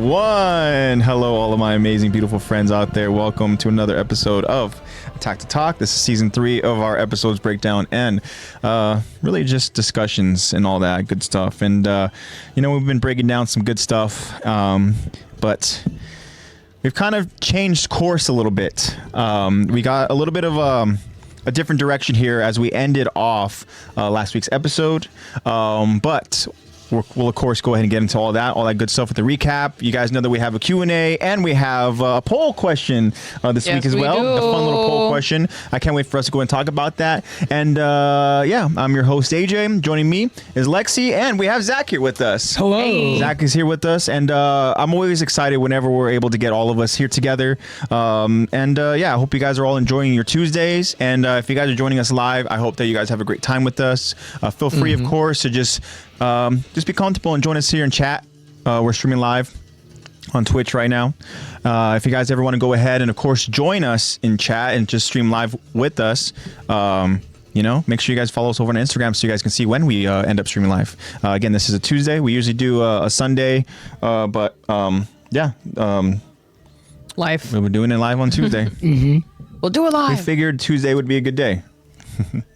1. Hello, all of my amazing, beautiful friends out there. Welcome to another episode of Attack to Talk. This is season 3 of our episodes breakdown and really just discussions and all that good stuff. And, we've been breaking down some good stuff, but we've kind of changed course a little bit. We got a little bit of a different direction here as we ended off last week's episode, but we'll of course go ahead and get into all that good stuff with the recap. You guys know that we have a Q&A and we have a poll question this week as well. A fun little poll question. I can't wait for us to go and talk about that. And I'm your host AJ. Joining me is Lexi, and we have Zach here with us. Hello. Hey. Zach is here with us, and I'm always excited whenever we're able to get all of us here together. I hope you guys are all enjoying your Tuesdays. And if you guys are joining us live, I hope that you guys have a great time with us. Feel free, of course, to just be comfortable and join us here in chat. We're streaming live on Twitch right now. If you guys ever want to go ahead and, of course, join us in chat and just stream live with us, make sure you guys follow us over on Instagram so you guys can see when we end up streaming live. Again, this is a Tuesday. We usually do a Sunday, but live. We're doing it live on Tuesday. We'll do it live. We figured Tuesday would be a good day.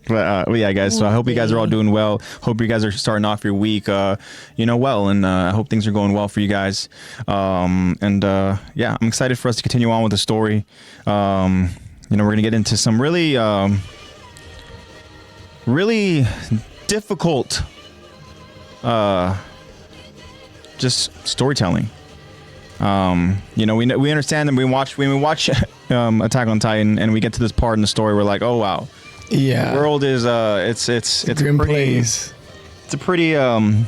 But yeah, guys, so I hope you guys are all doing well. Hope you guys are starting off your week well, and I hope things are going well for you guys. I'm excited for us to continue on with the story. We're gonna get into some really difficult just storytelling. We understand that when we watch Attack on Titan and we get to this part in the story, we're like, oh wow. Yeah, the world is it's a grim place. It's a pretty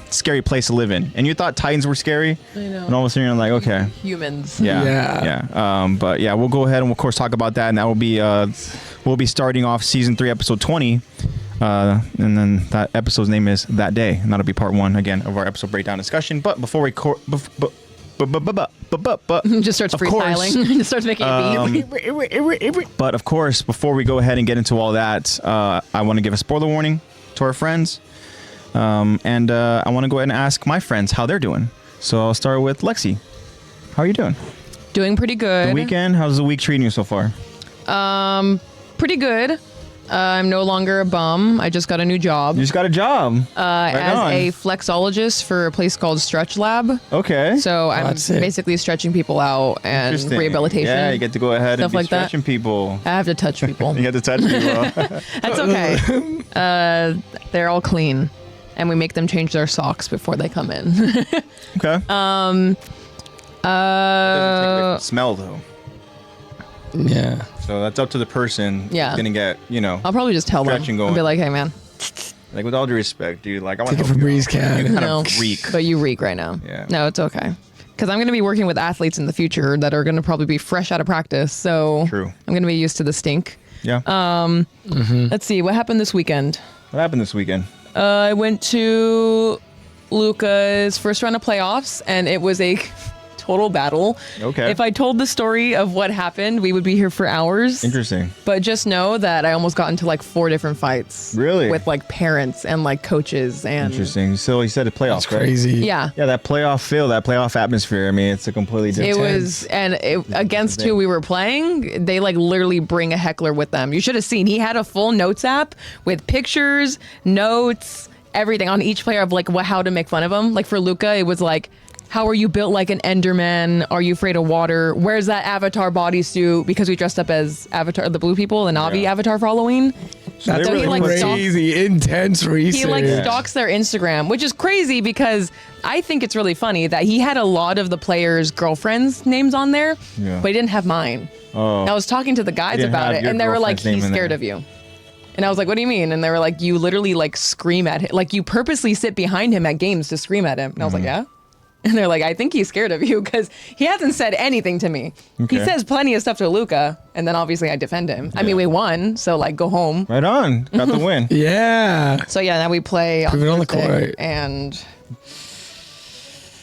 scary place to live in. And you thought Titans were scary, I know. And all of a sudden you're like, okay, humans. Yeah. But yeah, we'll go ahead and of course talk about that, and that will be we'll be starting off season 3, episode 20, and then that episode's name is That Day, and that'll be part 1 again of our episode breakdown discussion. But before we just starts freestyling. Just starts making a beat. But of course, before we go ahead and get into all that, I want to give a spoiler warning to our friends, and I want to go ahead and ask my friends how they're doing. So I'll start with Lexi. How are you doing? Doing pretty good. The weekend? How's the week treating you so far? Pretty good. I'm no longer a bum. I just got a new job. You just got a job? As a flexologist for a place called Stretch Lab. Okay. So I'm basically stretching people out and rehabilitation. Yeah, you get to go ahead and be like stretching people. I have to touch people. You get to touch people. That's okay. They're all clean. And we make them change their socks before they come in. Okay. It doesn't take away from smell, though. Yeah. So that's up to the person. Yeah. Gonna get, I'll probably just tell them. Going. And be like, hey, man. Like, with all due respect, dude, like, I want to take a Febreze can. You kind of reek. But you reek right now. Yeah. No, it's okay. Because I'm going to be working with athletes in the future that are going to probably be fresh out of practice. So True. I'm going to be used to the stink. Yeah. Let's see. What happened this weekend? What happened this weekend? I went to Luca's first round of playoffs, and it was a total battle. Okay. If I told the story of what happened, we would be here for hours. Interesting. But just know that I almost got into like 4 different fights. Really? With like parents and like coaches and. Interesting. So you said a playoff. That's crazy. Yeah. Yeah, that playoff feel, that playoff atmosphere. I mean, it's a completely different. It was, and against who we were playing, they like literally bring a heckler with them. You should have seen. He had a full notes app with pictures, notes, everything on each player of like how to make fun of them. Like for Luca, it was like, how are you built like an Enderman? Are you afraid of water? Where's that Avatar bodysuit? Because we dressed up as Avatar, the blue people, the Na'vi Avatar for Halloween. That's so really crazy, intense research. He like stalks their Instagram, which is crazy because I think it's really funny that he had a lot of the players' girlfriends' names on there, but he didn't have mine. Oh. I was talking to the guys about it, and they were like, he's scared of you. And I was like, what do you mean? And they were like, you literally like scream at him. Like you purposely sit behind him at games to scream at him. And I was like, yeah? And they're like, I think he's scared of you because he hasn't said anything to me. Okay. He says plenty of stuff to Luca, and then obviously I defend him. Yeah. I mean, we won, so like go home. Right on. Got the win. Yeah. So yeah, now we play on the court. And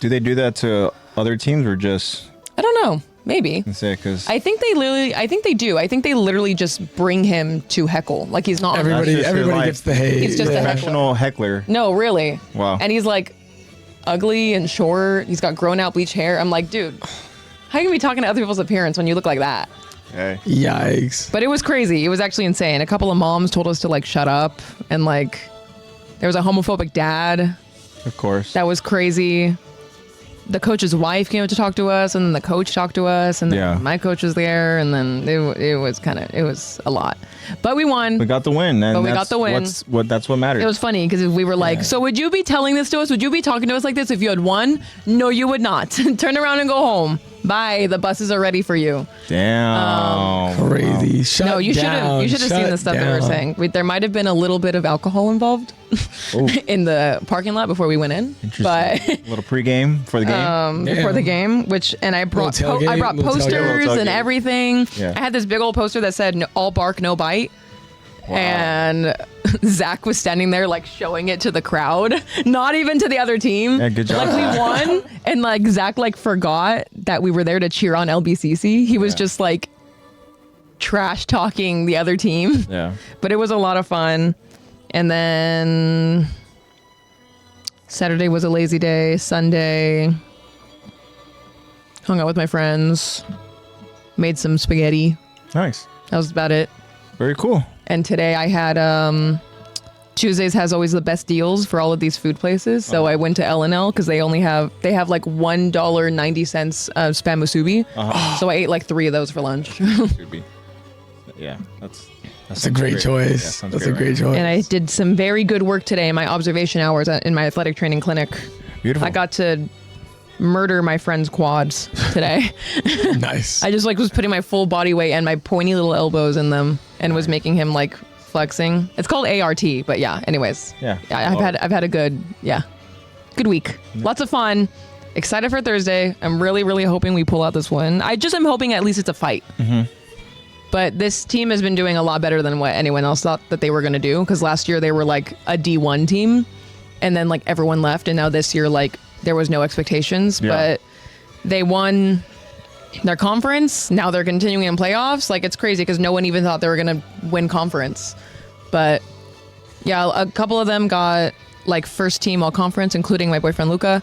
do they do that to other teams or just? I don't know. Maybe. I think they do. I think they literally just bring him to heckle. Like he's not. Everybody gets the hate. He's just a professional heckler. No, really. Wow. And he's like, ugly and short. He's got grown out bleach hair. I'm like, dude, how can you be talking to other people's appearance when you look like that? Hey. Yikes. But it was crazy. It was actually insane. A couple of moms told us to like shut up, and like there was a homophobic dad. Of course. That was crazy. The coach's wife came up to talk to us, and then the coach talked to us, and then my coach was there, and then it was a lot. But we won. We got the win. And we got the win. That's what matters. It was funny because we were like, so would you be telling this to us? Would you be talking to us like this if you had won? No, you would not. Turn around and go home. Bye. The buses are ready for you. Damn. Crazy. Shut No, you should down. have seen the stuff that we were saying. There might have been a little bit of alcohol involved in the parking lot before we went in. Interesting. But A little pregame for the game. before the game, I brought posters and everything. Yeah. I had this big old poster that said all bark, no bite. Wow. And Zach was standing there like showing it to the crowd, not even to the other team. Yeah, good job. Like we won, and like Zach like forgot that we were there to cheer on LBCC. He was just like trash talking the other team. Yeah. But it was a lot of fun. And then Saturday was a lazy day. Sunday, hung out with my friends, made some spaghetti. Nice. That was about it. Very cool. And today I had Tuesdays has always the best deals for all of these food places. So I went to L&L because they have like $1.90 spam musubi. So I ate like 3 of those for lunch. Yeah, that's a great choice. Yeah, that's a great choice. And I did some very good work today in my observation hours in my athletic training clinic. Beautiful. I got to murder my friend's quads today. Nice. I just like was putting my full body weight and my pointy little elbows in them and was making him like flexing. It's called ART, but yeah, anyways. Yeah. I've had a good week. Lots of fun. Excited for Thursday. I'm really, really hoping we pull out this win. I'm hoping at least it's a fight. Mm-hmm. But this team has been doing a lot better than what anyone else thought that they were going to do. Because last year they were like a D1 team, and then like everyone left, and now this year like there was no expectations. Yeah. But they won their conference. Now they're continuing in playoffs. Like it's crazy because no one even thought they were going to win conference. But yeah, a couple of them got like first team all conference, including my boyfriend Luca.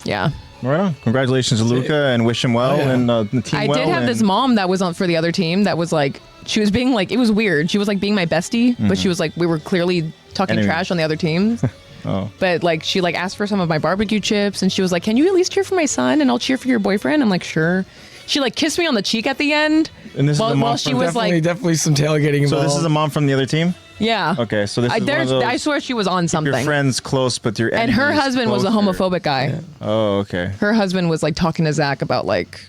Yeah. Right on. Congratulations to Luca and wish him well and the team I well. did have this mom that was on for the other team that was like, she was being like, it was weird. She was like being my bestie, but she was like, we were clearly talking trash on the other team. Oh. But like, she like asked for some of my barbecue chips and she was like, can you at least cheer for my son and I'll cheer for your boyfriend? I'm like, sure. She like kissed me on the cheek at the end. And this is the mom while she was like, definitely some tailgating involved. So this is a mom from the other team? yeah. Okay, so this is one of those, I swear she was on something. your friends close, but your And her enemies husband was a closer. homophobic guy. Yeah. Oh, okay. Her husband was like talking to Zach about like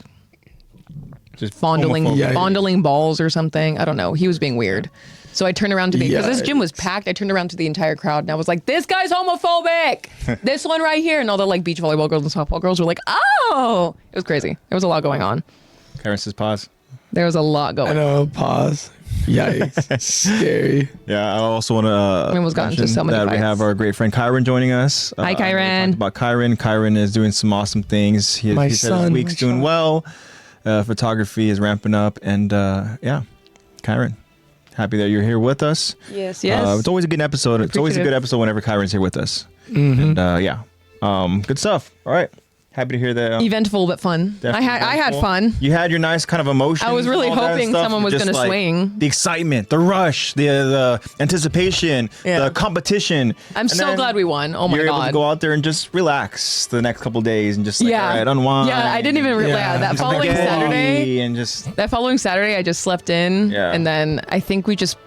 Just fondling homophobic. fondling balls or something. I don't know. He was being weird. So I turned around to because this gym was Yikes. packed. I turned around to the entire crowd and I was like, "This guy's homophobic." This one right here, and all the like beach volleyball girls and softball girls were like, "Oh!" It was crazy. There was a lot going on. Karen says pause. There was a lot going. I know. Pause. Yikes. Scary. Yeah, I also want to We almost got into mention so many that we fights. have our great friend Kyron joining us. Hi, We Kyron. talked about Kyron. Kyron is doing some awesome things. He said his son, week's my doing son. well. Photography is ramping up, and yeah, Kyron, happy that you're here with us. Yes, yes. It's always a good episode. It's always a good Appreciative. episode whenever Kyron's here with us. Mm-hmm. And yeah, good stuff. All right, happy to hear that. Eventful but fun. I had fun. You had your nice kind of emotions. I was really and all that hoping stuff. someone was Just gonna like swing. The excitement, the rush, the anticipation, Yeah. the competition. I'm And so then glad we won. Oh my you're able to god. go out there and just relax the next couple days and just like, all right, unwind. Yeah, I didn't even realize Yeah. that Just following spaghetti Saturday. and just That following Saturday, I just slept in, Yeah. and then I think we just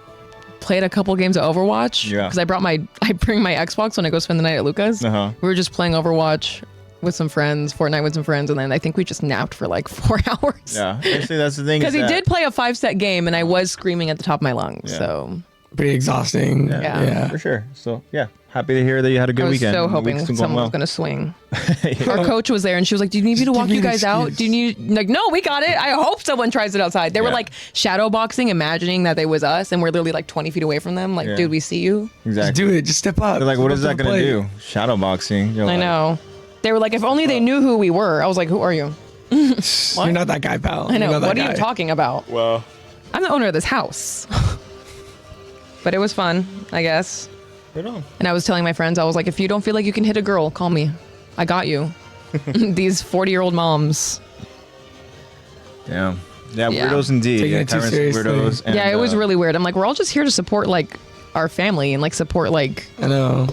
played a couple games of Overwatch. Yeah. Because I bring my Xbox when I go spend the night at Luca's. Uh-huh. We were just playing Overwatch with some friends, Fortnite with some friends, and then I think we just napped for like 4 hours. yeah. Basically, that's the thing. Because is he that- did play a 5-set game, and I was screaming at the top of my lungs. Yeah. So Pretty exhausting. Yeah. for sure. So yeah, happy to hear that you had a good I was weekend. so and the hoping week's been someone going was going to swing. well. Our coach was there, and she was like, "Do you need me to walk give you me an guys out? excuse. Do you need like no? We got it. I hope someone tries it outside." They were Yeah. like shadow boxing, imagining that they was us, and we're literally like 20 feet away from them. Like, Yeah. dude, we see you. Just Exactly. do it. Just step up. They're like, what is Step that up to going to the do? Shadow boxing. You're I like, know. They were like, if only they knew who we were. I was like, who are you? plate. You're not that guy, pal. I know. You're not that What are guy. you talking about? Well, I'm the owner of this house. But it was fun, I guess. Right on. And I was telling my friends, I was like, if you don't feel like you can hit a girl, call me. I got you. These 40-year-old moms. Yeah. Yeah, Yeah. weirdos indeed. Taking Yeah, it too Kyron's seriously. weirdos. And, Yeah, it was really weird. I'm like, we're all just here to support like our family and like support like I know.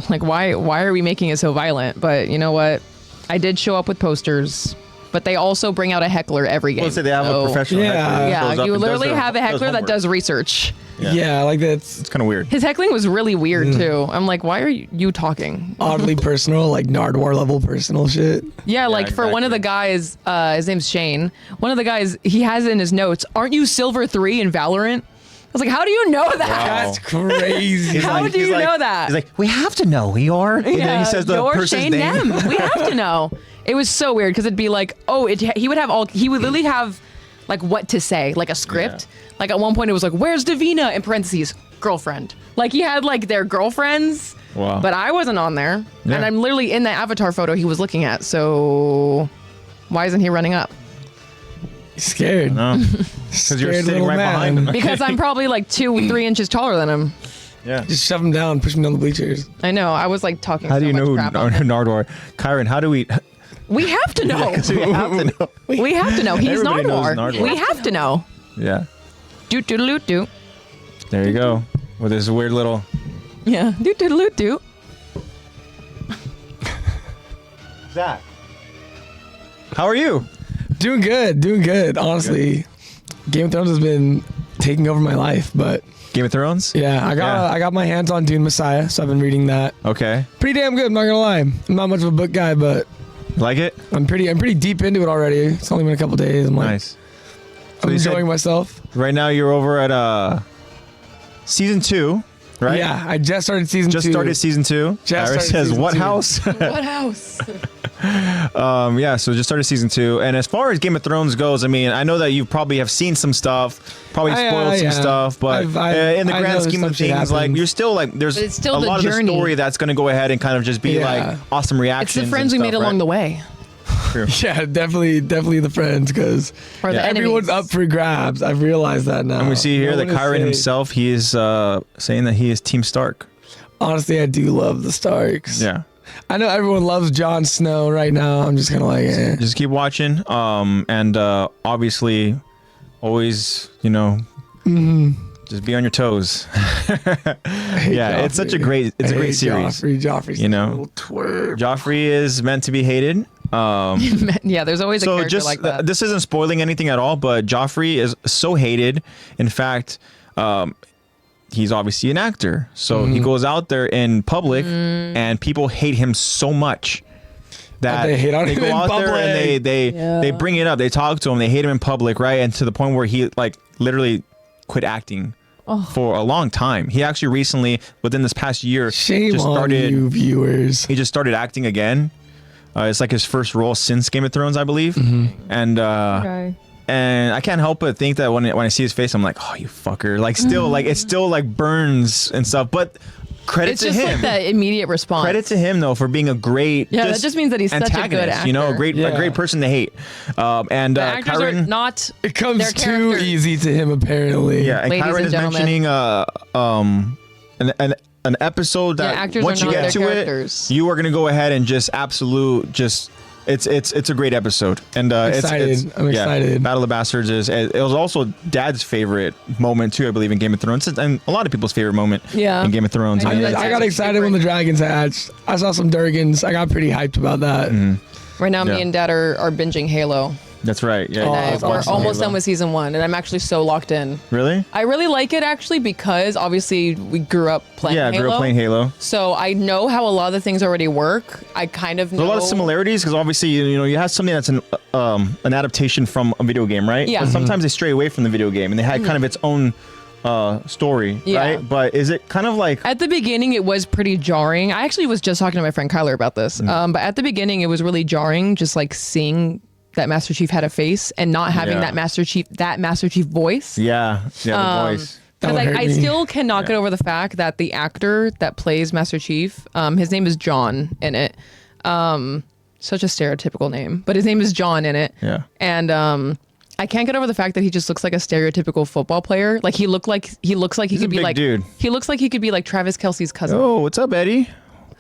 why are we making it so violent? But you know what? I did show up with posters, but they also bring out a heckler every game. Let's say they have a So, professional Yeah. heckler that Yeah, shows up you and does literally their- have a heckler that homework. does research. Yeah, like that's It's kind of weird. His heckling was really weird too. I'm like, why are you talking? oddly personal, like Nardwar level personal shit. Yeah, like for one of the guys, his name's Shane. One of the guys, he has in his notes, "Aren't you Silver 3 in Valorant?" I was like, how do you know that? Wow. That's crazy. How do you know that? He's like, we have to know who you are. And then he says the you're person's Shane name. Nem. We have to know. It was so weird because it'd be like, he would literally have like what to say, like a script. Like at one point it was like, "Where's Davina?" in parentheses, girlfriend. Like he had like their girlfriends. Wow. But I wasn't on there, Yeah. and I'm literally in the avatar photo he was looking at. So why isn't he running up? Scared. No. Because you're Scared sitting little right man. behind him. Because I'm probably like 2-3 inches taller than him. Yeah. Just shove him down, push him down the bleachers. I know. I was like talking. How do so you know who much crap on him. Nardwar? Kyron, how do we... We have to know. We have to know. We have to know. He's Everybody knows Nardwar. Nardwar. We have to know. Yeah. Doot doot doot doot. There you go. With this weird little... Yeah. Doot doot doot doot. Zach. How are you? Doing good. Honestly, Game of Thrones has been taking over my life, but Game of Thrones? yeah, I got my hands on Dune Messiah, so I've been reading that. Okay. Pretty damn good. I'm not gonna lie. I'm not much of a book guy, but Like it? I'm pretty deep into it already. It's only been a couple days. I'm like, Nice. I'm you said- enjoying myself. Right now you're over at season 2, right? Yeah, I just started season Just 2. started season 2. Just Iris started says, season what 2." house? What house? Yeah, so just started season 2. And as far as Game of Thrones goes, I mean, I know that you probably have seen some stuff, probably spoiled some yeah. stuff, but in the I know grand the scheme of stuff that things, like, happens. you're still like, there's But it's still a the lot of the journey. story that's going to go ahead and kind of just be Yeah. like awesome It's reactions. the friends we and made stuff, along right? the way. Yeah, definitely the friends, because Or the Yeah. everyone's enemies. up for grabs. I've realized that now. And we see here No that one is Kyron safe. himself, he is saying that he is Team Stark. Honestly, I do love the Starks. Yeah. I know everyone loves Jon Snow right now. I'm just kind of like, eh. Just keep watching. And obviously, always, just be on your toes. Yeah, it's such a great series. Joffrey's You know? a little twerp. Joffrey is meant to be hated. Yeah, there's always a So character just like that. this isn't spoiling anything at all, but Joffrey is so hated. In fact, he's obviously an actor, so he goes out there in public, and people hate him so much that they hate on they him go in out there and public. they bring it up. They talk to him. They hate him in public, right? And to the point where he like literally quit acting. For a long time. He actually recently, within this past year, Shame just on started. you, viewers. He just started acting again. It's like his first role since Game of Thrones, I believe. And Okay. and I can't help but think that when I see his face, I'm like, oh, you fucker. Like still, like it still like burns and stuff. But credit It's to just him. like that immediate response. Credit to him though for being a great. Yeah, that just means that he's such a good antagonist, actor. You know, a Yeah. great person to hate. And The actors are Kyron, not. It comes Their too characters. easy to him, apparently. yeah, and Ladies Kyron and is gentlemen. mentioning an episode that actors once are you not get to their it, characters. you are gonna go ahead and just it's a great episode, and Excited. I'm excited. Battle of the Bastards it was also Dad's favorite moment too, I believe, in Game of Thrones, and a lot of people's favorite moment Yeah. in Game of Thrones. I I mean, know I that's got actually excited when the dragons hatched. I saw some Durgans. I got pretty hyped about that. Right now, Yeah. me and Dad are binging Halo. that's right. Yeah, Oh, yeah, that's We're awesome. almost done with season 1, and I'm actually so locked in. Really? I really like it actually because obviously we grew up playing Yeah, I Halo. grew up playing Halo. So I know how a lot of the things already work. I kind of know. There's a lot of similarities because obviously you have something that's an adaptation from a video game, right? Yeah. But sometimes they stray away from the video game and they had kind of its own story, Yeah. right? But is it kind of like At the beginning, it was pretty jarring. I actually was just talking to my friend Kyler about this. But at the beginning, it was really jarring, just like seeing that Master Chief had a face and not having Yeah. that Master Chief voice. the voice? That Because would hurt I me. still cannot get over the fact that the actor that plays Master Chief, his name is John in it. Such a stereotypical name, but his name is John in it. Yeah. And I can't get over the fact that he just looks like a stereotypical football player. Like he looks like he could be like dude. He looks like he could be like Travis Kelce's cousin. Oh, what's up, Eddie?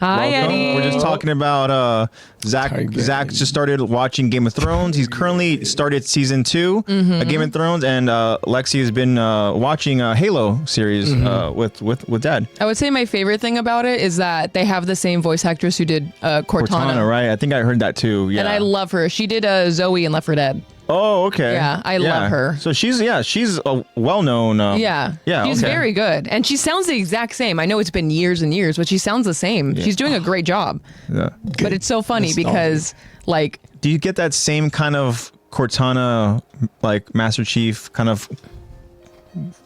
Hi, Welcome. Eddie. We're just talking about Zach. Zach just started watching Game of Thrones. He's currently started season 2 of Game of Thrones, and Lexi has been watching a Halo series with Dad. I would say my favorite thing about it is that they have the same voice actress who did Cortana. Right? I think I heard that too. Yeah, And I love her. She did Zoe in Left 4 Dead. Oh, okay. Yeah, I love her. So she's a well-known. She's very good, and she sounds the exact same. I know it's been years and years, but she sounds the same. She's doing a great job. Yeah. But it's so funny because, like, do you get that same kind of Cortana, like Master Chief, kind of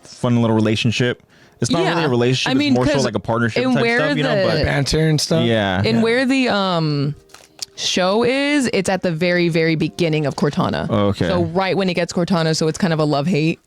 fun little relationship? It's not really a relationship. It's more so like a partnership type stuff, you know. But banter and stuff. yeah. And where the show is, it's at the very, very beginning of Cortana. Okay. So right when he gets Cortana, so it's kind of a love-hate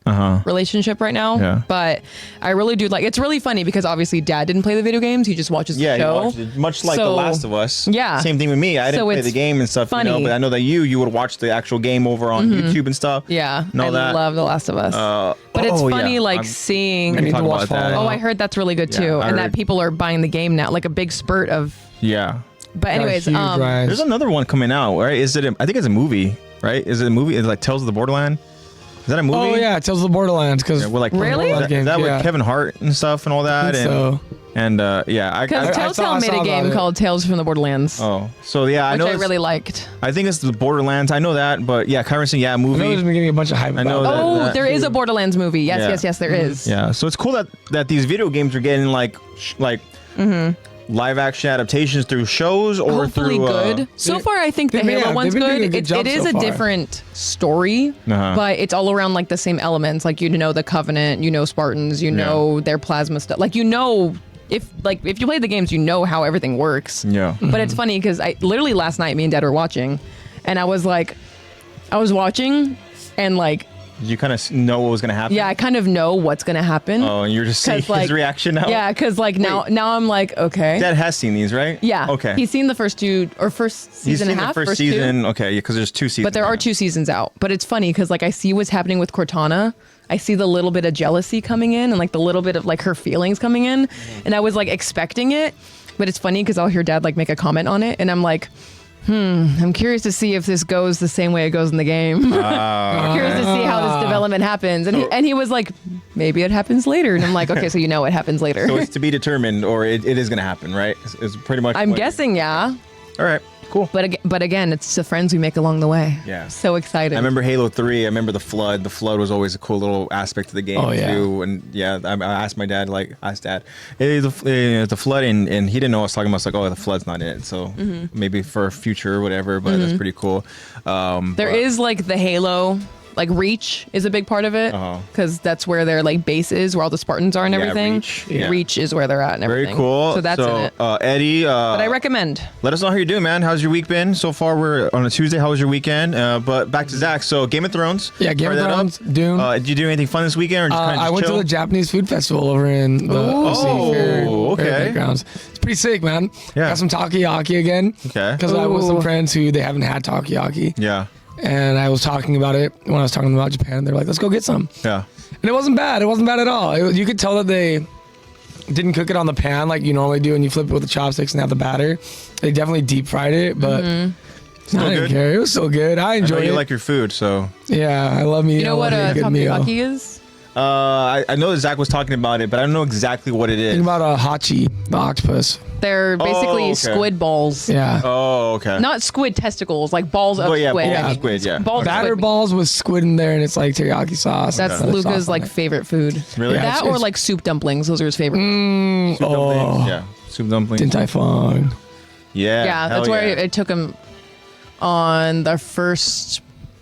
relationship right now. Yeah. But I really do like. It's really funny because obviously Dad didn't play the video games; he just watches the show. He watched it, much like The Last of Us. Yeah. Same thing with me. I didn't play the game and stuff, funny. you know, but I know that you would watch the actual game over on YouTube and stuff. Yeah. Know I that. love The Last of Us. But it's funny, like seeing. We can talk about that. Oh, I heard that's really good too, and that people are buying the game now, like a big spurt of. Yeah. But anyways, there's another one coming out, right? Is it? I think it's a movie, right? Is it a movie? It's like Tales of the Borderland. Is that a movie? Oh yeah, Tales of the Borderlands. Because we're like really that with Kevin Hart and stuff and all that. Because Telltale made a game called Tales from the Borderlands. Oh, so yeah, I know. Which I really liked. I think it's the Borderlands. I know that, but yeah, Kyron, yeah, movie. I know there's been getting a bunch of hype. I know about that. There is a Borderlands movie. Yes, there is. Yeah, so it's cool that these video games are getting like live action adaptations through shows or hopefully through good. So far, I think the Halo one's good. It is a different story, but it's all around like the same elements. Like the Covenant, Spartans, their plasma stuff. Like if you play the games, you know how everything works. Yeah. But it's funny because I literally last night me and Dad were watching, and I was watching, and like. You kind of know what was going to happen? Yeah, I kind of know what's going to happen. Oh, and you're just seeing his reaction now? Yeah, because now I'm like, okay. Dad has seen these, right? Yeah. Okay. He's seen the first season and a half. The first season, okay, because there's 2 seasons. But there are 2 seasons out. But it's funny because I see what's happening with Cortana. I see the little bit of jealousy coming in and like the little bit of like her feelings coming in. And I was like expecting it. But it's funny because I'll hear Dad like make a comment on it. And I'm like, I'm curious to see if this goes the same way it goes in the game. I'm curious to see how this development happens. And he was like, maybe it happens later. And I'm like, okay, so it happens later. So it's to be determined, or it is going to happen, right? It's pretty much. I'm guessing, yeah. All right, cool. But again, it's the friends we make along the way. Yeah. So excited. I remember Halo 3. I remember the flood. The flood was always a cool little aspect of the game too. And yeah, I asked my dad, hey, the flood, and he didn't know what I was talking about. I was like, oh, the flood's not in it. So maybe for future or whatever, but that's pretty cool. There is like the Halo. Like Reach is a big part of it because that's where their like base is, where all the Spartans are and everything. Reach is where they're at and everything. Very cool. So that's in it. Eddie, but I recommend. Let us know how you're doing, man. How's your week been so far? We're on a Tuesday. How was your weekend? But back to Zach. So Game of Thrones. Yeah, Game of Thrones. Dune. Did you do anything fun this weekend, or just kind of I went to the Japanese food festival over in the fairgrounds. It's pretty sick, man. Yeah. Got some takoyaki again. Okay. Because I was with some friends who they haven't had takoyaki. Yeah. And I was talking about it when I was talking about Japan. They're like, let's go get some. Yeah. And it wasn't bad. It wasn't bad at all. You could tell that they didn't cook it on the pan like you normally do, and you flip it with the chopsticks and have the batter. They definitely deep fried it, but I didn't care. It was so good. I enjoyed it. You like your food, so. Yeah, I love me. You know what a takoyaki is? I know that Zach was talking about it, but I don't know exactly what it is. Think about a hachi, the octopus. They're basically squid balls. Yeah. Oh, okay. Not squid testicles, like balls of squid. Balls of squid, yeah. Batter balls with squid in there, and it's like teriyaki sauce. That's Luca's like favorite food. Really? Yeah, that or like soup dumplings. Those are his favorite. Soup dumplings. Yeah. Soup dumplings. Din Tai Fung. Yeah. Yeah, that's where it took him on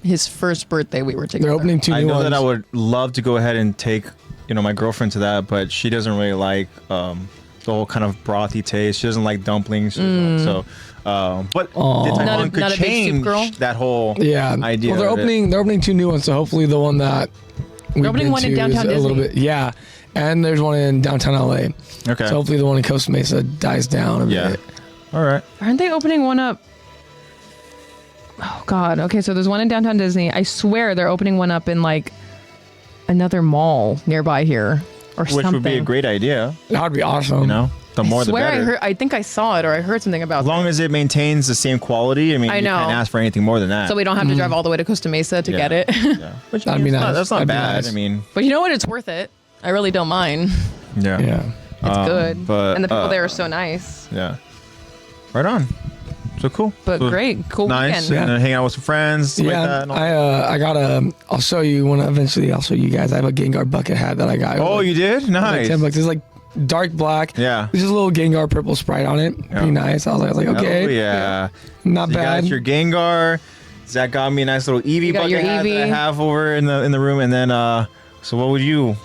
his first birthday. We were together. They're opening 2 new ones. I know that I would love to go ahead and take, my girlfriend to that, but she doesn't really like the whole kind of brothy taste. She doesn't like dumplings. So, but Din Tai Fung could change that whole idea. Well, they're opening 2 new ones, so hopefully the one that they're opening one in downtown Disney. A little bit, yeah. And there's one in downtown LA. Okay. So hopefully the one in Costa Mesa dies down a bit. All right. Aren't they opening one up? Oh God. Okay, so there's one in downtown Disney. I swear they're opening one up in like another mall nearby here or Which something. would be a great idea. That would be awesome. You know, the more the swear better. I think I saw it or I heard something about As long as it maintains the same quality, I mean, I you know. can't ask for anything more than that. so we don't have to drive all the way to Costa Mesa to get it. Yeah. Which That'd be nice. That's not That'd be bad. nice. I mean, But you know what? It's worth it. I really don't mind. yeah. Yeah. It's good. but, And the people there are so nice. Yeah. Right on. So cool. But So great. Cool Nice. weekend. And then hang out with some friends. Stuff like that and all I got a. I'll show you when eventually. I'll show you guys. I have a Gengar bucket hat that I got. It was Oh, like- you did? it was like Nice. 10 bucks. It's like dark black. Yeah. There's just a little Gengar purple sprite on it. Yeah. Pretty nice. I was like, okay. Oh, yeah. Not You bad. got your Gengar. Zach got me a nice little Eevee got bucket your hat that I Eevee. have over in the room. And then, so what would you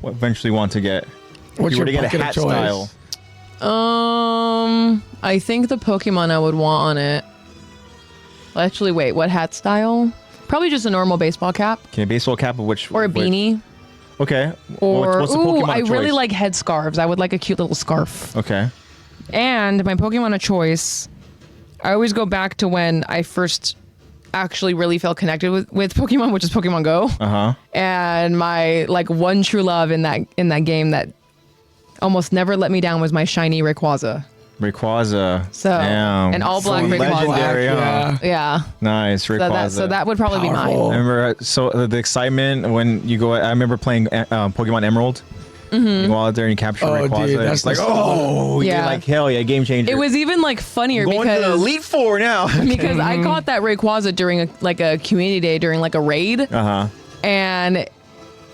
eventually want to get? What's If you were your to get a bucket of hat choice? style. I think the Pokemon I would want on it. Well, actually, wait, what hat style? Probably just a normal baseball cap Okay, baseball cap of which? or a beanie. Okay. Or what's the Pokemon I of really choice? like head scarves. I would like a cute little scarf. Okay. And my Pokemon of choice, I always go back to when I first actually really felt connected with Pokemon, which is Pokemon Go. Uh-huh. And my like one true love in that game that almost never let me down was my shiny Rayquaza. Rayquaza. So, Damn. an all black So Rayquaza. legendary, huh? Yeah. Yeah. Nice. Rayquaza. So that would probably Powerful. be mine. Remember, so the excitement when you go. I remember playing Pokemon Emerald. You go out there and you capture Oh, Rayquaza. dude, and that's it's like, the oh, Yeah. you're like hell yeah, game changer. It was even like funnier going because to the Elite Four now. because I caught that Rayquaza during a community day during like a raid, Uh-huh. and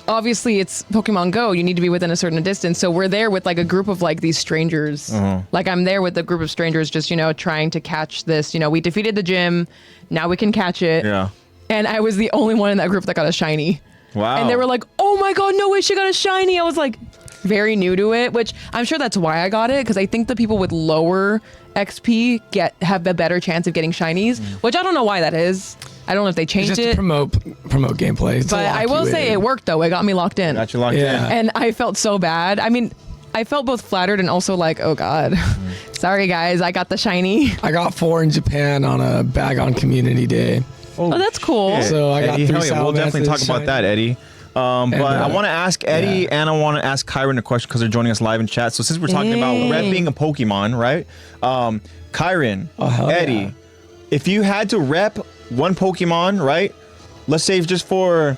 obviously it's Pokemon Go. You need to be within a certain distance. So we're there with like a group of like these strangers. Like I'm there with a group of strangers, just trying to catch this. We defeated the gym. Now we can catch it. Yeah. And I was the only one in that group that got a shiny. Wow. And they were like, "Oh my god, no way, she got a shiny!" I was like, very new to it, which I'm sure that's why I got it, because I think the people with lower XP have a better chance of getting shinies, which I don't know why that is. I don't know if they It's changed just to it, promote gameplay. It's to but I lock will you say in. it worked though. It got me locked in, Got you locked Yeah. in. and I felt so bad. I mean, I felt both flattered and also like, oh god, sorry guys, I got the shiny. I got 4 in Japan on a bag on community day. Oh, that's cool. Yeah. So I got Eddie, 3 hell yeah, we'll definitely talk Salamances, about that, Eddie. But I want to ask Eddie and I want to ask Kyron a question because they're joining us live in chat. So since we're talking about repping a Pokemon, right? Kyron, hell Eddie, yeah. if you had to rep one Pokemon, right? Let's say just for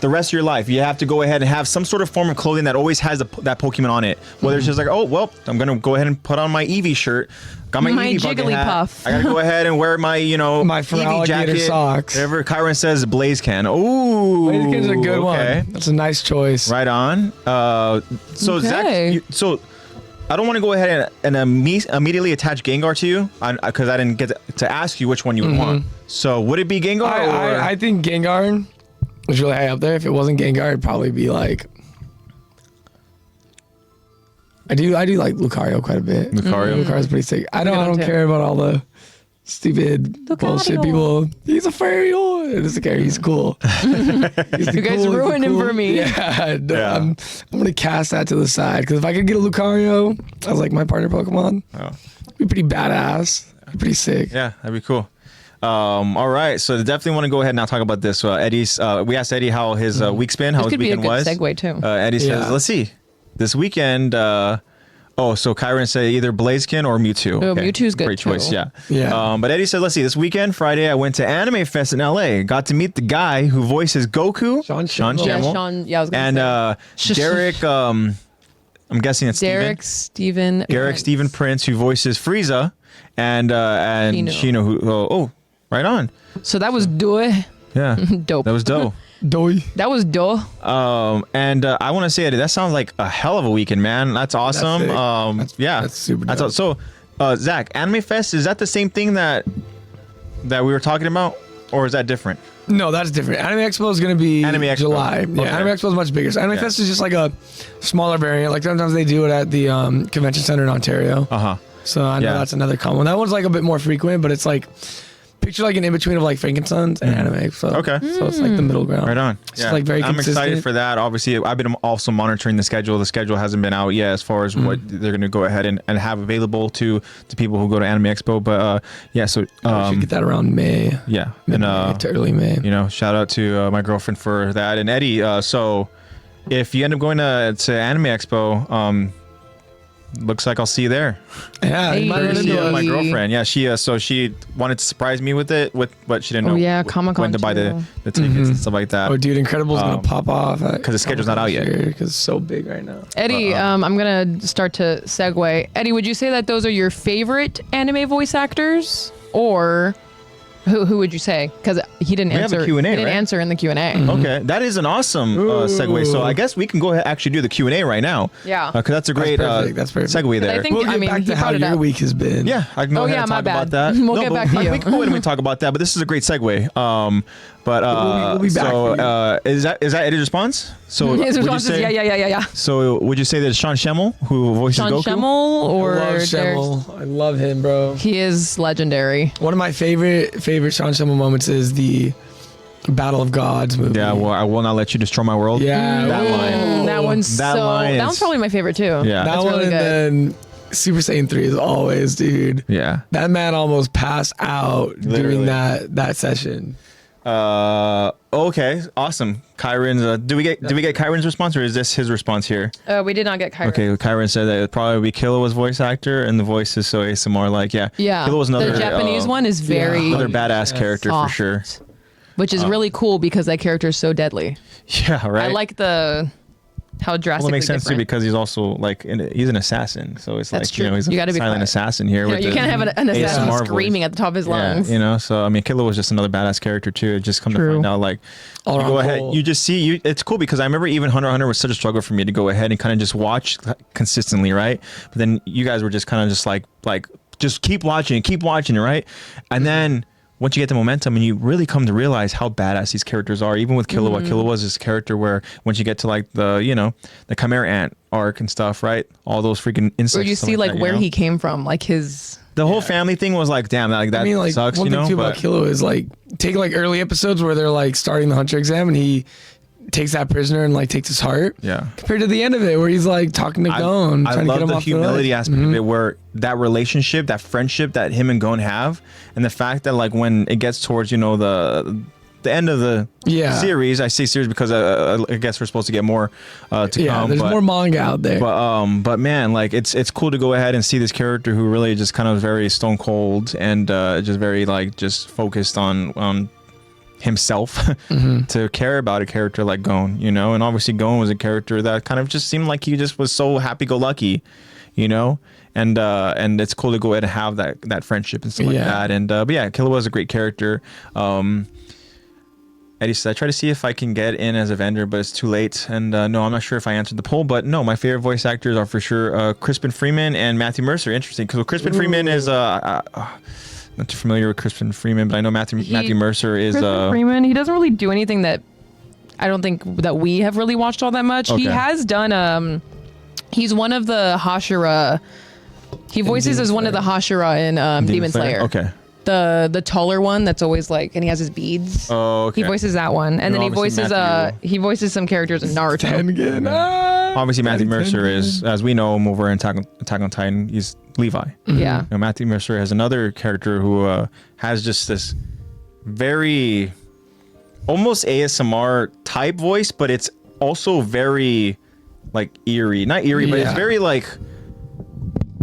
the rest of your life, you have to go ahead and have some sort of form of clothing that always has that Pokemon on it. Whether it's just like, oh, well, I'm going to go ahead and put on my Eevee shirt. Got my Eevee bucket hat. Jigglypuff. I got to go ahead and wear my, My for Eevee alligator jacket. socks. Whatever Kyron says, Blaziken. Ooh. Blaziken's a good okay. one. That's a nice choice. Right on. So Okay. Zach, so I don't want to go ahead and immediately attach Gengar to you because I didn't get to ask you which one you would want. So would it be Gengar or? I think Gengar was really high up there. If it wasn't Gengar, it'd probably be like. I do like Lucario quite a bit. Lucario? Lucario's pretty sick. I good one don't too. care about all the stupid bullshit Lucario. people. He's a fairy. It doesn't care. He's cool. You guys ruined him for me. Yeah, no, Yeah. I'm gonna cast that to the side because if I could get a Lucario as like my partner Pokemon, Oh. it'd be pretty badass. It'd be pretty sick. Yeah, that'd be cool. All right, so definitely want to go ahead and now talk about this. Eddie's. We asked Eddie how his week's been, how This his could be a weekend good was. segue too. Eddie says, Yeah. let's see, this weekend. So Kyron said either Blaziken or Mewtwo. Oh, Mewtwo's good Great choice, too. yeah. Yeah. But Eddie said, let's see, this weekend, Friday, I went to Anime Fest in LA. Got to meet the guy who voices Goku, Sean Shamwell, Shamwell. Sean. Yeah, I was gonna and say. Derek. I'm guessing it's Derek Steven. Steven. Derek Prince. Steven Prince, who voices Frieza, and Shino, who right on. So that was dope. Yeah, Dope. that was dope. Doi. That was dope. And I want to say, Eddie, that sounds like a hell of a weekend, man. That's awesome. sick. Yeah, that's super dope. all- So, Zach, Anime Fest, is that the same thing that we were talking about, or is that different? No, that's different. Anime Expo is going to be Anime Expo. July. Yeah, Okay. Anime Expo is much bigger. So Anime Yeah. Fest is just like a smaller variant. Like sometimes they do it at the convention center in Ontario. Uh huh. So I know Yeah. that's another common one. That one's like a bit more frequent, but it's like picture like an in between of like Frankenstein's and anime. So Okay. so it's like the middle ground. Right on. It's like very I'm excited consistent. for that. Obviously, I've been also monitoring the schedule. The schedule hasn't been out yet as far as what they're going to go ahead and have available to people who go to Anime Expo. But yeah, so We should get that around May. yeah, Mid-May to early May. you know, shout out to my girlfriend for that. And Eddie, so if you end up going to Anime Expo, looks like I'll see you there. Yeah, Hey. you might run Courtesy into of my us. girlfriend. Yeah, she wanted to surprise me with it, but she didn't know. Oh, yeah, Comic-Con when to buy the tickets and stuff like that. Oh, dude, Incredible's gonna pop off because the schedule's not out yet. Because it's so big right now. Eddie, I'm gonna start to segue. Eddie, would you say that those are your favorite anime voice actors, or who would you say? Because he didn't We have a answer. Q&A, he didn't right? answer in the Q&A. Okay, that is an awesome segue. So I guess we can go ahead actually do the Q&A right now. Yeah. Because that's a great That's perfect. segue there. I think- We'll get I mean, back he to how brought it your up. week has been. Yeah, I can go Oh, ahead yeah, and my talk bad. about that. We'll get but back to you. We can go ahead and talk about that, but this is a great segue. But We'll be back so for is that Eddie's response? So His would you response is say, yeah. So would you say that it's Sean Schemmel who voices Sean Goku? Schemmel, or I love there's- Schemmel. I love him, bro. he is legendary. One of my favorite Sean Schemmel moments is the Battle of Gods movie. Yeah, well, I will not let you destroy my world. Yeah, that whoa. line. That one's That so. line That is- one's probably my favorite too. Yeah. That That's one, really and good. then Super Saiyan 3 is always, dude. Yeah. That man almost passed out Literally. during that session. Okay, awesome. Kyron's. Do we get Kyron's response, or is this his response here? We did not get Kyron. Okay, Kyron said that it'd probably be Killua's voice actor, and the voice is so ASMR like. Yeah. Yeah. Killua's another the Japanese one is very another badass Yes. character soft, for sure. which is really cool because that character is so deadly. Yeah, right. I like how drastically Well, it makes sense too different. because he's also like he's an assassin, so it's That's like you know true. he's You a gotta be silent quiet. assassin here. You, know, with you the can't have an assassin ASMR voice. screaming at the top of his lungs. Yeah, you know. So I mean, Killua was just another badass character too. It just come to True. find out like All you go around ahead. cool. You just see you. It's cool because I remember even Hunter x Hunter was such a struggle for me to go ahead and kind of just watch consistently, right? But then you guys were just kind of just like just keep watching, right? And then once you get the momentum and you really come to realize how badass these characters are, even with Killua. Killua is this character where once you get to like the Chimera Ant arc and stuff, right? All those freaking insects. Or you stuff see like that, where know? he came from, like his. The whole family thing was like, damn, like that I mean, like sucks, one you thing know. too about But Killua is like take like early episodes where they're like starting the Hunter exam and he takes that prisoner and like takes his heart. yeah. Compared to the end of it where he's like talking to Gon, I trying to love get him the off humility the ledge. aspect of it, where that relationship, that friendship that him and Gon have, and the fact that like when it gets towards the end of the series, I say series because I guess we're supposed to get more to come. There's more manga out there. But man, like it's cool to go ahead and see this character who really just kind of very stone cold and just very like just focused on himself to care about a character like Gon, you know. And obviously Gon was a character that kind of just seemed like he just was so happy-go-lucky, you know. And it's cool to go ahead and have that friendship and stuff like that. And but yeah, Killua was a great character. Eddie said, I try to see if I can get in as a vendor, but it's too late. And no, I'm not sure if I answered the poll, but no, my favorite voice actors are for sure Crispin Freeman and Matthew Mercer. Interesting, because Crispin Freeman is not too familiar with Crispin Freeman, but I know Matthew Mercer is. Crispin Freeman, he doesn't really do anything that I don't think that we have really watched all that much. He has done. He's one of the Hashira. He voices as one of the Hashira in Demon Slayer. Okay. The taller one that's always like, and he has his beads. Oh, okay. He voices that one, and No, then he obviously voices Matthew. he voices some characters in Naruto. Tengen. Obviously, Matthew Mercer is, as we know him over in Attack on Titan, he's Levi. Yeah. You know, Matthew Mercer has another character who has just this very almost ASMR type voice, but it's also very like eerie. Not eerie, but it's very like.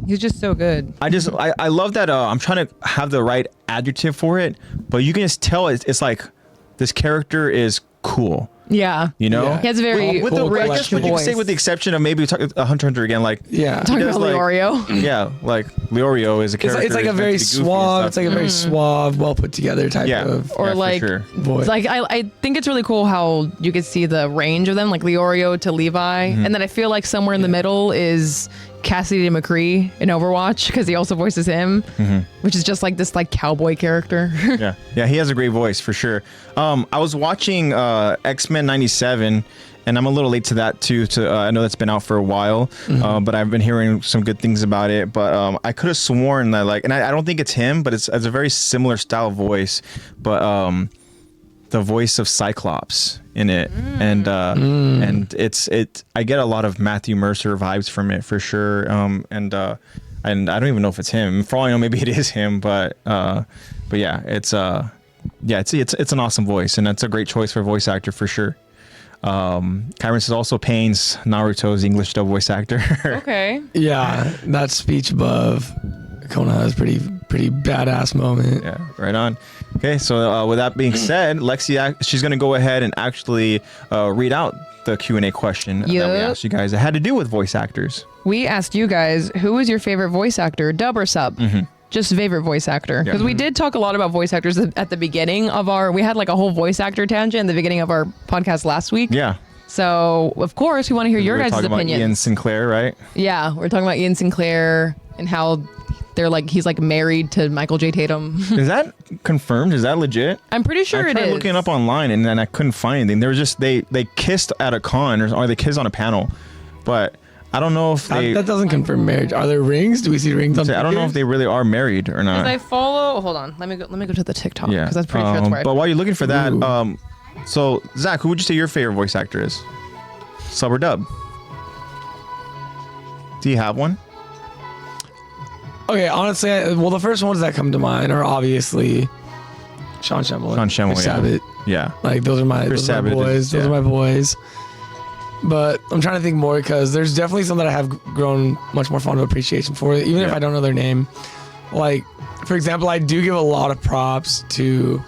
He's just so good. I love that. I'm trying to have the right adjective for it, but you can just tell it's like this character is cool. Yeah. You know, Yeah. He has a very with the, I rich guess what you could say voice. with the exception of maybe Hunter x Hunter again, like Talking does, about like- Leorio. yeah, like Leorio is a character. It's like a who's very meant to be goofy and suave. stuff. It's like a very suave, well put together type of Or yeah, for like, sure. voice. like I think it's really cool how you could see the range of them, like Leorio to Levi, and then I feel like somewhere in the middle is Cassidy McCree in Overwatch because he also voices him, which is just like this like cowboy character. Yeah, he has a great voice for sure. I was watching X-Men 97, and I'm a little late to that too. I know that's been out for a while, but I've been hearing some good things about it. But I could have sworn that and I don't think it's him, but it's a very similar style voice. But the voice of Cyclops in it, and I get a lot of Matthew Mercer vibes from it for sure. And I don't even know if it's him. For all I know, maybe it is him. But yeah, it's an awesome voice, and that's a great choice for a voice actor for sure. Kyron says also Pain's Naruto's English dub voice actor. Okay. Yeah, that speech above Kona is pretty badass moment. Yeah, right on. Okay, so with that being said, Lexi, she's going to go ahead and actually read out the Q&A question that we asked you guys. It had to do with voice actors. We asked you guys, who was your favorite voice actor, dub or sub? Just favorite voice actor. Because we did talk a lot about voice actors at the beginning of we had like a whole voice actor tangent at the beginning of our podcast last week. Yeah. So, of course, we want to hear your guys' opinion. We're talking about Ian Sinclair, right? Yeah, we're talking about Ian Sinclair and how he's like married to Michael J. Tatum. Is that confirmed? Is that legit? I'm pretty sure it is. I tried looking it up online and then I couldn't find anything. They were just, they kissed at a con or they kissed on a panel. But I don't know if that doesn't confirm marriage. Are there rings? Do we see rings on I don't know if they really are married or not. I follow. Hold on. Let me go to the TikTok. Yeah. Because I'm pretty sure that's where. But while you're looking for that, so Zach, who would you say your favorite voice actor is? Sub or dub? Do you have one? Okay, honestly, the first ones that come to mind are obviously Sean Shamwell. Sabat. Yeah. Like those are my boys. Those are my boys. But I'm trying to think more because there's definitely some that I have grown much more fond of appreciation for, even if I don't know their name. Like, for example, I do give a lot of props to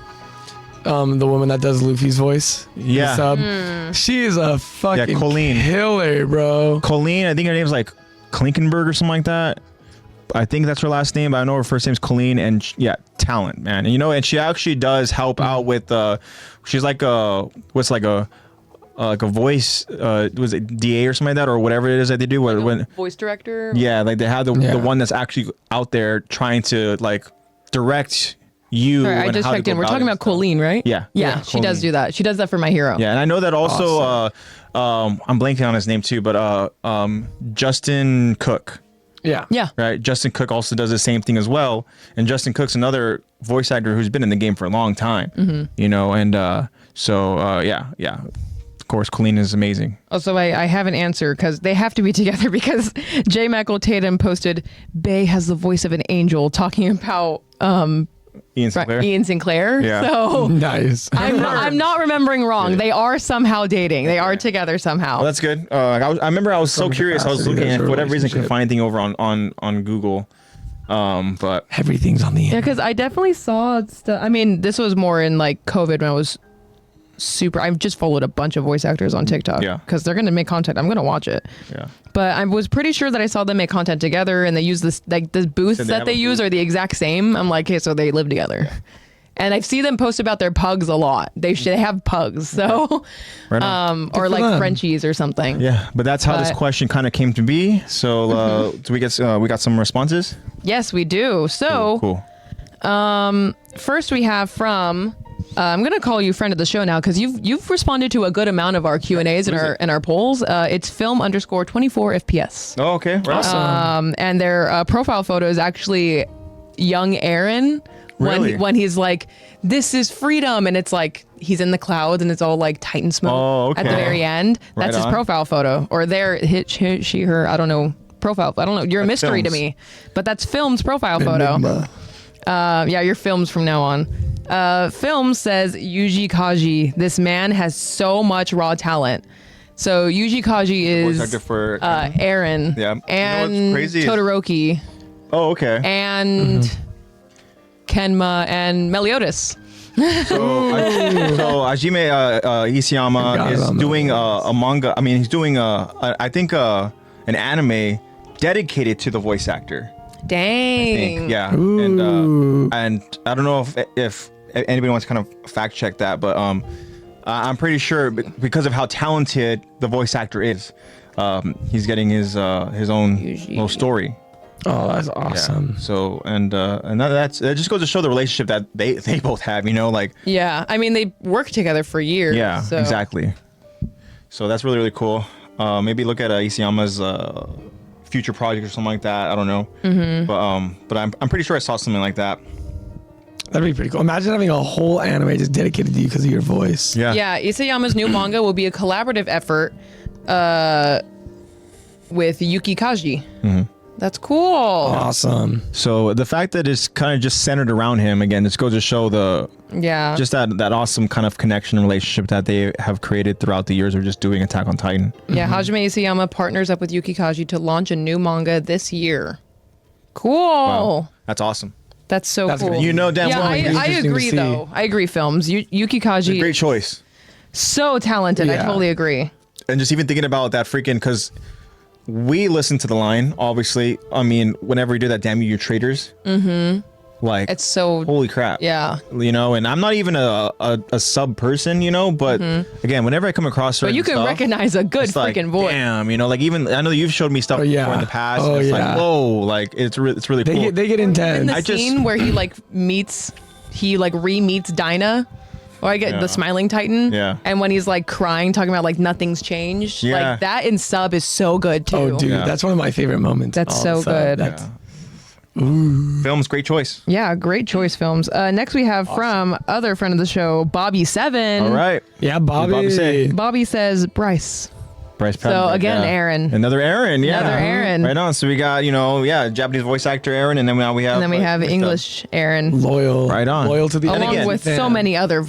the woman that does Luffy's voice. Yeah. Sub. She is a fucking Colleen. killer, bro. Colleen, I think her name's like Klinkenberg or something like that. I think that's her last name, but I know her first name's Colleen, and talent, man. And and she actually does help out with she's like a voice was it DA or something like that, or whatever it is that they do when voice director. Yeah, like they have the one that's actually out there trying to like direct you. Sorry, I just checked in. We're talking about Colleen, right? Yeah, she does do that. She does that for My Hero. Yeah, and I know that also I'm blanking on his name too, but Justin Cook. Yeah. Right. Justin Cook also does the same thing as well. And Justin Cook's another voice actor who's been in the game for a long time. And so of course, Colleen is amazing. Also, I have an answer because they have to be together because J. Michael Tatum posted Bay has the voice of an angel talking about Ian Sinclair. Yeah. So nice. I'm not remembering wrong. Yeah. They are somehow dating. They are together somehow. Oh, that's good. I remember I was so curious. I was looking at for whatever reason couldn't find anything over on Google. But everything's on the internet. Yeah, because I definitely saw stuff. I mean, this was more in like COVID when I was I've just followed a bunch of voice actors on TikTok. Yeah. Because they're gonna make content. I'm gonna watch it. Yeah. But I was pretty sure that I saw them make content together, and they use this the booths that they use are the exact same. I'm like, hey, so they live together. Yeah. And I see them post about their pugs a lot. They have pugs, so or like Frenchies or something. Yeah, but that's how this question kind of came to be. So do we got some responses? Yes, we do. So cool. First we have from I'm gonna call you friend of the show now because you've responded to a good amount of our Q&As and our polls. It's film_24 FPS. Oh, okay. Awesome. And their profile photo is actually young Aaron. Really? When he's like, this is freedom, and it's like he's in the clouds and it's all like Titan smoke at the very end. That's his profile photo, or she, her. I don't know. Profile. I don't know. You're a mystery to me, but that's Film's profile photo. Your Film's from now on. Film says Yuji Kaji. This man has so much raw talent. So Yuji Kaji is for Aaron. Yeah. And Todoroki. Oh, okay. And Kenma and Meliodas. So Hajime Isayama is doing a manga. I mean, he's doing I think an anime dedicated to the voice actor. Dang. I think, yeah. And I don't know if anybody wants to kind of fact check that, but I'm pretty sure because of how talented the voice actor is. he's getting his own little story. Oh, that's awesome. Yeah. So and that just goes to show the relationship that they both have. You know, like Yeah, I mean they worked together for years. yeah, so. exactly. So that's really cool. Maybe look at Isayama's future project or something like that. I don't know. But I'm pretty sure I saw something like that. That'd be pretty cool. Imagine having a whole anime just dedicated to you because of your voice. Yeah. Yeah, Isayama's new manga will be a collaborative effort with Yuki Kaji. That's cool. Awesome. So the fact that it's kind of just centered around him again, just goes to show just that awesome kind of connection and relationship that they have created throughout the years of just doing Attack on Titan. Yeah, Hajime Isayama partners up with Yuki Kaji to launch a new manga this year. Cool. Wow. That's awesome. That's so That's cool. great. You know damn Yeah, well. I Interesting to agree see. though. I agree. Films. Yuki Kaji, Great choice. so talented. I Yeah. totally agree. And just even thinking about that freaking, because we listen to the line, obviously. I mean, whenever we do that, damn you traitors. Like, It's so holy crap. yeah. You know, and I'm not even a sub person, you know, but again, whenever I come across certain But you can stuff, recognize a good it's like, freaking voice. damn, you know, like even I know you've showed me stuff yeah. before in the past. Oh, and it's yeah. like, whoa, like it's really They cool. get In intense. the I just- scene where he re-meets Dinah, or I get Yeah. the smiling Titan. Yeah. And when he's like crying, talking about like nothing's changed. Yeah. Like that in sub is so good too. Oh, dude, Yeah. that's one of my favorite moments. That's all so the time. good. That's, Films, great choice. Yeah, great choice films. Next we have from other friend of the show, Bobby7. All right, yeah, Bobby. Bobby say? Bobby says Bryce. Bryce. So Papenburg, again, yeah. Aaron. Another Aaron, yeah. Another Aaron. Right on. So we got, Japanese voice actor Aaron, and then now we have. And then we like, have Mr. English Aaron. Loyal. Right on. Loyal to the And Along again, with so fan. many other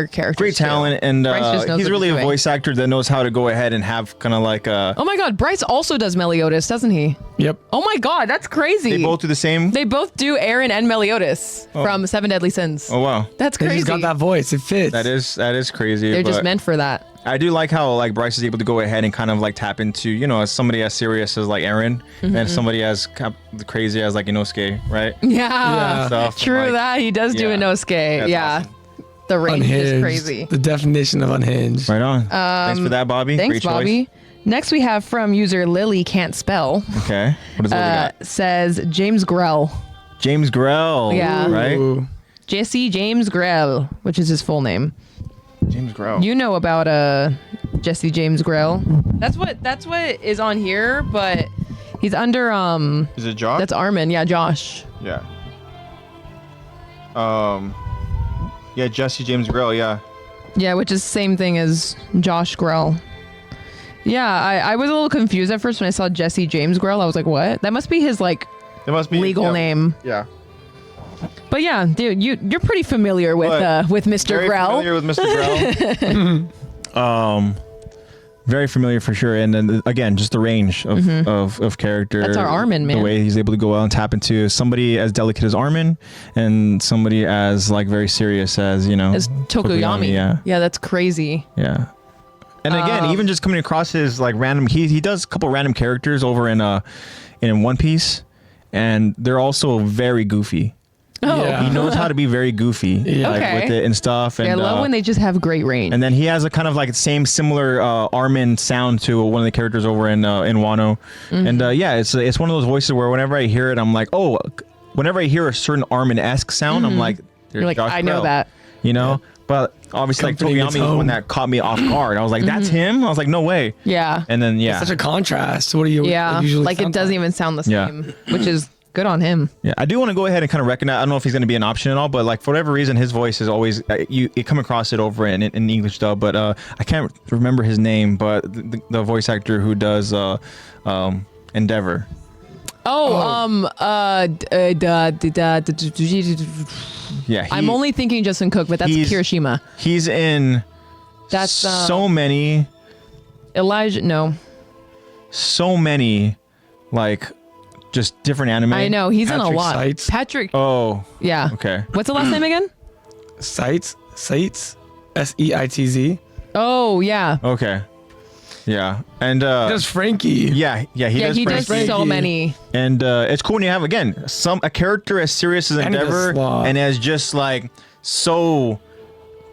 characters. Great too. talent, and Bryce just knows he's what really he's a doing. voice actor that knows how to go ahead and have kind of like a. Oh my god, Bryce also does Meliodas, doesn't he? Yep. Oh my god, that's crazy. They both do the same. They both do Aaron and Meliodas from Seven Deadly Sins. Oh wow, That's They crazy. just got that voice. It fits. that is crazy. They're just but meant for that. I do like how like Bryce is able to go ahead and kind of like tap into as somebody as serious as like Aaron, and somebody as crazy as like Inosuke, right? Yeah. Stuff, True like- that. He does do yeah. Inosuke. That's Yeah. awesome. The range Unhinged. is crazy. The definition of unhinged. Right on. Thanks for that, Bobby. Thanks, Great choice. Bobby. Next we have from user Lily Can't Spell. Okay. What is it we got? Says James Grell. James Grell. Yeah. Right. Ooh. Jesse James Grell, which is his full name. James Grell. You know about Jesse James Grell. That's what is on here, but he's under Is it Josh? that's Armin. Yeah, Josh. Yeah. Yeah, Jesse James Grell. Yeah. Yeah, which is the same thing as Josh Grell. Yeah, I was a little confused at first when I saw Jesse James Grell. I was like, what? That must be his like It must be legal name. Yeah. But yeah, dude, you're pretty familiar with Mr. Very Grell. familiar with Mr. Grell. Very familiar for sure, and then again, just the range of character. That's our Armin, man. The way he's able to go out and tap into somebody as delicate as Armin, and somebody as like very serious as As Tokoyami. Yeah, that's crazy. yeah. And again, even just coming across his like random, he does a couple random characters over in One Piece, and they're also very goofy. Oh, Yeah. He knows how to be very goofy, like Okay. with it and stuff. And yeah, I love when they just have great range. and then he has a kind of like similar Armin sound to one of the characters over in Wano. And yeah, it's one of those voices where whenever I hear it, I'm like, oh, whenever I hear a certain Armin-esque sound, I'm like, You're like, Josh I know Grell, that. you know. But obviously, like Comforting Tokoyami its was the one home. that caught me off guard. I was like, that's him. I was like, no way. Yeah. And then yeah, Such a contrast. What do you Yeah. usually Like it sound doesn't even sound the Yeah. same, which is good on him. yeah, I do want to go ahead and kind of recognize. I don't know if he's going to be an option at all, but like for whatever reason, his voice is always you come across it over in English dub. But I can't remember his name. But the voice actor who does Endeavor. Yeah, I'm only thinking Justin Cook, but that's he's- Kirishima. He's in That's so many Elijah. No, like just different anime. I know he's in a Patrick lot. Seitz. Patrick. Oh, Yeah. okay. What's the last name again? Seitz, Seitz. Oh yeah. Okay. Yeah. And Does Frankie? yeah, he Yeah, does he does Frankie. so many. And it's cool when you have again a character as serious as And he does Endeavor Slaw. and as just like so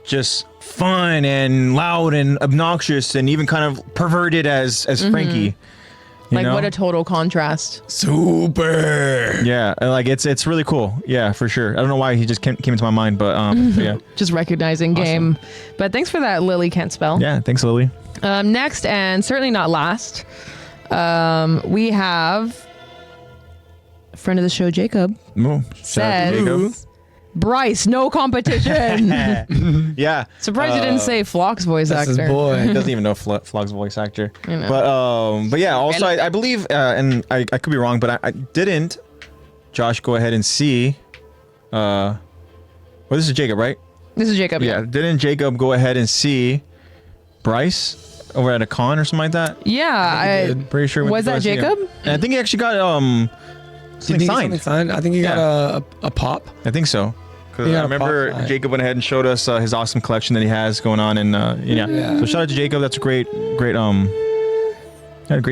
just fun and loud and obnoxious and even kind of perverted as Frankie. You Like know? what a total contrast. Super. Yeah, like it's really cool. Yeah, for sure. I don't know why he just came into my mind, but yeah. Just recognizing game. But thanks for that, Lily Can't Spell. Yeah, thanks, Lily. Next, and certainly not last, we have a friend of the show, Jacob. Ooh, shout out to Jacob. Says, Bryce, no competition. Yeah. Surprised you didn't say Flock's voice That's his actor. boy. He doesn't even know Flog's voice actor. I know. But yeah, also I believe, and I could be wrong, but I didn't, Josh, go ahead and see, well, this is Jacob, right? This is Jacob. Yeah. Didn't Jacob go ahead and see Bryce over at a con or something like that? Yeah. Pretty sure. we Was went to that go see him. Jacob? And I think he actually got something signed. Signed? I think he got a pop. I think so. Because He I got a remember pop sign. Jacob went ahead and showed us his awesome collection that he has going on, and Yeah. So shout out to Jacob. That's a great great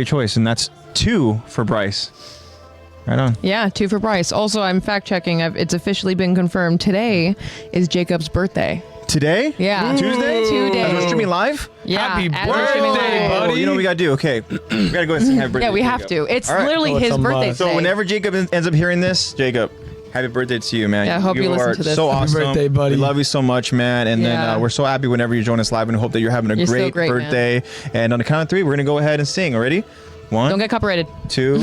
choice, and that's 2 for Bryce. Right on. Yeah, 2 for Bryce. Also, I'm fact checking. It's officially been confirmed. Today is Jacob's birthday. Today? Yeah. Tuesday? Today. As we're streaming live? Yeah. Happy as we're streaming birthday, live. buddy. Oh, you know what we gotta do? Okay, we gotta go and sing happy birthday. Yeah, we to have Jacob. to. It's All right. literally Oh, it's his a birthday must. today. So whenever Jacob ends up hearing this, Jacob, happy birthday to you, man. Yeah, I hope you listen are to this. so Happy awesome. birthday, buddy. We love you so much, man. And Yeah. then we're so happy whenever you join us live, and hope that you're having a You're so great, great, man. birthday. And on the count of 3, we're gonna go ahead and sing. Already? 1, Don't get copyrighted. 2,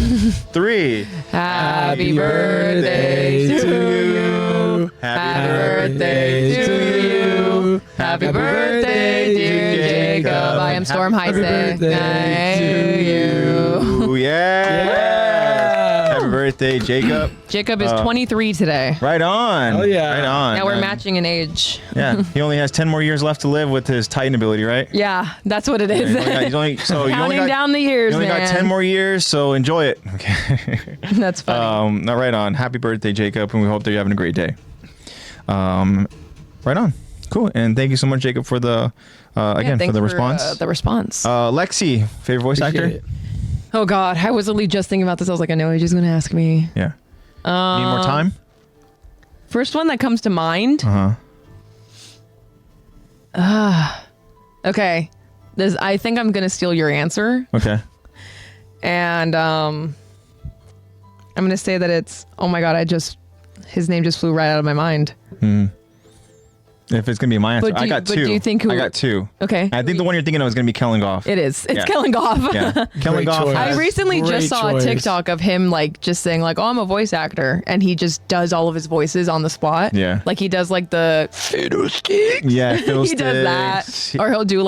3. Happy birthday to you. Happy birthday to you. Happy birthday, dear Jacob. I am Storm Happy Heise. birthday to you. Ooh, yeah. Happy birthday, Jacob. Jacob is 23 today. Right on. Oh, yeah. Right on. Now we're man. matching in age. Yeah. He only has 10 more years left to live with his Titan ability, right? Yeah, that's what it is. He's only, so you only Counting got, down the years, you only man. got 10 more years, so enjoy it. Okay. That's funny. No, right on. Happy birthday, Jacob, and we hope that you're having a great day. Right on. Cool. And thank you so much, Jacob, for the again for thanks the response. the response. Lexi, favorite voice actor? Appreciate it. Oh God, I was literally just thinking about this. I was like, I know he's just gonna ask me. Yeah. Need more time? First one that comes to mind. Okay, I think I'm gonna steal your answer, Okay. and I'm gonna say that it's. Oh my God, his name just flew right out of my mind. If it's gonna be my answer, But do I you- got but 2. do you think who- I got 2. Okay, I think the one you're thinking of is gonna be Kellen Goff. it is. It's Yeah. Kellen Goff. Yeah. Kellen Great Goff. choice. I has- recently Great just saw choice. a TikTok of him like just saying like, "Oh, I'm a voice actor," and he just does all of his voices on the spot. Yeah. like he does like the Yeah, he does that, or he'll do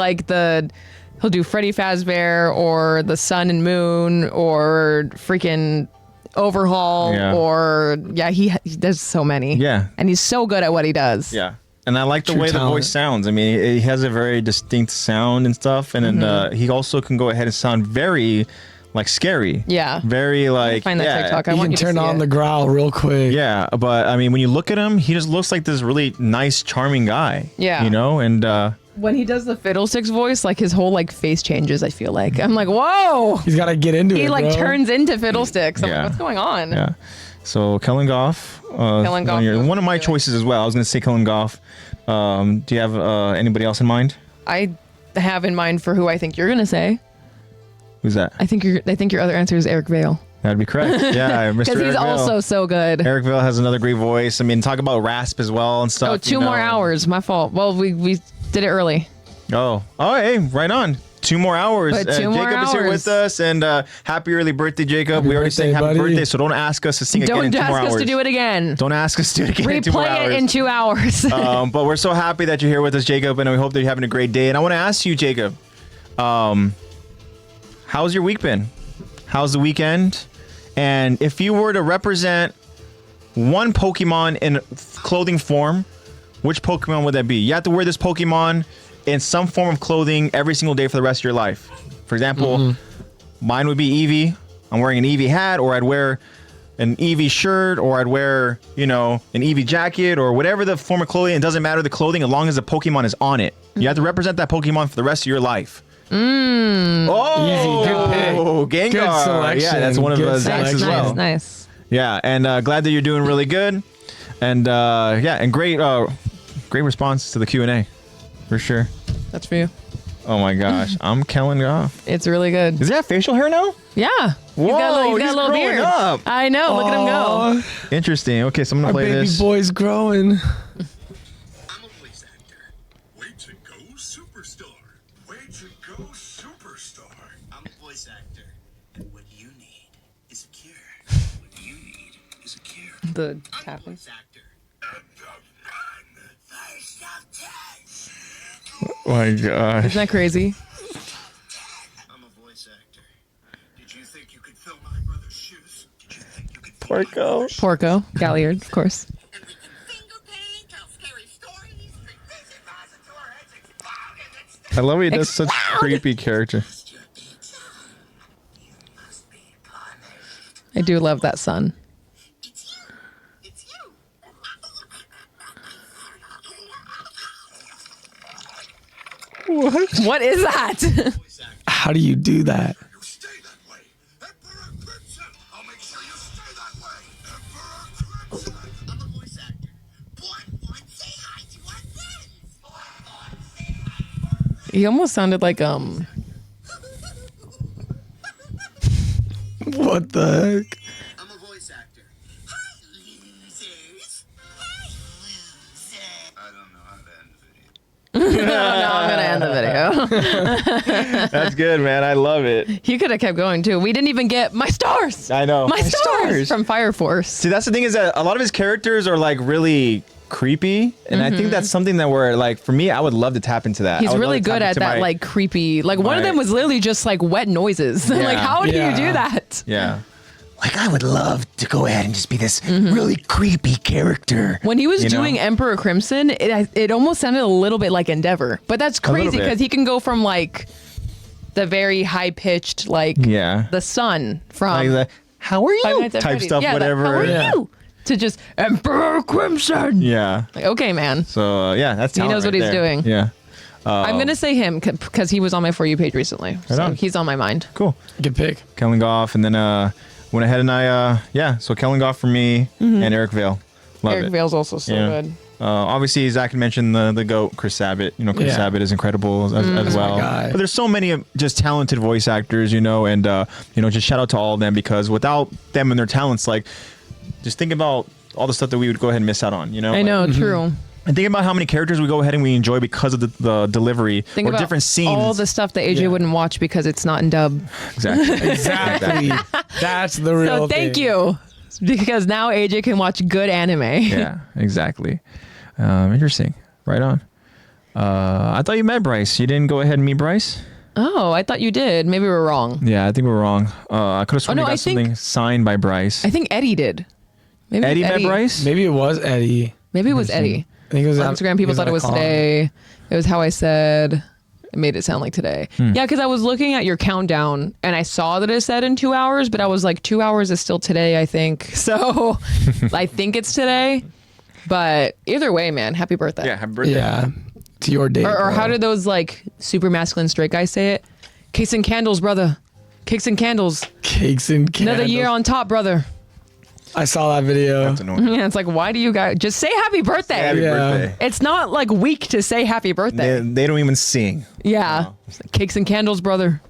Freddy Fazbear or the Sun and Moon or freaking Overhaul Yeah. or he does so many. Yeah. and he's so good at what he does. Yeah. And I like the True way the talent. voice sounds. I mean, he has a very distinct sound and stuff. And then he also can go ahead and sound very, like, scary. Yeah. Very, like, Find that yeah. TikTok. I You want can you to turn see on it. the growl real quick. Yeah. But, I mean, when you look at him, he just looks like this really nice, charming guy. Yeah. You know? And, When he does the Fiddlesticks voice, like his whole like face changes. I feel like I'm like, whoa. He's got to get into it. He like bro. turns into Fiddlesticks. I'm Yeah. like, what's going on? yeah. So, Kellen Goff. Kellen Goff was one of my really good. choices as well. I was going to say Kellen Goff. Do you have anybody else in mind? I have in mind for who I think you're gonna say. Who's that? I think your other answer is Eric Vale. That'd be correct. Yeah, Mr. Because he's Eric Vale. also so good. Eric Vale has another great voice. I mean, talk about rasp as well and stuff. Oh, 2 more hours. My fault. Well, we did it early. Oh, hey, right on. 2 more hours. But 2 more Jacob is here hours. with us, and happy early birthday, Jacob. Happy We already birthday, sang happy buddy. birthday, so don't ask us to sing again in Don't 2 more ask hours. us to do it again. Don't ask us to do it again in 2 more Replay hours. it in 2 hours. But we're so happy that you're here with us, Jacob, and we hope that you're having a great day. And I want to ask you, Jacob, how's your week been? How's the weekend? And if you were to represent one Pokemon in clothing form, which Pokemon would that be? You have to wear this Pokemon in some form of clothing every single day for the rest of your life. For example, mine would be Eevee. I'm wearing an Eevee hat, or I'd wear an Eevee shirt, or I'd wear, an Eevee jacket, or whatever the form of clothing. It doesn't matter the clothing as long as the Pokemon is on it. You have to represent that Pokemon for the rest of your life. Oh, Easy. Good pick. Gengar. Good selection. Yeah, that's one of Good Zach's as selection. well. Nice. Yeah, and glad that you're doing really good, and and great response to the Q&A. For sure. That's for you. Oh my gosh, I'm Kellen Goff. It's really good. Does he have facial hair now? Yeah. Whoa, he's got a he's little growing beard. up. I know. Look at him go. Interesting. Okay, so I'm gonna Our play baby this. boy's growing. I'm a voice actor. Way to go, superstar. Way to go, superstar. I'm a voice actor. And what you need is a cure. What you need is a cure. The I'm a tapping. voice actor. End of 9. First of 10. Oh my gosh. Isn't that crazy? I'm a voice actor. Did you think you could fill my brother's shoes? Did you think you could Porco. Porco. Galliard, of course. And we can finger paint, tell scary stories, bring vision bars into our heads, explode, and it's I love he does such a creepy character. just your pizza. You must be punished. I do love that son. It's you. It's you. What is that? Voice actor. How do you do that? You stay that way. Emperor Crimson. I'll make sure you stay that way. Emperor Crimson. I'm a voice actor. Boy, say hi to our friends. Boy, say hi. He almost sounded like What the heck? I'm a voice actor. Hi, losers. Hi, losers. I don't know how to end the video. no, I'm gonna end the video. That's good, man. I love it. He could have kept going too. We didn't even get my stars. I know. My stars from Fire Force. See, that's the thing is that a lot of his characters are like really creepy, and I think that's something that we're like. For me, I would love to tap into that. I He's would really love to tap good at into that, my- like creepy. Like one of my- them was literally just like wet noises. like Yeah. how do you Yeah. do that? Yeah. Like, I would love to go ahead and just be this really creepy character. When he was You know? doing Emperor Crimson, it almost sounded a little bit like Endeavor, but that's little crazy bit. because he can go from like the very high pitched like Yeah. the sun from Like the, how are Five you Nights at type Freddy's. stuff, Yeah, whatever. How are yeah. you? To just Emperor Crimson. Yeah. Like, okay, man. So yeah, that's He talent knows what right he's there. doing. Yeah. I'm gonna say him because he was on my For You page recently. So on. he's on my mind. Cool. Good pick. Kellen Goff, and then went ahead and so Kellen Goff for me and Eric Vale. Love Eric it. Vale's also so Yeah. good. Obviously, Zach had mentioned the GOAT, Chris Sabat. You know, Chris Yeah. Sabat is incredible as well. guy. But there's so many just talented voice actors, you know, and just shout out to all of them because without them and their talents, like, just think about all the stuff that we would go ahead and miss out on, you know? I Like, know, true. and think about how many characters we go ahead and we enjoy because of the delivery Think or about different scenes. all the stuff that AJ wouldn't watch because it's not in dub. Exactly. Exactly. That's the real So thank thing. you, because now AJ can watch good anime. Yeah, exactly. Interesting. Right on. I thought you met Bryce. You didn't go ahead and meet Bryce? Oh, I thought you did. Maybe we're wrong. Yeah, I think we're wrong. I could have sworn no, you got I think- something signed by Bryce. I think Eddie did. Maybe Eddie met Bryce? Maybe it was Eddie. Maybe it was Eddie. I think it was On Instagram, people thought it was today. It was how I said. It made it sound like today. Yeah, because I was looking at your countdown and I saw that it said in 2 hours, but I was like, 2 hours is still today, I think. So I think it's today. But either way, man, happy birthday. Yeah, happy birthday. Yeah. To your day. Or bro. how did those like super masculine straight guys say it? Cakes and candles, brother. Cakes and candles. Cakes and candles. Another year on top, brother. I saw that video. That's annoying. Yeah, it's like, why do you guys just say happy birthday? Happy Yeah. birthday. It's not like weak to say happy birthday. They don't even sing. Yeah. Cakes and candles, brother.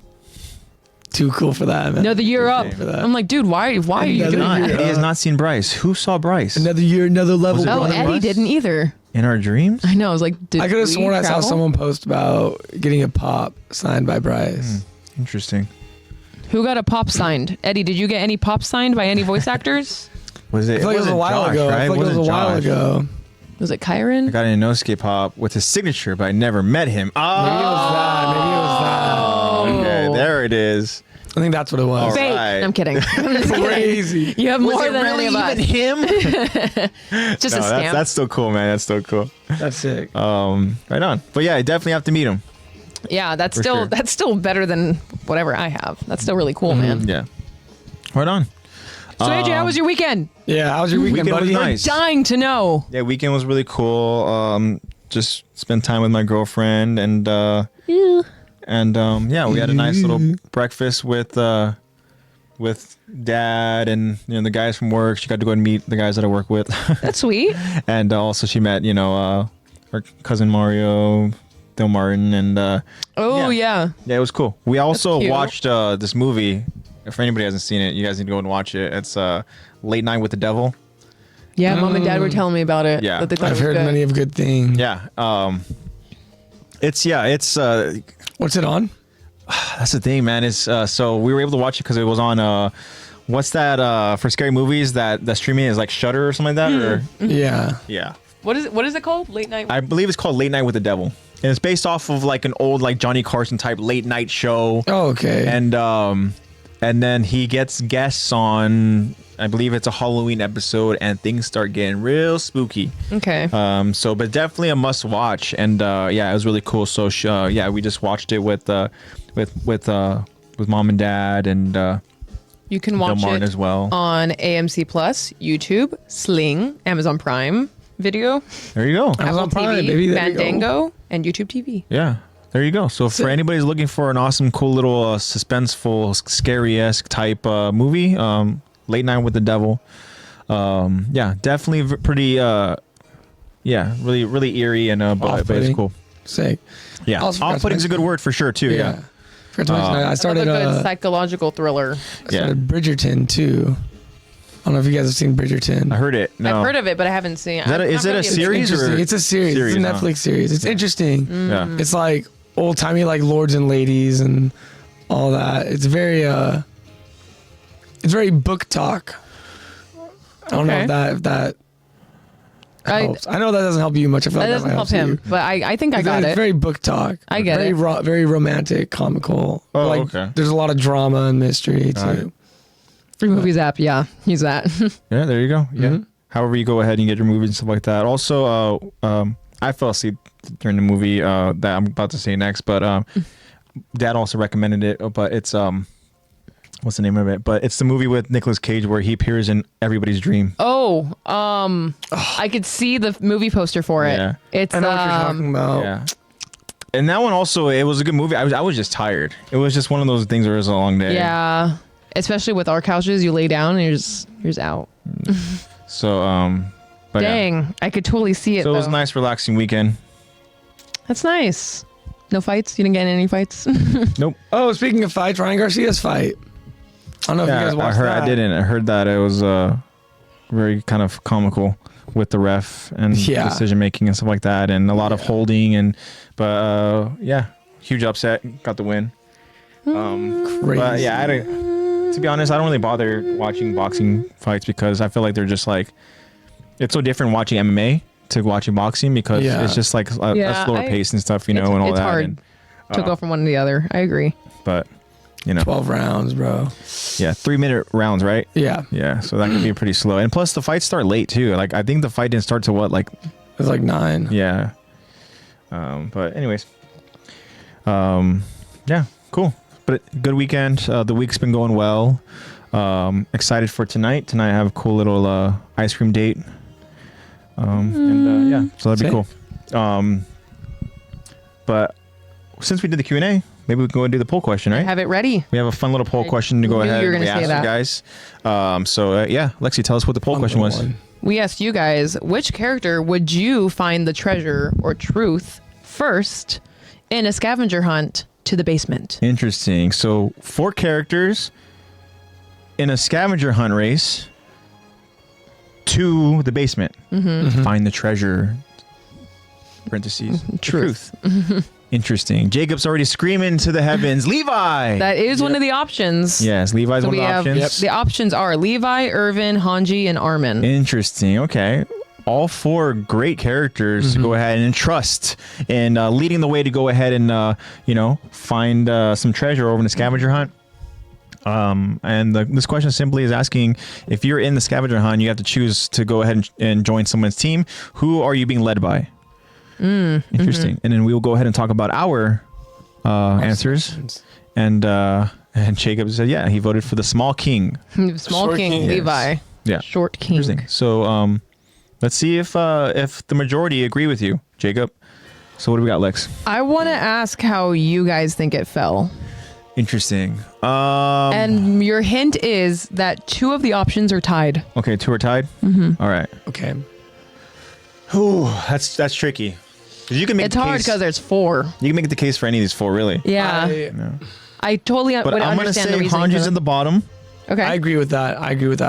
Too cool for that, man. Another year up. for that. I'm like, dude, why are you Another doing year. that? Eddie has not seen Bryce. Who saw Bryce? Another year, another level. Was it Oh, one of Eddie us? didn't either. In our dreams? I know. I was like, did I could have we sworn I saw travel? someone post about getting a pop signed by Bryce. Interesting. Who got a pop signed? Eddie, did you get any pop signed by any voice actors? Was it? I feel like it was a wasn't while Josh, ago. Right? I feel like it was a wasn't while Josh. ago. Was it I Kyron? got an Inosuke pop with his signature, but I never met him. Maybe it was that. Maybe it was Okay, there it is. that. I think that's what it was. All Fake. right. I'm kidding. I'm just kidding. Crazy. You have more Was it than really any of us. even him? Just No, a that's, stamp. that's still cool, man. That's still cool. That's sick. Right on. But yeah, I definitely have to meet him. Yeah, that's For still sure. that's still better than whatever I have. That's still really cool, man. Yeah. Right on. So AJ, how was your weekend? Yeah, how was your weekend, Weekend was buddy? nice. Dying to know. Yeah, weekend was really cool. Just spent time with my girlfriend and yeah, we had a nice little breakfast with dad and the guys from work. She got to go and meet the guys that I work with. That's sweet. And also she met, our cousin Mario, Del Martin, and yeah, it was cool. We also cute. watched this movie. If anybody hasn't seen it, you guys need to go and watch it. It's Late Night with the Devil. Yeah, Mom and Dad were telling me about it. Yeah. that they thought I've it was heard good. many of good things. Yeah. It's What's it on? that's the thing, man. It's so we were able to watch it because it was on what's that for scary movies that streaming is like Shudder or something like that or Yeah. yeah. What is it called? Late Night. I believe it's called Late Night with the Devil. And it's based off of like an old like Johnny Carson type late night show. Oh, okay. And then he gets guests on, I believe it's a Halloween episode, and things start getting real spooky. Okay. But definitely a must watch, and yeah, it was really cool. So yeah, we just watched it with Mom and Dad, and You can watch Del Martin it as well. on AMC Plus, YouTube, Sling, Amazon Prime Video, There you go. Amazon Apple Prime, TV, baby, there you go. Fandango, and YouTube TV. Yeah. There you go. So for anybody who's looking for an awesome, cool little suspenseful, scary-esque type movie, Late Night with the Devil. Yeah, definitely pretty. Yeah, really eerie and but it's Off-putting. cool. Sick. Yeah, Also forgot to off-putting's a good mention- word for sure too. Yeah. Forgot to mention, I started Another good psychological thriller. Bridgerton too. I don't know if you guys have seen Bridgerton. I heard it. No. I've heard of it, but I haven't seen it. Is it a series or Interesting. It's a series. It's a huh? Netflix series. It's interesting. Yeah. It's like old timey, like lords and ladies and all that. It's very book talk. I don't know if that helps. I know that doesn't help you much. I feel That like doesn't might help you. him, but I think I got It's it. very book talk. I get very it. Very romantic, comical. Oh, like, okay. There's a lot of drama and mystery too. Free movies app, yeah, use that. Yeah, there you go. Yeah. However you go ahead and get your movies and stuff like that. Also, I fell asleep during the movie that I'm about to say next, but Dad also recommended it. But it's what's the name of it? But it's the movie with Nicolas Cage where he appears in everybody's dream. Oh, I could see the movie poster for it. Yeah. It's I know what you're talking about. Yeah. And that one also, it was a good movie. I was just tired. It was just one of those things where it was a long day. yeah. Especially with our couches, you lay down and you're just out. So, but yeah. Dang, I could totally see it. So it was though. a nice, relaxing weekend. That's nice. No fights? You didn't get in any fights? Nope. Oh, speaking of fights, Ryan Garcia's fight. I don't know if you Yeah, guys watched I heard. that. I didn't. I heard that it was very kind of comical with the ref and Yeah. decision making and stuff like that, and a lot of holding but yeah, huge upset, got the win. Crazy. But yeah, to be honest, I don't really bother watching boxing fights because I feel like they're just like, it's so different watching MMA to watching boxing because Yeah. it's just like a Yeah, slower pace and stuff, you know, and all it's that. hard And, to go from one to the other. I agree. but you know, 12 rounds, bro. yeah, 3-minute rounds, right? Yeah. Yeah, so that could be pretty slow. And plus, the fights start late too. Like I think the fight didn't start till what, like It's like 9. yeah. But anyways, yeah, cool. But good weekend. The week's been going well. Excited for tonight. Tonight I have a cool little ice cream date. And yeah, so that'd be cool. But since we did the Q&A, maybe we can go and do the poll question, right? I have it ready. We have a fun little poll question to go knew ahead you were and gonna we say asked you that. guys. So yeah, Lexi, tell us what the poll question was. We asked you guys, which character would you find the treasure or truth first in a scavenger hunt to the basement? Interesting. So 4 characters in a scavenger hunt race to the basement. Find the treasure. Parentheses. the Truth. Interesting. Jacob's already screaming to the heavens. Levi. That is one of the options. Yes, Levi's So one we of the have options. the options are Levi, Irvin, Hanji, and Armin. Interesting. Okay. All 4 great characters to go ahead and trust in leading the way to go ahead and find some treasure over in the scavenger hunt. And this question simply is asking, if you're in the scavenger hunt, you have to choose to go ahead and join someone's team. Who are you being led by? Interesting. And then we will go ahead and talk about our answers. And Jacob said, yeah, he voted for the small king. Small Short King, King. Levi. Yeah. Short King. Interesting. So let's see if the majority agree with you, Jacob. So what do we got, Lex? I want to ask how you guys think it fell. Interesting. And your hint is that 2 of the options are tied. Okay, 2 are tied. All right. Okay. Ooh, that's tricky. 'Cause you can make It's the hard case- because there's 4. You can make the case for any of these 4, really. Yeah. I totally But would I'm gonna understand the say reasoning. Hanji's for in the bottom, Okay. I agree with that.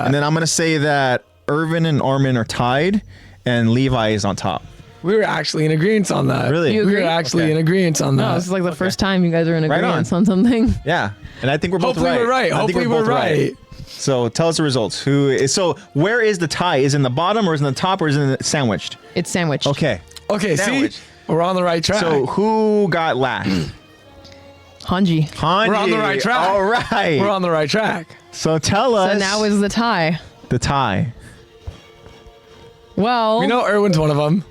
and then I'm gonna say that Irvin and Armin are tied, and Levi is on top. We were actually in agreement on that. Really? You We were agree? actually Okay. in agreement on No, that. this is like the first time you guys are in Right agreement on. on something. Yeah, and I think we're both Hopefully right. we're right. I think Hopefully we're both right. So tell us the results. So where is the tie? Is it in the bottom, or is it in the top, or is it sandwiched? It's sandwiched. Okay. Okay, Sandwich. see? We're on the right track. So who got last? Hanji. Hanji. We're on the right track. All right. We're on the right track. So tell us So now is the tie. the tie. Well, We know Erwin's one of them.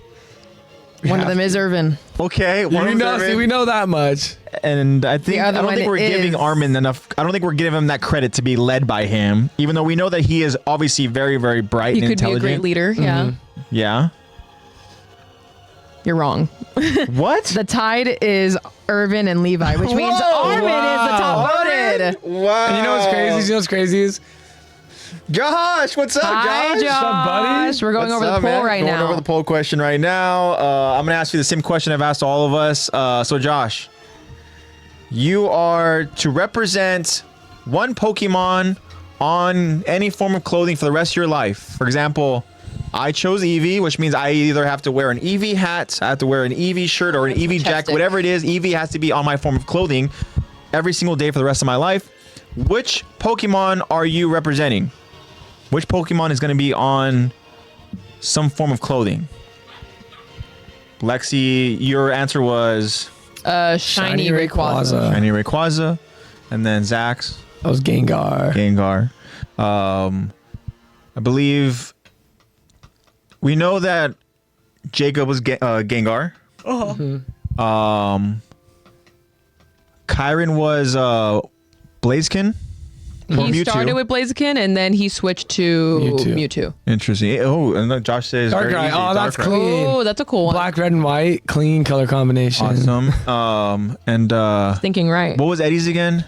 one of them is Irvin. Okay. One We of know, them- see, we know that much. And I think The I other don't think one we're giving is- Armin enough. I don't think we're giving him that credit to be led by him, even though we know that he is obviously very, very bright He and could be a intelligent. great leader. Yeah. Yeah. You're wrong. What? The tide is Irvin and Levi, which means Armin is the top voted. Wow. And you know what's crazy? You know what's crazy is? Josh, what's up, Hi, Josh? Josh. up, buddy? We're going What's over up, the poll man? right Going now. over the poll question right now. I'm gonna ask you the same question I've asked all of us. So Josh, you are to represent one Pokemon on any form of clothing for the rest of your life. For example, I chose Eevee, which means I either have to wear an Eevee hat, I have to wear an Eevee shirt, or an Eevee jacket, Chapstick. whatever it is. Eevee has to be on my form of clothing every single day for the rest of my life. Which Pokemon are you representing? Which Pokemon is going to be on some form of clothing? Lexi, your answer was Shiny Rayquaza. Shiny Rayquaza, and then Zach's That was Gengar. Gengar. I believe we know that Jacob was Gengar. Kyron was Blaziken. Or He Mewtwo. started with Blaziken and then he switched to Mewtwo. Mewtwo. Interesting. Oh, and then Josh says Darkrai. very easy. Oh, that's Darkrai. clean. Oh, that's a cool one. Black, red, and white. Clean color combination. Awesome. And Thinking right. what was Eddie's again?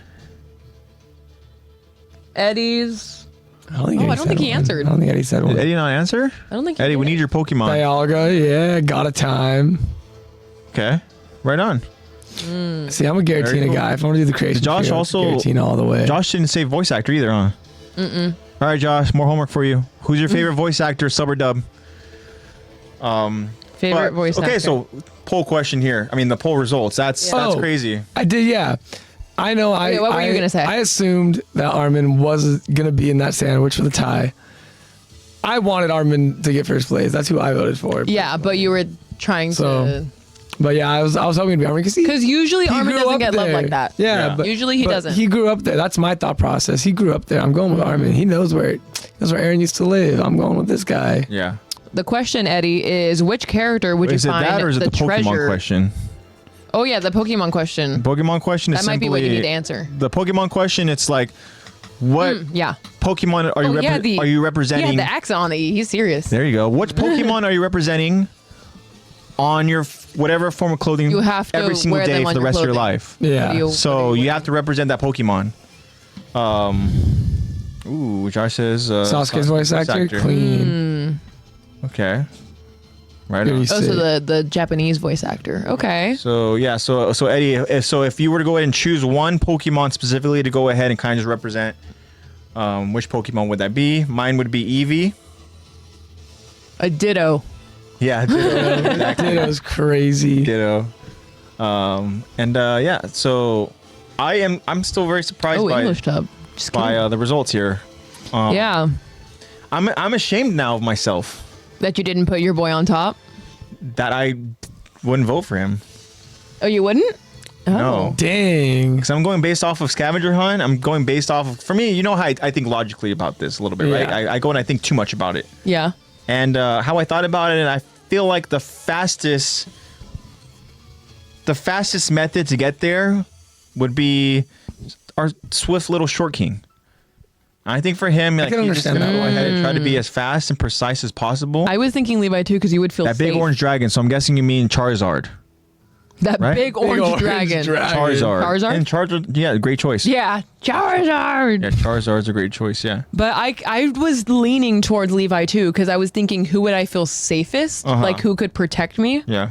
Eddie's. I don't think, Oh, Eddie I don't said think he one. answered. I don't think Eddie said one. Did Eddie not answer? I don't think he Eddie, we did. need your Pokemon. Dialga, yeah, got a time. Okay. Right on. See, I'm a Giratina cool. guy. If I want to do the creation, Did Josh field, also- Giratina all the way. Josh didn't say voice actor either, huh? All right, Josh, more homework for you. Who's your favorite voice actor, sub or dub? Favorite voice actor. Okay, so poll question here. I mean, the poll results. That's Oh. crazy. I did, yeah. I know. Okay, what were you gonna say? I assumed that Armin was gonna be in that sandwich for the tie. I wanted Armin to get first place. That's who I voted for. Yeah, but you were trying So, to. But yeah, I was hoping to be Armin Because usually Armin doesn't get love like that. Yeah, Yeah. but Usually he but doesn't. He grew up there. That's my thought process. He grew up there. I'm going with Armin. He knows where Aaron used to live. I'm going with this guy. Yeah. The question, Eddie, is which character would Is you it find that or is it the Pokemon treasure? question? Oh yeah, the Pokemon question. Pokemon question is That might be what you simply- need to answer. The Pokemon question, it's like, what Yeah. Pokemon are you, are you representing? Yeah, the accent on the E. He's serious. There you go. Which Pokemon are you representing on your whatever form of clothing You have to every single wear them day on for the your rest of your clothing. life? Yeah. You- So you have to represent that Pokemon. Ooh, Josh says Sasuke's voice actor, clean. Okay. Right Very on. Oh, so sick. the Japanese voice actor. Okay. So yeah, so Eddie, so if you were to go ahead and choose one Pokemon specifically to go ahead and kind of just represent, which Pokemon would that be? Mine would be Eevee. A ditto. Yeah, Ditto. Exactly. Dude, it was crazy. Ditto. Yeah, so I'm still very surprised Oh, by English tub. Just kidding. the results here. Yeah. I'm ashamed now of myself That you didn't put your boy on top. that I wouldn't vote for him. Oh, you wouldn't? Oh. No. Dang. Because I'm going based off of scavenger hunt. I'm going based off of, for me, you know how I think logically about this a little bit, right? Yeah. I go and I think too much about it. Yeah. And how I thought about it, and I feel like the fastest method to get there would be our swift little short king. I think for him, like, can he's just understand gonna that go one. ahead and try to be as fast and precise as possible. I was thinking Levi too because you would feel That big safe. orange dragon. So I'm guessing you mean Charizard. That right? big orange dragon. Charizard. Charizard? And Charizard, yeah, great choice. Yeah, Charizard. Yeah, Charizard's a great choice. Yeah. But I was leaning towards Levi too because I was thinking who would I feel safest, like who could protect me. Yeah.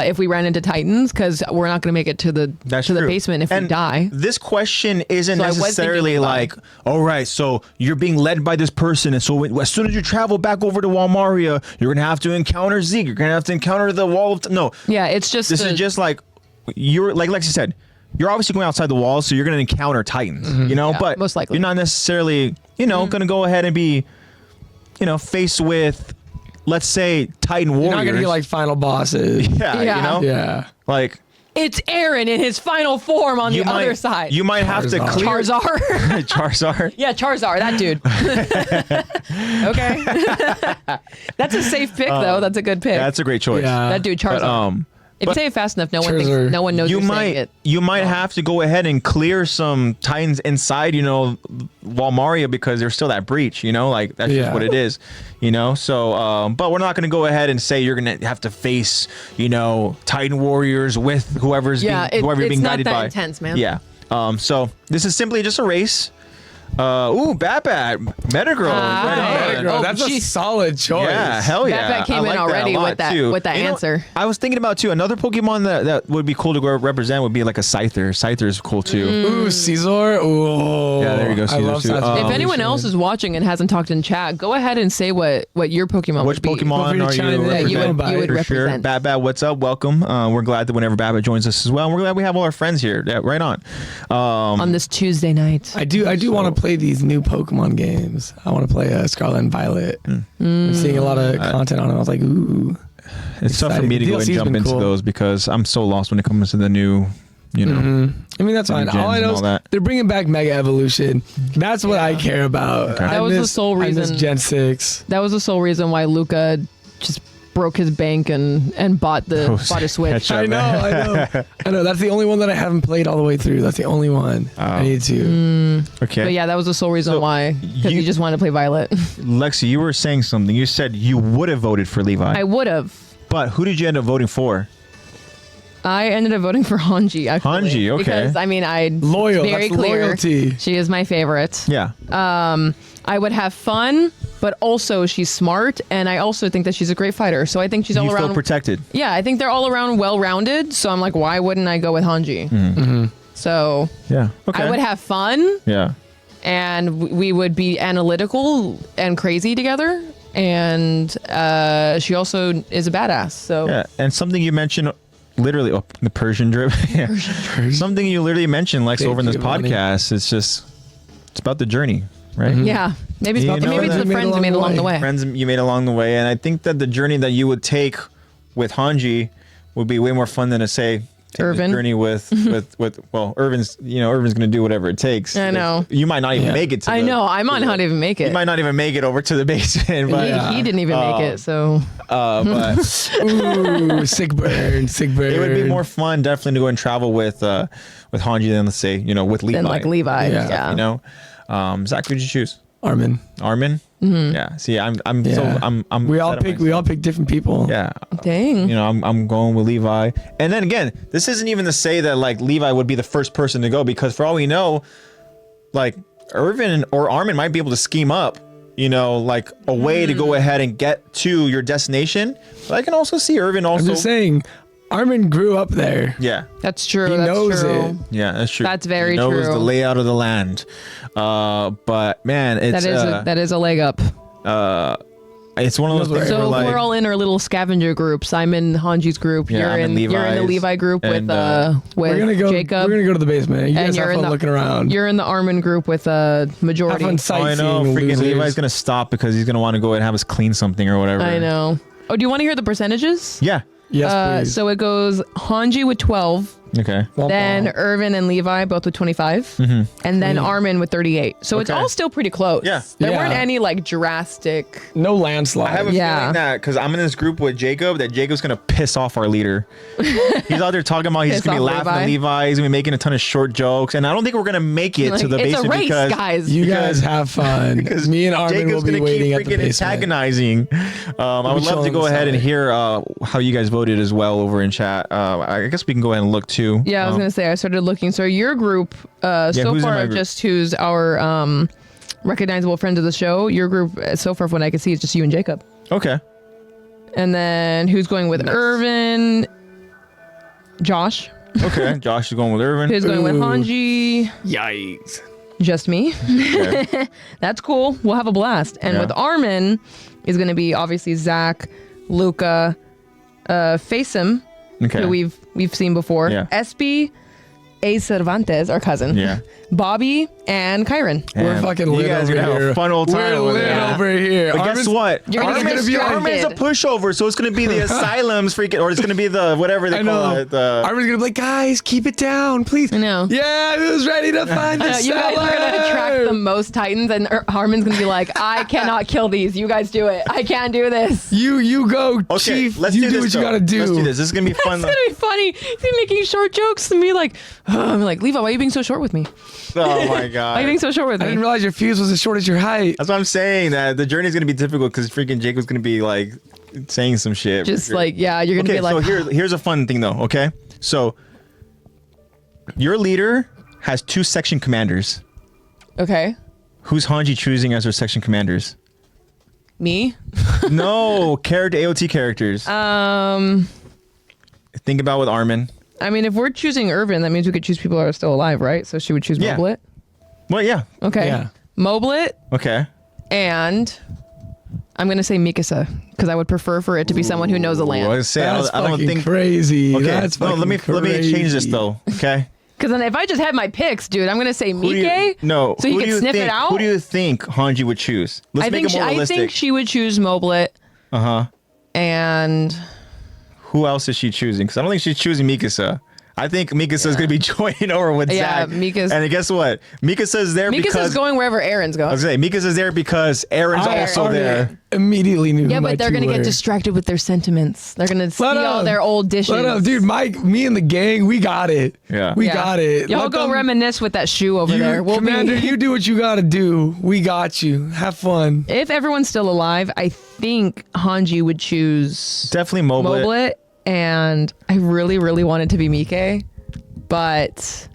if we ran into Titans, because we're not going to make it to the true. basement if we And die. This question isn't So I was necessarily thinking like, all right, so you're being led by this person, and so as soon as you travel back over to Walmaria, you're gonna have to encounter Zeke. You're gonna have to encounter the wall of no. Yeah, it's just This is just like you're like Lexi said. You're obviously going outside the walls, so you're gonna encounter Titans. You know, Yeah, but most likely. you're not necessarily gonna go ahead and be faced with, let's say, Titan warriors. You're not gonna get like final bosses. yeah, Yeah. you know, Yeah. like. it's Aaron in his final form on the other side. You might have to clear Charizard. Charizard. Yeah, Charizard, that dude. Okay. That's a safe pick, though. That's a good pick. That's a great choice. Yeah. that dude, Charizard. But, if you say it fast enough, no one Charizard. knows you you're saying it. might have to go ahead and clear some Titans inside, Walmaria, because there's still that breach, like that's just Yeah. what it is, So, but we're not going to go ahead and say you're going to have to face, Titan warriors with whoever you're it's being not guided that by. intense, man. Yeah. So this is simply just a race. Bad Metagirl. Hi. Right on. Metagross, that's a she's- solid choice. Yeah, hell yeah. Bat came I in like that already a lot, with that- too. with that You know, answer. I was thinking about too another Pokemon that would be cool to go represent would be like a Scyther. Scyther is cool too. Ooh, Caesar. Ooh. Yeah, there you go, I Caesar, love too. Caesar. If anyone else is watching and hasn't talked in chat, go ahead and say what your Pokemon Which would be. Pokemon Feel are free to chime you in. that you representing? would, you would For sure. represent. Bad, what's up? Welcome. We're glad that whenever Bad joins us as well. We're glad we have all our friends here. Yeah, right on. On this Tuesday night. I do want to play these new Pokemon games. I want to play Scarlet and Violet. I'm seeing a lot of content on it. I was like, ooh. It's tough for me to go and DLC's jump been into cool. those because I'm so lost when it comes to the new, I mean, that's fine. gens All I and know all is that. they're bringing back Mega Evolution. That's what I care about. Okay. I That was the miss- sole I miss reason- Gen 6. That was the sole reason why Luca just broke his bank and bought a Switch. Headshot, I know. I know. That's the only one that I haven't played all the way through. That's the only one. I need to. Okay. But yeah, that was the sole reason So, why. Because you- you just wanted to play Violet. Lexi, you were saying something. You said you would have voted for Levi. I would have. But who did you end up voting for? I ended up voting for Hanji, actually. Hanji, okay. Because, I Loyal. very That's clear. loyalty. She is my favorite. Yeah. I would have fun, but also she's smart, and I also think that she's a great fighter. So I think she's you all feel around. protected. Yeah, I think they're all around well-rounded. So I'm like, why wouldn't I go with Hanji? So Yeah. Okay. I would have fun, Yeah. and we would be analytical and crazy together. And she also is a badass. So Yeah. And something you mentioned, literally, the Persian drip. Yeah. Something you literally mentioned, Lex, Thank over in this you, Bonnie. podcast. It's about the journey, right? yeah, maybe it's You about know maybe it's that- the friends you made along the way. Friends you made along the way, and I think that the journey that you would take with Hanji would be way more fun than to say take this Irvin. journey with Irvin's Irvin's gonna do whatever it takes. I know. You might not even make it to I the- know. I'm on how to even make You it. might not even make it over to the basement, but He didn't even make it. So but Ooh, sick burn. Sick burn. it would be more fun definitely to go and travel with Hanji than, let's say, with Levi. then like Levi. Yeah. Yeah. Zach, who'd you choose? Armin. Armin? Yeah. See, I'm so Yeah. I'm We all set up pick. myself. We all pick different people. Yeah. Dang. I'm going with Levi. And then again, this isn't even to say that like Levi would be the first person to go, because for all we know, like Irvin or Armin might be able to scheme up, like a way to go ahead and get to your destination. But I can also see Irvin I'm also. just saying, Armin grew up there. Yeah. That's true. He That's knows true. it. Yeah, that's true. That's very he knows true. the layout of the land. But man, it's That is a leg up. it's one of those He knows things where where So like we're all in our little scavenger groups. I'm in Hanji's group. Yeah, I'm in you're in the Levi's, Levi group and, with We're gonna go. Jacob. We're gonna go to the basement. You and guys you're have in fun the looking around. You're in the Armin group with Have majority. fun Oh, I sightseeing. know. Freaking losers. Levi's gonna stop because he's gonna want to go and have us clean something or whatever. I know. Oh, do you want to hear the percentages? Yeah. Yes, please. So it goes Hanji with 12, Okay. Womp then womp. Irvin and Levi both with 25, and then Armin with 38. So it's Okay. all still pretty close. Yeah. There Yeah. weren't any like drastic. No landslide. I have a Yeah. feeling that because I'm in this group with Jacob, that Jacob's gonna piss off our leader. He's out there talking about he's Piss gonna be off laughing at Levi. He's gonna be making a ton of short jokes, and I don't think we're gonna make it Like, to the it's basement a race, because guys. You because- guys have fun. because Me and Armin Jacob's will be gonna waiting keep at the freaking basement. antagonizing. I would love to chilling go ahead and inside. hear how you guys voted as well over in chat. I guess we can go ahead and look too. Yeah, I was gonna say I started looking. So your group, so who's in my far, group? just who's our recognizable friends of the show. Your group, so far, from what I can see, is just you and Jacob. Okay. And then who's going with Irvin Josh, Okay, Josh is going with Irvin. who's going with Ooh. Hanji. Yikes. Just me. Okay. That's cool. We'll have a blast. And Yeah. with Armin is going to be obviously Zach, Luca, Facem, Okay. who we've seen before. Yeah. Espy, A. Cervantes, our cousin. Yeah. Bobby, and Kyron. We're And fucking you lit guys are over gonna have here. a fun old time We're over lit there. over here. But guess what? You're gonna get Armin's a distracted. pushover, so it's gonna be the asylums freaking, or it's gonna be the whatever they I call know. it. The Armin's gonna be like, guys, keep it down, please. I know. Yeah, who's ready to find the You guys are going to attract the most Titans, and Harmon's going to be like, I cannot kill these. You guys do it. I can't do this. You go, okay, Chief. let's you do do this. what you though. gotta do. Let's do this. This is gonna be fun. It's going to be funny. He's making short jokes and be like, I'm like, Levi, why are you being so short with me? Oh my Why are you god. being so short with I me? didn't realize your fuse was as short as your height. That's what I'm saying. That the journey is gonna be difficult because freaking Jacob's gonna be like saying some shit. Just like, yeah, you're going to Okay, be like, so here's a fun thing though. Okay, so your leader has 2 section commanders. okay, Who's Hanji choosing as her section commanders? me? No, AOT characters. Think about with Armin. I mean, if we're choosing Irvin, that means we could choose people that are still alive, right? So she would choose Yeah. Moblet. Well, yeah. Okay. Yeah. Moblet, Okay. and I'm going to say Mikasa, because I would prefer for it to be someone who knows the Well, I land. say That's I don't fucking think. crazy. Okay. That's No, fucking let me change this crazy. though. Okay. Because then if I just had my picks, dude, I'm going to say Who do you- Mike. No. So he who do can you sniff think, it out. Who do you think Hanji would choose? Let's I make think it more I realistic. think she would choose Moblet, Uh huh. and Who else is she choosing? Because I don't think she's choosing Mikasa. I think Mikasa is going to be joining over with Yeah, Zach. Mika's- And guess what? Mikasa is there Mika's because going wherever Aaron's I going. was going to say Mikasa is there because Aaron's I also already there. Immediately knew. Yeah, who my but they're two going to get were. distracted with their sentiments. They're going to see Let all up. their old dishes. Let up, dude. Mike, me and the gang, we got it. Yeah. we Yeah. got it. Y'all Let go them- reminisce with that shoe over You, there. We'll Commander, be. you do what you gotta do. We got you. Have fun. If everyone's still alive, I think Hanji would choose Definitely Moblet. Moblet, and I really, really want it to be Mike, but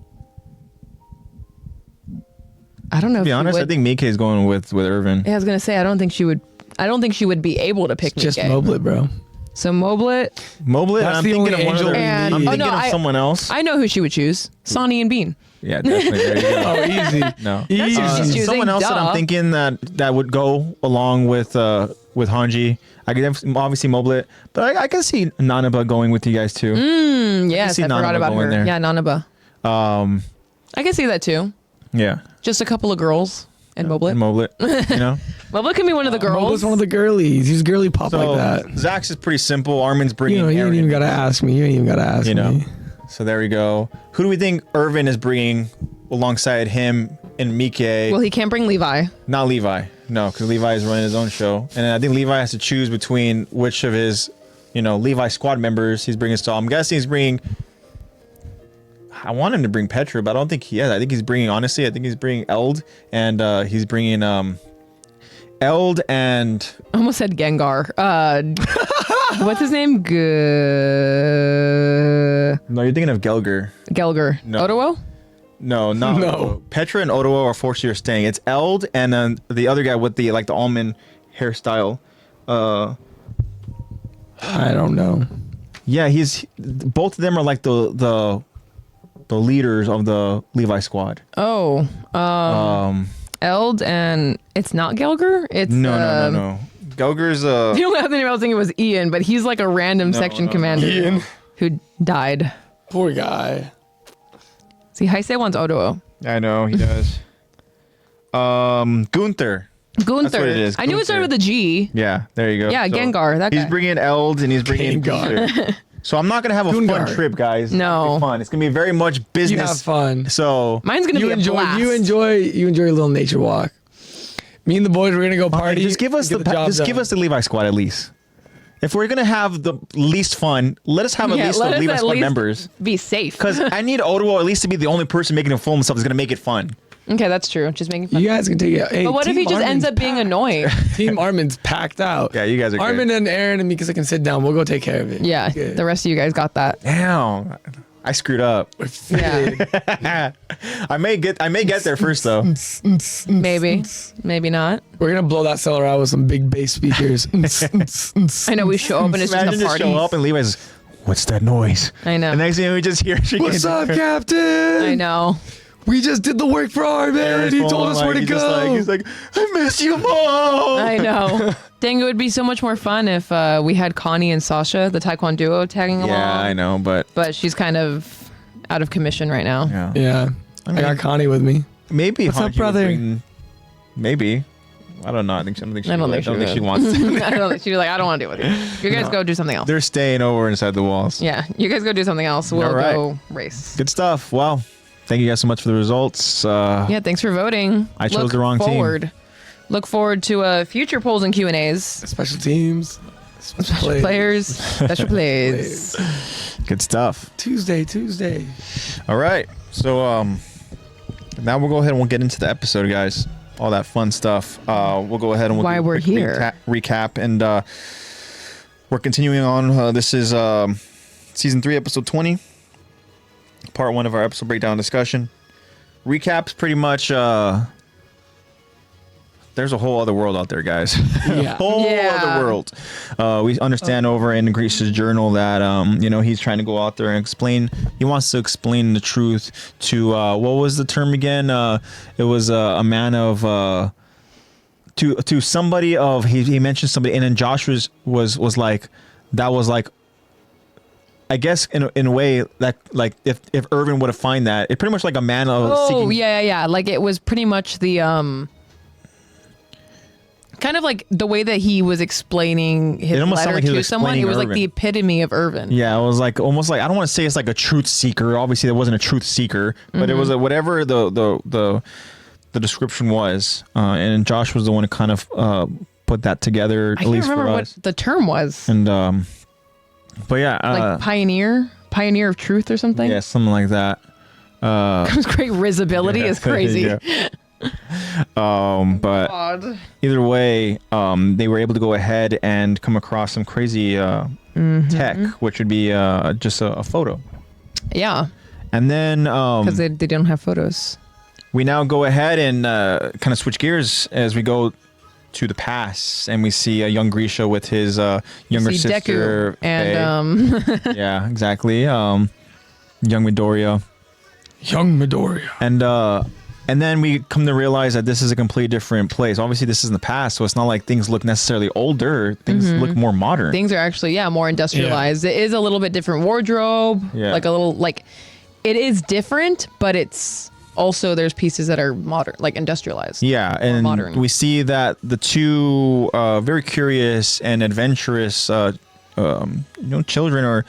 I don't know. To be honest, I think Mika is going with Irvin. I was gonna say I don't think she would. I don't think she would be able to pick Just Mike. Moblet, bro. So Moblet, Moblet, That's I'm the thinking only of one of angel the, we And- I'm need. thinking Oh, no, of I- someone else. I know who she would choose. Sonny and Bean. Yeah, definitely. There you go. Oh, easy. No. Easy. who she's choosing. Someone else that Duh. I'm thinking that would go along with Hanji. I could obviously Moblet, but I can see Nanaba going with you guys too. Yes, see I forgot Nanaba about going her. there. Yeah, Nanaba. I can see that too. Yeah, Just a couple of girls and Moblet. and Moblet. You know, Moblet can be one of the girls. Moblet's one of the girlies. He's girly pop so like that. Zach's is pretty simple. Armin's bringing. You know, you Aaron ain't even in. gotta ask me. You ain't even gotta ask You know. me. So there we go. Who do we think Irvin is bringing alongside him and Mike? Well, he can't bring Levi. Not Levi. No, because Levi is running his own show. And then I think Levi has to choose between which of his, Levi squad members he's bringing. So I'm guessing he's bringing. I want him to bring Petra, but I don't think he is. I think he's bringing, honestly, I think he's bringing Eld. And he's bringing Eld and. I almost said Gengar. What's his name? No, you're thinking of Gelger. Gelger. No. Otowo? No, not No. Otowo. Petra and Otowo are forced to staying. It's Eld and then the other guy with the almond hairstyle. I don't know. Yeah, both of them are like the leaders of the Levi squad. Oh. Eld and it's not Gelger? It's No. Gelger's The only other name I was thinking was Ian, but he's like a random section commander Ian. who died. Poor guy. See, Heisei wants Otowo. I know he does. Gunther. Gunther. That's what it is, I knew it started Gunther. with a G. Yeah, there you go. Yeah, Gengar, that He's guy. bringing Eld and he's bringing Gengar. Gunther. So I'm not gonna have a fun Gungar. trip, guys. No. It's gonna be fun. It's gonna be very much business. You have fun. So Mine's gonna You be enjoy. a blast. You enjoy a little nature walk. Me and the boys, we're gonna go party. just give us get the job just give done. us the Levi squad at least. If we're gonna have the least fun, let us have at least the let us Levi at squad least members. Be safe. Because I need Otowo at least to be the only person making a fool himself that's gonna make it fun. Okay, that's true. Just making fun. You guys can take it. Hey, But what if he Team just ends Armin's up being packed. annoying? Team Armin's packed out. Yeah, you guys are good. Armin and Aaron and Mikasa can sit down. We'll go take care of it. Yeah, Good. the rest of you guys got that. Damn, I screwed up. Yeah, I may get there first though. maybe not. We're gonna blow that cellar out with some big bass speakers. I know we show up and it's Imagine just a just party. show up and Levi's. What's that noise? I know. And next thing we just hear, What's up, Captain? I know. We just did the work for our man. He told us where to go. He's like, I miss you, Mom. I know. Dang, it would be so much more fun if we had Connie and Sasha, the Taekwondo duo, tagging along. Yeah, I know, but She's kind of out of commission right now. yeah. Yeah. I got Connie with me. Maybe. What's up, Haji would brother? Maybe. I don't know. I don't think she I don't think she wants to. I don't think she'd be like, I don't want to deal with you. You guys go do something else. They're staying over inside the walls. Yeah, you guys go do something else. We'll All right. go race. Good stuff. Well, thank you guys so much for the results. Yeah, thanks for voting. I chose the wrong team. Look forward to future polls and Q&As. Special teams. Special players. Special plays. Good stuff. Tuesday. All right. So now we'll go ahead and we'll get into the episode, guys. All that fun stuff. We'll go ahead and we'll Why do a we're quick here. recap, and we're continuing on. This is season 3, episode 20, part 1 of our episode breakdown discussion. Recaps pretty much. There's a whole other world out there, guys. Yeah. Whole other world. We understand over in Greece's journal that he's trying to go out there and explain. He wants to explain the truth to what was the term again? It was a man of to somebody of he mentioned somebody, and then Josh was like that was like. I guess in a way that like if Irvin would have find that, it's pretty much like a man of seeking. Yeah. Like it was pretty much the kind of like the way that he was explaining his letter like he to was someone. It was like Irvin. the epitome of Irvin. Yeah, it was like almost like I don't want to say it's like a truth seeker. Obviously, there wasn't a truth seeker, but it was whatever the description was, and Josh was the one to kind of put that together. I at least can't remember for what us. the term was. And but yeah, Like pioneer of truth or something. yeah, something like that. His great risibility is crazy. Yeah. But God. either way, they were able to go ahead and come across some crazy tech, which would be just a photo. Yeah, And then because they don't have photos. we now go ahead and kind of switch gears as we go to the past, and we see a young Grisha with his younger See sister. Deku and Faye. Yeah, exactly. Young Midoriya. Young Midoriya. And then we come to realize that this is a completely different place. Obviously, this is in the past, so it's not like things look necessarily older. Things look more modern. things are actually more industrialized. It is a little bit different wardrobe. Yeah. Like a little like it is different, but it's also there's pieces that are modern, like industrialized. Yeah, and modern. we see that the two very curious and adventurous children are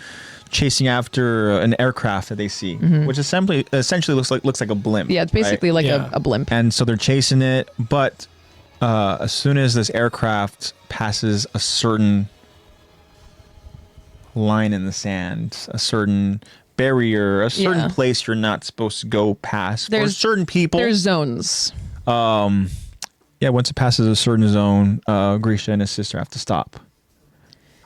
chasing after an aircraft that they see, which essentially looks like a blimp. Yeah, it's basically right? like Yeah. a blimp. And so they're chasing it, but as soon as this aircraft passes a certain line in the sand, a certain barrier, a certain Yeah. place you're not supposed to go past, for There's- certain people. There's zones. Yeah, once it passes a certain zone, Grisha and his sister have to stop.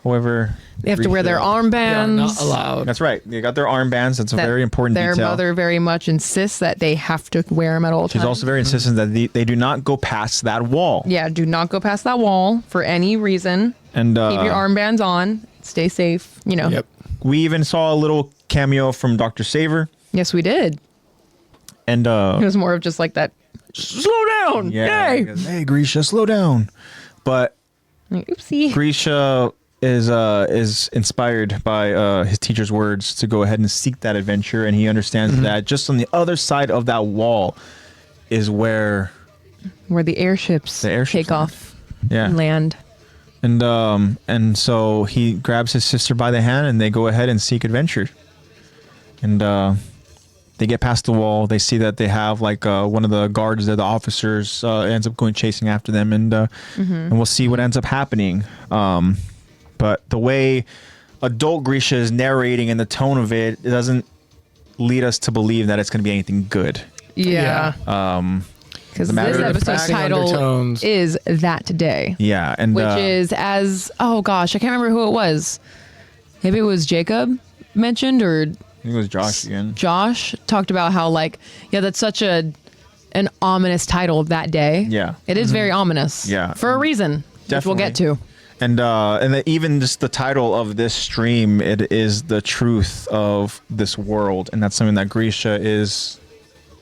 However, They have to wear their They are armbands. not allowed. That's right. They got their armbands. That's a very important Their detail. mother very much insists that they have to wear them at all She's times. also very insistent that they do not go past that wall. Yeah, do not go past that wall for any reason. And Keep your armbands on. Stay safe. Yep. we even saw a little cameo from Dr. Saver. Yes, we did. And It was more of just like that. Slow down. yeah, Yay. he goes, hey Grisha, slow down. But Like, oopsie. Grisha is inspired by his teacher's words to go ahead and seek that adventure, and he understands that just on the other side of that wall is where Where the airships take land. off yeah and land. and so he grabs his sister by the hand and they go ahead and seek adventure. And they get past the wall. They see that they have like one of the guards there, the officers, ends up going chasing after them, and we'll see what ends up happening. But the way adult Grisha is narrating and the tone of it doesn't lead us to believe that it's going to be anything good. Yeah. Because the matter this of episode's fact- title Undertones. is That Day. Yeah, and Which is oh gosh, I can't remember who it was. Maybe it was Jacob mentioned, or I think it was Josh again. Josh talked about how that's such an ominous title of That Day. Yeah. It is very ominous. Yeah. For a reason, which we'll get to. And even just the title of this stream, it is the truth of this world, and that's something that Grisha is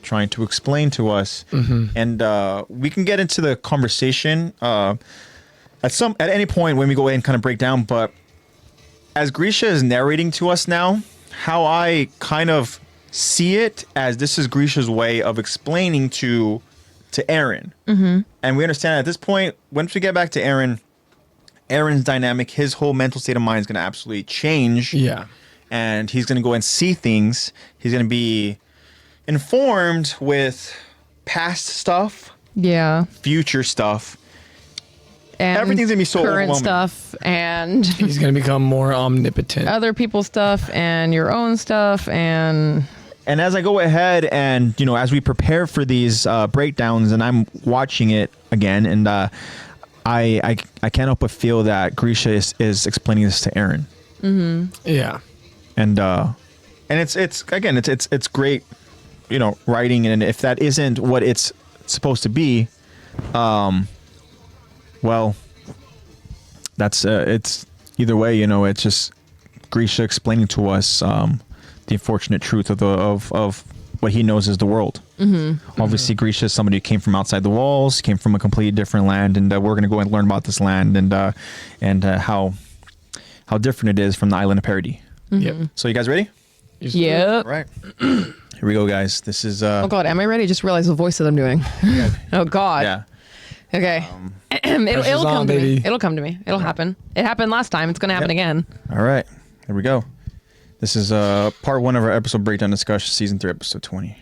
trying to explain to us. And we can get into the conversation at any point when we go ahead and kind of break down. But as Grisha is narrating to us now, how I kind of see it as this is Grisha's way of explaining to Aaron. And we understand at this point, once we get back to Aaron's dynamic, his whole mental state of mind is going to absolutely change. Yeah. And he's going to go and see things. He's going to be informed with past stuff, future stuff. And everything's going to be so current overwhelming. stuff, and He's going to become more omnipotent. other people's stuff, and your own stuff, and as I go ahead and, as we prepare for these breakdowns, and I'm watching it again, and I can't help but feel that Grisha is explaining this to Aaron. Yeah. And it's great, writing. And if that isn't what it's supposed to be, well, that's it's either way. It's just Grisha explaining to us the unfortunate truth of what he knows is the world. Obviously, Grisha is somebody who came from outside the walls, came from a completely different land, and we're going to go and learn about this land and how different it is from the island of Parody. Yep. So, you guys ready? yep. All right. Here we go, guys. This is Oh God, am I ready? Just realized the voice that I'm doing. Oh God. yeah. Okay. It'll come on, to me. baby. It'll come to me. It'll happen. It happened last time. It's gonna happen again. All right. Here we go. This is part 1 of our episode breakdown discussion, season 3, episode 20.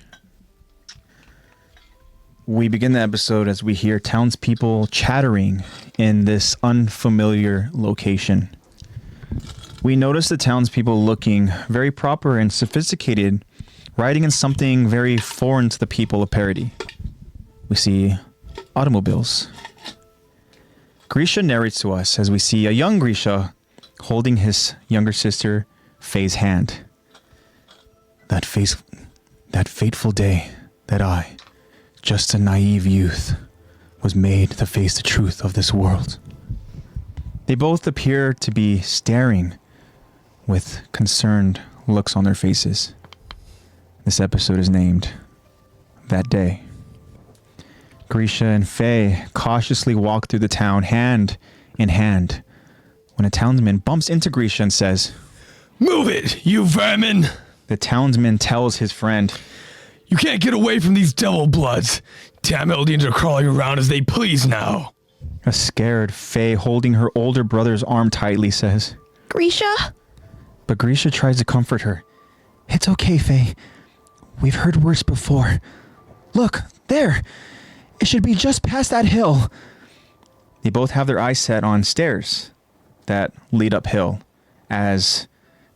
We begin the episode as we hear townspeople chattering in this unfamiliar location. We notice the townspeople looking very proper and sophisticated, riding in something very foreign to the people of Parody. We see automobiles. Grisha narrates to us as we see a young Grisha holding his younger sister Faye's hand. That fateful day that I, just a naive youth, was made to face the truth of this world. They both appear to be staring with concerned looks on their faces. This episode is named That Day. Grisha and Faye cautiously walk through the town hand in hand when a townsman bumps into Grisha and says, Move it, you vermin! the townsman tells his friend, You can't get away from these devil bloods. Damn Eldians are crawling around as they please now. A scared Faye, holding her older brother's arm tightly, says, Grisha? but Grisha tries to comfort her. It's okay, Faye. We've heard worse before. Look, there. It should be just past that hill. They both have their eyes set on stairs that lead uphill as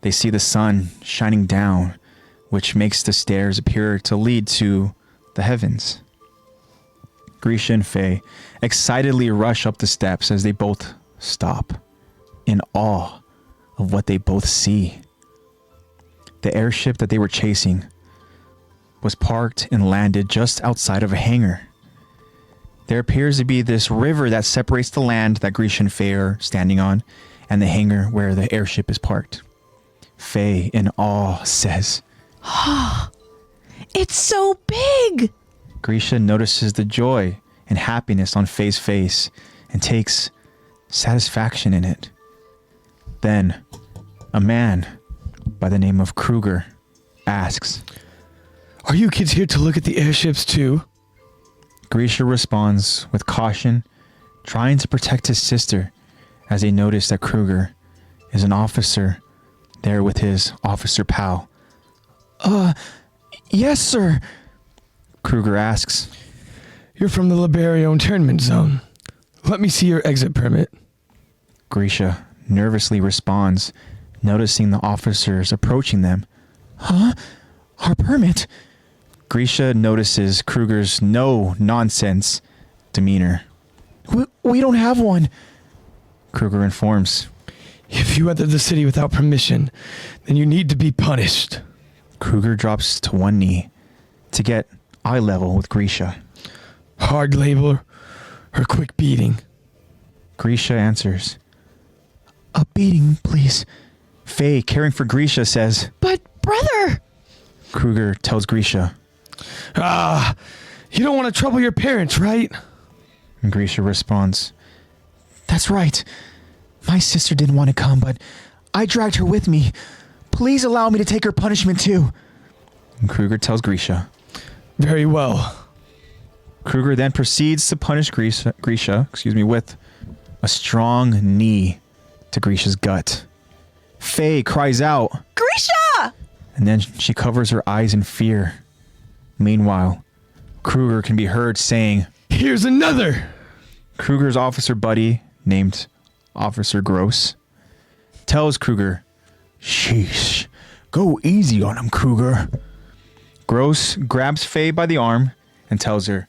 they see the sun shining down, which makes the stairs appear to lead to the heavens. Grisha and Faye excitedly rush up the steps as they both stop, in awe of what they both see. The airship that they were chasing was parked and landed just outside of a hangar. There appears to be this river that separates the land that Grisha and Faye are standing on and the hangar where the airship is parked. Faye, in awe, says, It's so big. Grisha notices the joy and happiness on Faye's face and takes satisfaction in it. Then, a man by the name of Kruger asks, Are you kids here to look at the airships too? Grisha responds with caution, trying to protect his sister as they notice that Kruger is an officer there with his officer pal. Yes, sir. Kruger asks, You're from the Liberio internment zone. Let me see your exit permit. Grisha nervously responds, noticing the officers approaching them. Huh? Our permit? Grisha notices Kruger's no-nonsense demeanor. We don't have one. Kruger informs. If you entered the city without permission, then you need to be punished. Kruger drops to one knee to get eye level with Grisha. Hard labor or quick beating? Grisha answers, A beating, please. Faye, caring for Grisha, says. But brother! Kruger tells Grisha. You don't want to trouble your parents, right? And Grisha responds. That's right. My sister didn't want to come, but I dragged her with me. Please allow me to take her punishment too. And Kruger tells Grisha. Very well. Kruger then proceeds to punish Grisha, with a strong knee to Grisha's gut. Faye cries out, Grisha! and then she covers her eyes in fear. Meanwhile, Kruger can be heard saying, Here's another! Kruger's officer buddy, named Officer Gross, tells Kruger, Sheesh, go easy on him, Kruger. Gross grabs Faye by the arm and tells her,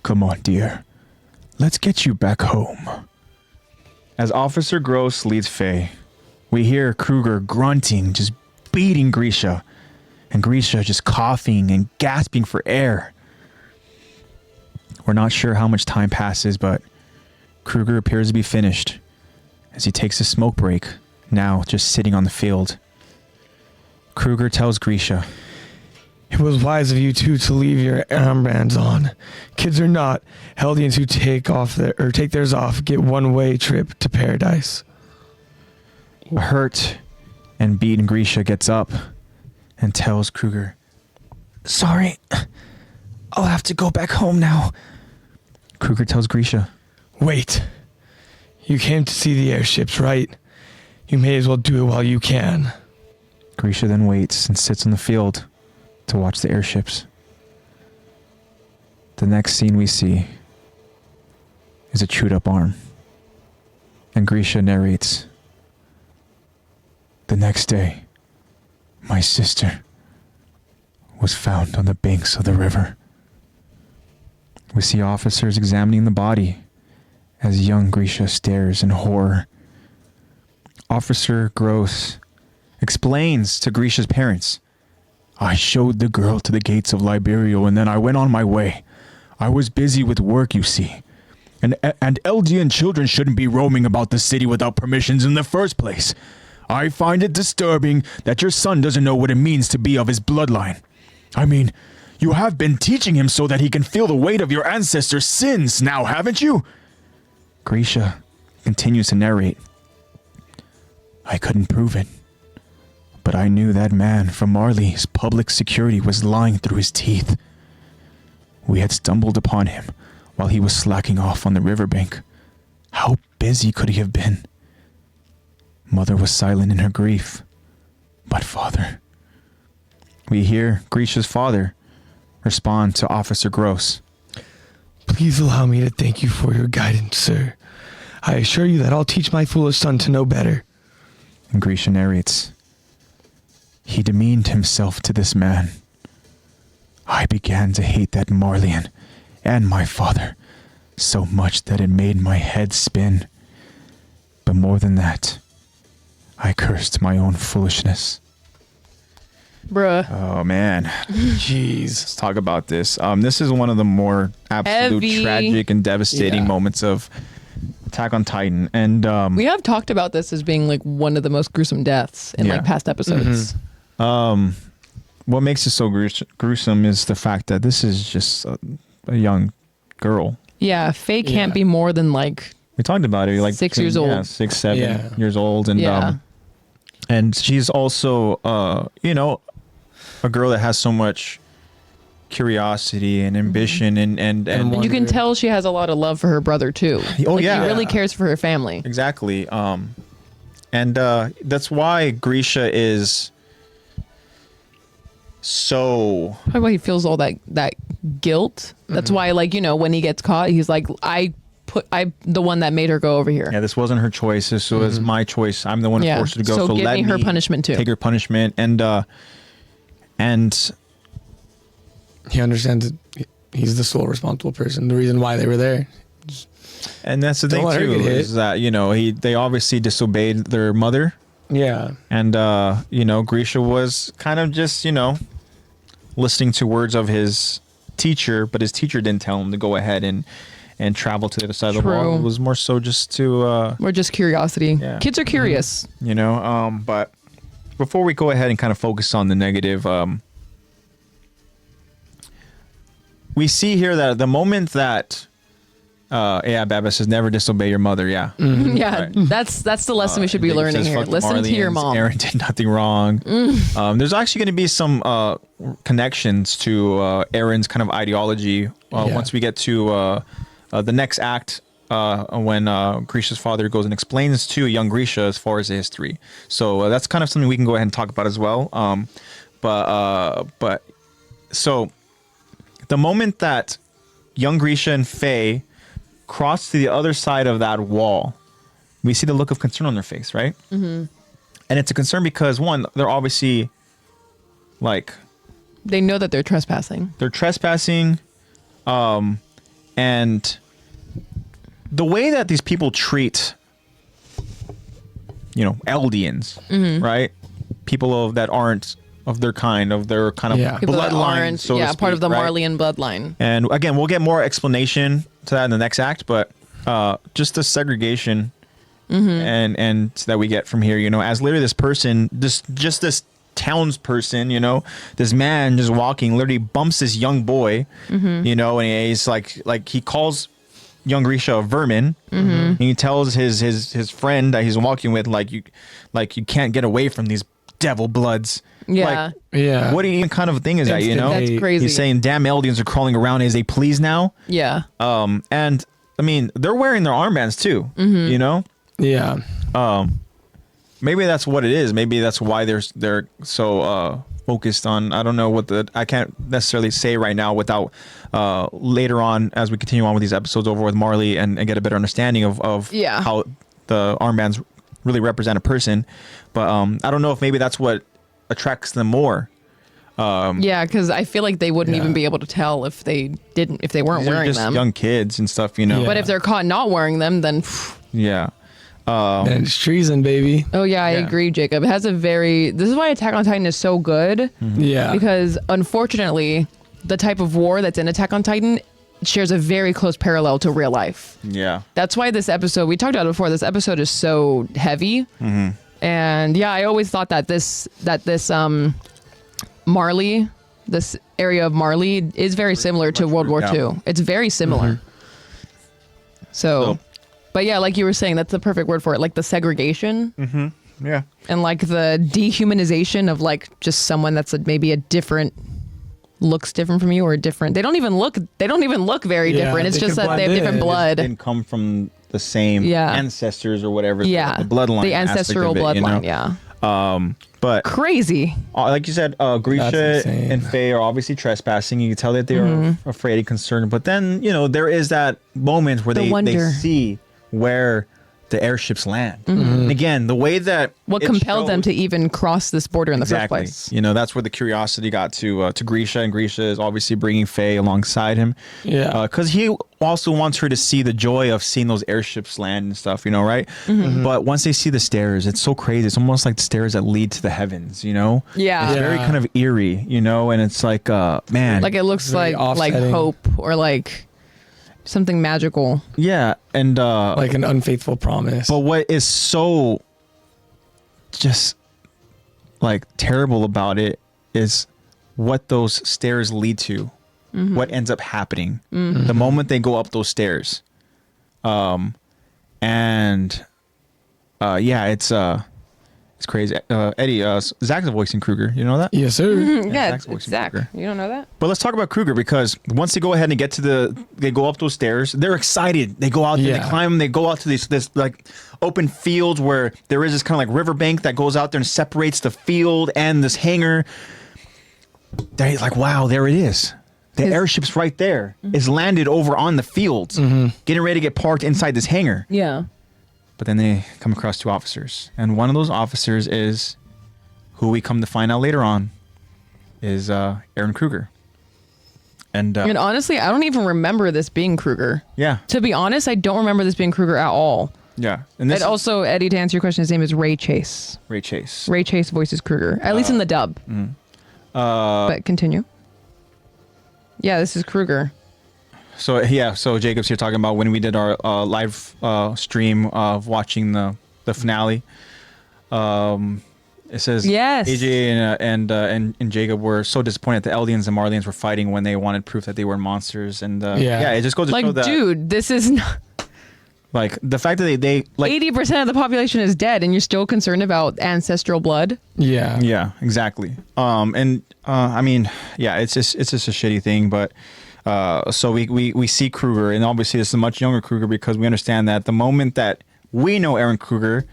Come on, dear. Let's get you back home. As Officer Gross leads Faye, we hear Kruger grunting, just beating Grisha, and Grisha just coughing and gasping for air. We're not sure how much time passes, but Kruger appears to be finished as he takes a smoke break, now just sitting on the field. Kruger tells Grisha, It was wise of you two to leave your armbands on. Kids are not. Heldians who take theirs off get one-way trip to paradise. hurt and beaten Grisha gets up and tells Kruger, Sorry. I'll have to go back home now. Kruger tells Grisha, Wait. You came to see the airships, right? You may as well do it while you can. Grisha then waits and sits on the field to watch the airships. The next scene we see is a chewed up arm. And Grisha narrates, The next day, my sister was found on the banks of the river. We see officers examining the body as young Grisha stares in horror. Officer Gross explains to Grisha's parents, I showed the girl to the gates of Liberio and then I went on my way. I was busy with work, you see. And Eldian children shouldn't be roaming about the city without permissions in the first place. I find it disturbing that your son doesn't know what it means to be of his bloodline. I mean, you have been teaching him so that he can feel the weight of your ancestors' sins now, haven't you? Grisha continues to narrate. I couldn't prove it, but I knew that man from Marley's public security was lying through his teeth. We had stumbled upon him while he was slacking off on the riverbank. How busy could he have been? Mother was silent in her grief. But father... We hear Grisha's father respond to Officer Gross. Please allow me to thank you for your guidance, sir. I assure you that I'll teach my foolish son to know better. And Grisha narrates, He demeaned himself to this man. I began to hate that Marleyan and my father so much that it made my head spin. But more than that, I cursed my own foolishness. Bruh. Oh, man. Jeez. Let's talk about this. This is one of the more absolute Heavy. tragic and devastating moments of Attack on Titan. And We have talked about this as being like one of the most gruesome deaths in like past episodes. what makes it so gruesome is the fact that this is just a young girl. Yeah, Faye can't be more than like We talked about it, like 6 years old. Yeah, 6, 7 years old, and and she's also, a girl that has so much curiosity and ambition, and you can tell she has a lot of love for her brother too. Oh, Like, yeah. she really cares for her family. exactly. And that's why Grisha is so. Probably why he feels all that guilt. That's why, like, when he gets caught, he's like, I the one that made her go over here. Yeah, this wasn't her choice. This was my choice. I'm the one who forced her to go. So give let me her punishment too. Take her punishment, and He understands that he's the sole responsible person, the reason why they were there. and that's the Don't thing let her too, get hit. is that they obviously disobeyed their mother, Yeah. and Grisha was kind of just listening to words of his teacher, but his teacher didn't tell him to go ahead and travel to the other side of the True. wall. It was more so just to Or just curiosity. Yeah. Kids are curious. you know. But before we go ahead and kind of focus on the negative, we see here that the moment that Baba says never disobey your mother. Yeah. Yeah, Right. that's the lesson we should be Jacob learning says, here. "Fuck the Listen to your Marleyans. mom. Aaron did nothing wrong. There's actually going to be some connections to Aaron's kind of ideology once we get to the next act when Grisha's father goes and explains to young Grisha as far as the history. So that's kind of something we can go ahead and talk about as well. But so the moment that young Grisha and Faye cross to the other side of that wall, we see the look of concern on their face, right? Mm-hmm. And it's a concern because, one, they're obviously, like... They know that they're trespassing. They're trespassing, and the way that these people treat, Eldians, right? People that aren't of their kind, of their kind of People that bloodline, aren't, so to part speak, of the right? Marleyan bloodline. And again, we'll get more explanation to that in the next act, but just the segregation and that we get from here, as literally this person, just this townsperson, this man just walking, literally bumps this young boy, and he's like he calls young Grisha a vermin, and he tells his friend that he's walking with, you can't get away from these devil bloods. Yeah. What even kind of thing is that, That's crazy. He's saying, damn Eldians are crawling around as they please now. Yeah. And I mean, they're wearing their armbands too, Yeah. Maybe that's what it is. Maybe that's why they're so focused on, I don't know I can't necessarily say right now without later on, as we continue on with these episodes over with Marley and get a better understanding of how the armbands really represent a person. But I don't know if maybe that's what attracts them more. Yeah, because I feel like they wouldn't even be able to tell if they weren't They're wearing just them. young kids and stuff, Yeah. But if they're caught not wearing them, then Yeah. And it's treason, baby. oh yeah, I Yeah. agree, Jacob. It has this is why Attack on Titan is so good, Yeah. because unfortunately, the type of war that's in Attack on Titan shares a very close parallel to real life. Yeah. That's why this episode, we talked about it before, this episode is so heavy. And yeah, I always thought that this Marley, this area of Marley is very similar to World War yeah. II. It's very similar. So, but yeah, like you were saying, that's the perfect word for it. Like the segregation Yeah. and like the dehumanization of like just someone that's maybe a different, looks different from you or different. They don't even look very Yeah, different. It's they just could that they have blend different in. blood. Didn't come from the same ancestors or whatever. Yeah. The bloodline. The aspect ancestral of it, bloodline. Yeah. But Crazy. like you said, Grisha That's insane. and Faye are obviously trespassing. You can tell that they are afraid and concerned. But then, there is that moment where they wonder. see where the airships land. And again, the way that What it compelled them shows- to even cross this border in the first Exactly. place? That's where the curiosity got to Grisha, and Grisha is obviously bringing Faye alongside him. Yeah. Because he also wants her to see the joy of seeing those airships land and stuff, right? But once they see the stairs, it's so crazy. It's almost like the stairs that lead to the heavens, Yeah. It's very kind of eerie, and it's like, man. Like it looks Very like offsetting. hope or like something magical. yeah. And, Like an unfaithful promise. but what is so just like terrible about it is what those stairs lead to, what ends up happening the moment they go up those stairs. It's crazy. Eddie, Zach's voicing Kruger. You know that? Yes, sir. Yeah, Zach's it's voicing Zach. Kruger. You don't know that? But let's talk about Kruger, because once they go ahead and get to they go up those stairs, they're excited. They go out there, they Yeah. climb, they go out to this like open fields where there is this kind of like riverbank that goes out there and separates the field and this hangar. They're like, wow, there it is. The airship's right there. It's landed over on the fields, getting ready to get parked inside this hangar. Yeah. But then they come across two officers, and one of those officers is who we come to find out later on is Aaron Kruger. And honestly, I don't even remember this being Kruger. yeah, To be honest, I don't remember this being Kruger at all. yeah. And this And also, Eddie, to answer your question, his name is Ray Chase. Ray Chase. Ray Chase voices Kruger, at least in the dub. But continue. Yeah, this is Kruger. So Jacob's here talking about when we did our live stream of watching the finale. It says Yes. AJ and Jacob were so disappointed that the Eldians and Marlians were fighting when they wanted proof that they were monsters. And it just goes to show Like, that, dude, this is not. like the fact that they like 80% of the population is dead, and you're still concerned about ancestral blood. Yeah. Yeah, exactly. I mean, yeah, it's just a shitty thing, but so we see Kruger, and obviously this is a much younger Kruger because we understand that the moment that we know Aaron Kruger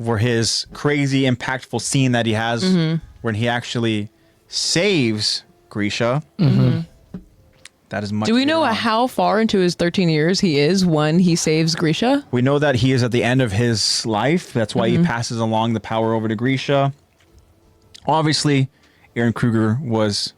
for his crazy impactful scene that he has when he actually saves Grisha. That is much. Do we know later on. how far into his 13 years he is when he saves Grisha? We know that he is at the end of his life. That's why he passes along the power over to Grisha. Obviously, Aaron Kruger was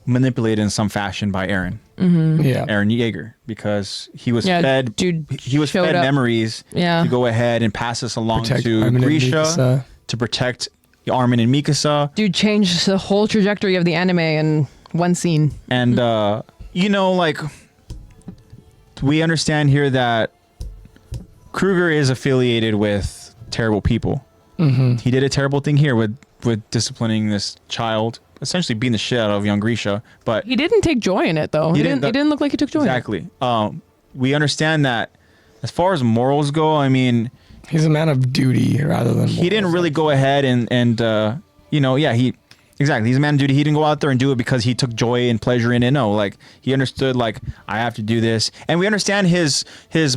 manipulated in some fashion by Aaron. Yeah. Aaron Yeager, because he was Yeah, fed. dude he was showed fed up. memories Yeah. to go ahead and pass this along Protect to Armin and Grisha Mikasa. to protect Armin and Mikasa. Dude changed the whole trajectory of the anime in one scene. And like we understand here that Kruger is affiliated with terrible people. He did a terrible thing here with disciplining this child, essentially beating the shit out of young Grisha. But He didn't take joy in it, though. He didn't- didn't look like he took joy in it. exactly, we understand that as far as morals go, I mean, He's a man of duty rather than. he didn't really go ahead and exactly, he's a man of duty. He didn't go out there and do it because he took joy and pleasure in it. No, like he understood, like, I have to do this, and we understand his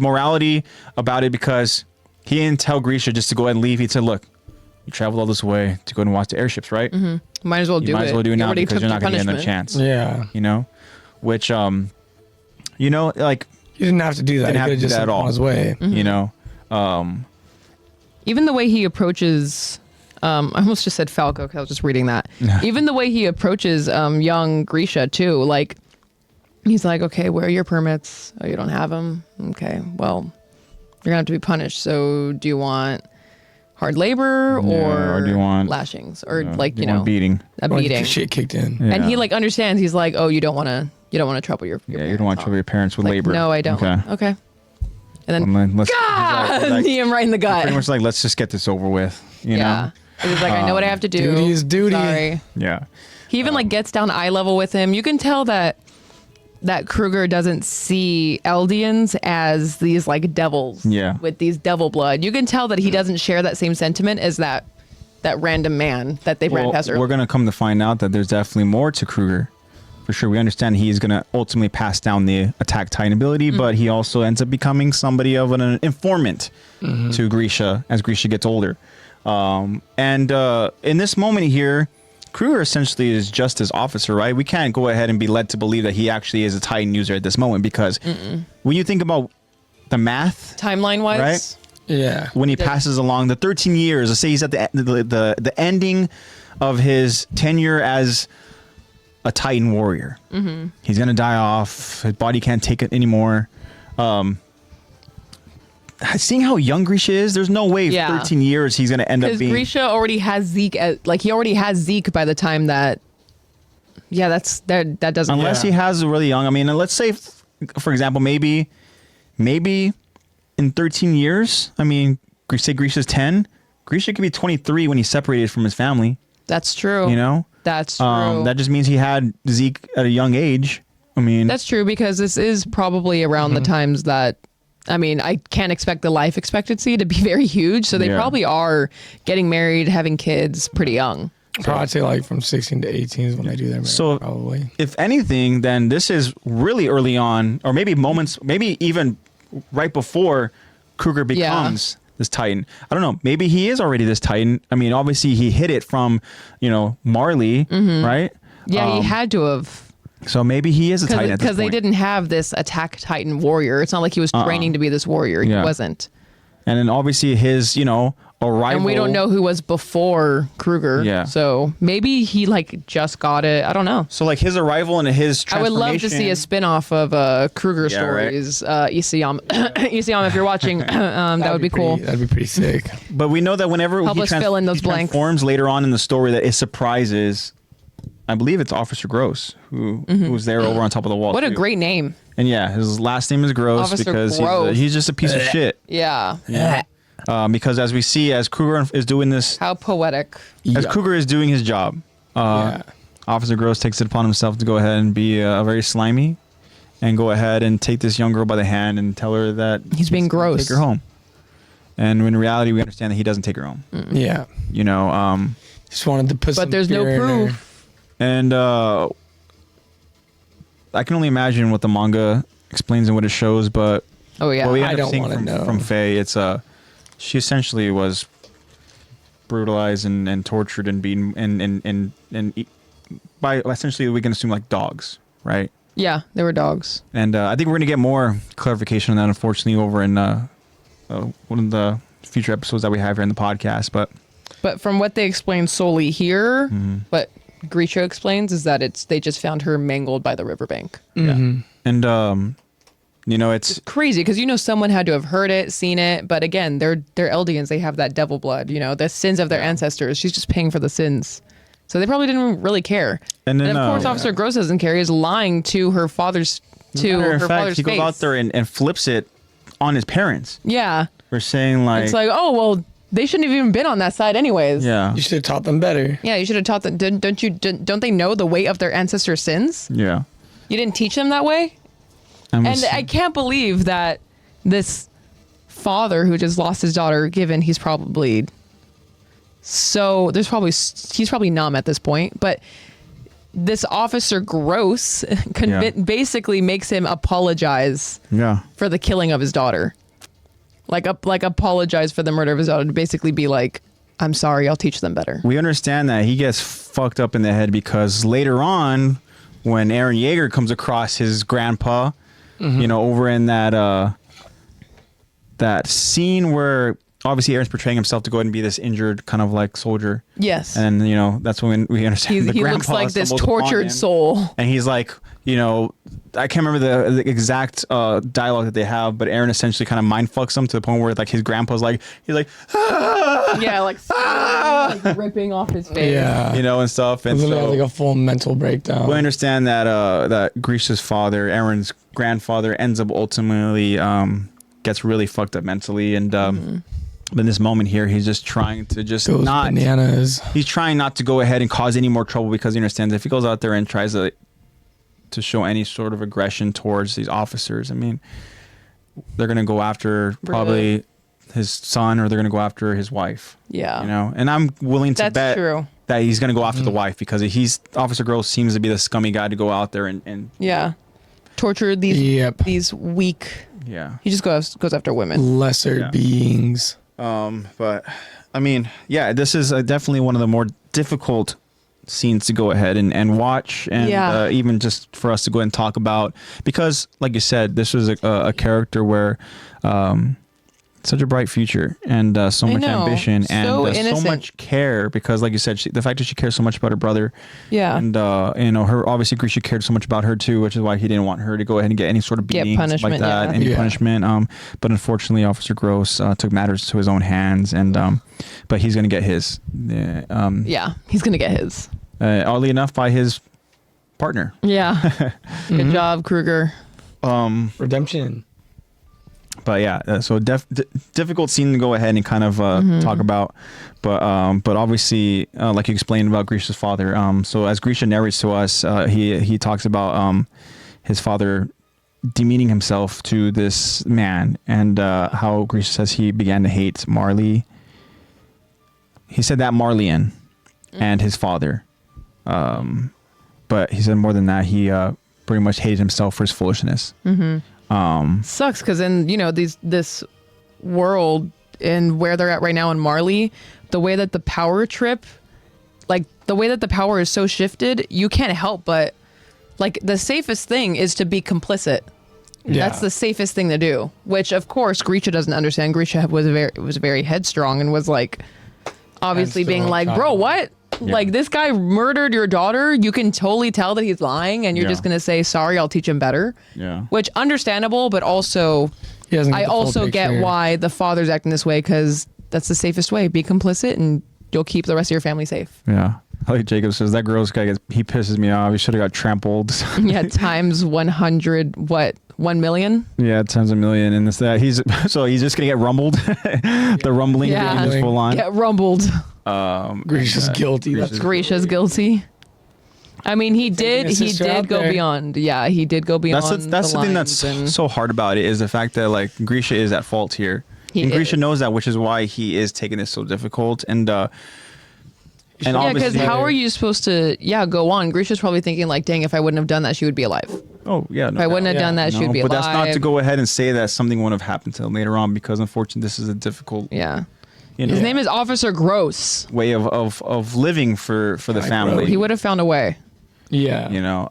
morality about it because he didn't tell Grisha just to go ahead and leave. He said, look, you traveled all this way to go and watch the airships, right? Might as well You do it. might as well do it You now already because took you're your not going to get another punishment. chance. Yeah. You know, which like He didn't have to do that. Didn't He have could to do just that at all. on his way. you know, Even the way he approaches, I almost just said Falco because I was just reading that. Even the way he approaches young Grisha too, like he's like, okay, where are your permits? Oh, you don't have them? Okay, well, you're gonna have to be punished. So do you want hard labor or do you want lashings or do you want know beating? a Or get beating? the shit kicked in. And he Yeah. like understands. He's like, oh, you don't want to trouble your Yeah, you don't want to trouble your parents with like, labor. No, I don't. Okay. And then And then let's knee him right in the gut. pretty much like, let's just get this over with. You Yeah. know? He's like, I know what I have to do. Duty is duty. Sorry. Yeah. He even like gets down eye level with him. You can tell that Kruger doesn't see Eldians as these like devils. Yeah. With these devil blood. You can tell that he doesn't share that same sentiment as that random man that they ran past earlier. We're gonna come to find out that there's definitely more to Kruger. For sure, we understand he's gonna ultimately pass down the Attack Titan ability, but he also ends up becoming somebody of an informant to Grisha as Grisha gets older. And in this moment here, Kruger essentially is just his officer, right? We can't go ahead and be led to believe that he actually is a Titan user at this moment because when you think about the math, Timeline wise. Right? Yeah. when he passes along the 13 years, let's say he's at the ending of his tenure as a Titan warrior. He's gonna die off. His body can't take it anymore. Seeing how young Grisha is, there's no way Yeah. 13 years he's gonna end up Because being. Grisha already has Zeke he already has Zeke by the time that that doesn't Unless Yeah. he has a really young. I mean, let's say, for example, maybe in 13 years. I mean, say Grisha's 10. Grisha could be 23 when he's separated from his family. That's true. You know, That's true. that just means he had Zeke at a young age. I mean, That's true because this is probably around the times that I mean, I can't expect the life expectancy to be very huge, so they Yeah. probably are getting married, having kids pretty young. Probably I'd say like from 16 to 18 is when they do their marriage, So- probably. if anything, then this is really early on, or maybe moments, maybe even right before Kruger becomes this Titan. I don't know. Maybe he is already this Titan. I mean, obviously he hid it from, Marley, right? Yeah, he had to have So maybe he is a Titan at this because they point. didn't have this Attack Titan warrior. It's not like he was training to be this warrior. Yeah. He wasn't. And then obviously his, arrival. And we don't know who was before Kruger. Yeah. So maybe he just got it. I don't know. So like his arrival and his I would transformation. love to see a spin-off of Kruger Yeah, right. stories. Isayama, Isayama, if you're watching, that would be cool. That'd be pretty sick. But we know that whenever Help he, us fill in those he blanks. transforms later on in the story, that it surprises I believe it's Officer Gross who's there over on top of the wall. What a too. great name. And yeah, his last name is Gross Officer because Gross. he's just a piece of shit. Yeah. Because as we see, as Kruger is doing this, How poetic. as Kruger is doing his job, Officer Gross takes it upon himself to go ahead and be very slimy, and go ahead and take this young girl by the hand and tell her that He's being gonna gross. take her home. And in reality, we understand that he doesn't take her home. Yeah. You know, Just wanted to put some But there's no fear in her. proof. and I can only imagine what the manga explains and what it shows, but Oh yeah. what we I end up don't seeing wanna know. from Faye, it's she essentially was brutalized and tortured and beaten and by essentially we can assume like dogs, right? Yeah, they were dogs. And I think we're gonna get more clarification on that, unfortunately, over in one of the future episodes that we have here in the podcast. But from what they explain solely here, Mm-hmm. what Grisha explains is that they just found her mangled by the riverbank. Mm-hmm. And you know, it's Crazy because someone had to have heard it, seen it. But again, they're Eldians. They have that devil blood. The sins of their ancestors. She's just paying for the sins. So they probably didn't really care. And then, of course, Officer Gross doesn't care. He's lying to her father's matter of fact, father's he goes face. out there and flips it on his parents. Yeah, We're saying like, it's like, oh well, they shouldn't have even been on that side anyways. yeah, You should have taught them better. Yeah, you should have taught them. Don't they know the weight of their ancestors' sins? yeah. You didn't teach them that way. And And I can't believe that this father who just lost his daughter, given he's probably he's probably numb at this point, but this Officer Gross basically makes him apologize yeah. for the killing of his daughter. Like apologize for the murder of his daughter, to basically be like, I'm sorry, I'll teach them better. We understand that he gets fucked up in the head because later on, when Aaron Yeager comes across his grandpa, you know, over in that that scene where obviously Aaron's portraying himself to go ahead and be this injured kind of like soldier. Yes. And, you know, that's when we understand the He grandpa looks like this stumbles upon tortured him. soul. And he's like, you know, I can't remember the exact dialogue that they have, but Aaron essentially kind of mind fucks him to the point where like his grandpa's like, he's like, ah! Yeah, like ripping off his face. Yeah. You know, and stuff. And Literally so had like a full mental breakdown. we understand that that Grisha's father, Aaron's grandfather, ends up ultimately gets really fucked up mentally, and but in this moment here, he's just trying to just Goes not. bananas. He's trying not to go ahead and cause any more trouble because he understands if he goes out there and tries to show any sort of aggression towards these officers, I mean, they're gonna go after probably his son, or they're gonna go after his wife. Yeah. You know, and I'm willing to That's bet true. that he's gonna go after the wife because Officer Gross seems to be the scummy guy to go out there and Yeah. Torture these Yep. these weak. yeah. He just goes after women. Lesser Yeah. beings. But I mean, yeah, this is definitely one of the more difficult scenes to go ahead and watch, and Yeah. even just for us to go ahead and talk about, because like you said, this was a character where such a bright future and so much know. ambition So and so innocent. much care, because like you said, the fact that she cares so much about her brother, Yeah. and you know, her obviously Grisha cared so much about her too, which is why he didn't want her to go ahead and get any sort of Get beating like punishment, that, yeah. any Yeah. punishment. But unfortunately, Officer Gross took matters to his own hands, and but he's gonna get his. Yeah. He's gonna get his. Oddly enough, by his partner. Yeah. Good job, Kruger. Redemption. But yeah, so difficult scene to go ahead and kind of talk about, but obviously, like you explained about Grisha's father. So as Grisha narrates to us, he talks about his father demeaning himself to this man, and how Grisha says he began to hate Marley. He said that Marleyan and his father, but he said more than that. He pretty much hated himself for his foolishness. Sucks because in this world and where they're at right now in Marley, the way that the power trip, like the way that the power is so shifted, you can't help but like the safest thing is to be complicit. Yeah. That's the safest thing to do, which of course Grisha doesn't understand. Grisha was very headstrong and was like obviously And still being like, child. bro, what? Yeah. Like this guy murdered your daughter. You can totally tell that he's lying, and you're Yeah. just gonna say sorry. I'll teach him better. Yeah. Which understandable, but also He doesn't get I the full also get picture. why the father's acting this way, because that's the safest way. Be complicit, and you'll keep the rest of your family safe. Yeah. Like Jacob says, that gross guy he pisses me off. He should have got trampled. Yeah, times 100. What? 1 million? Yeah, times a million, and this that he's just gonna get rumbled. The rumbling, Yeah. just full on. Get rumbled. Grisha's guilty. Grisha's guilty. I mean, he Taking his did sister out go there. beyond. Yeah, he did go beyond. That's the thing that's lines, and so hard about it is the fact that like Grisha is at fault here. He And Grisha is. knows that, which is why he is taking this so difficult. And yeah, because obviously, how are you supposed to go on? Grisha's probably thinking like, dang, if I wouldn't have done that, she would be alive. oh yeah, no If I wouldn't doubt. have done that, she would be but alive. that's not to go ahead and say that something wouldn't have happened to him later on, because unfortunately this is a difficult Yeah. you know, His name is Officer Gross. way of living for the family. He would have found a way. Yeah. You know,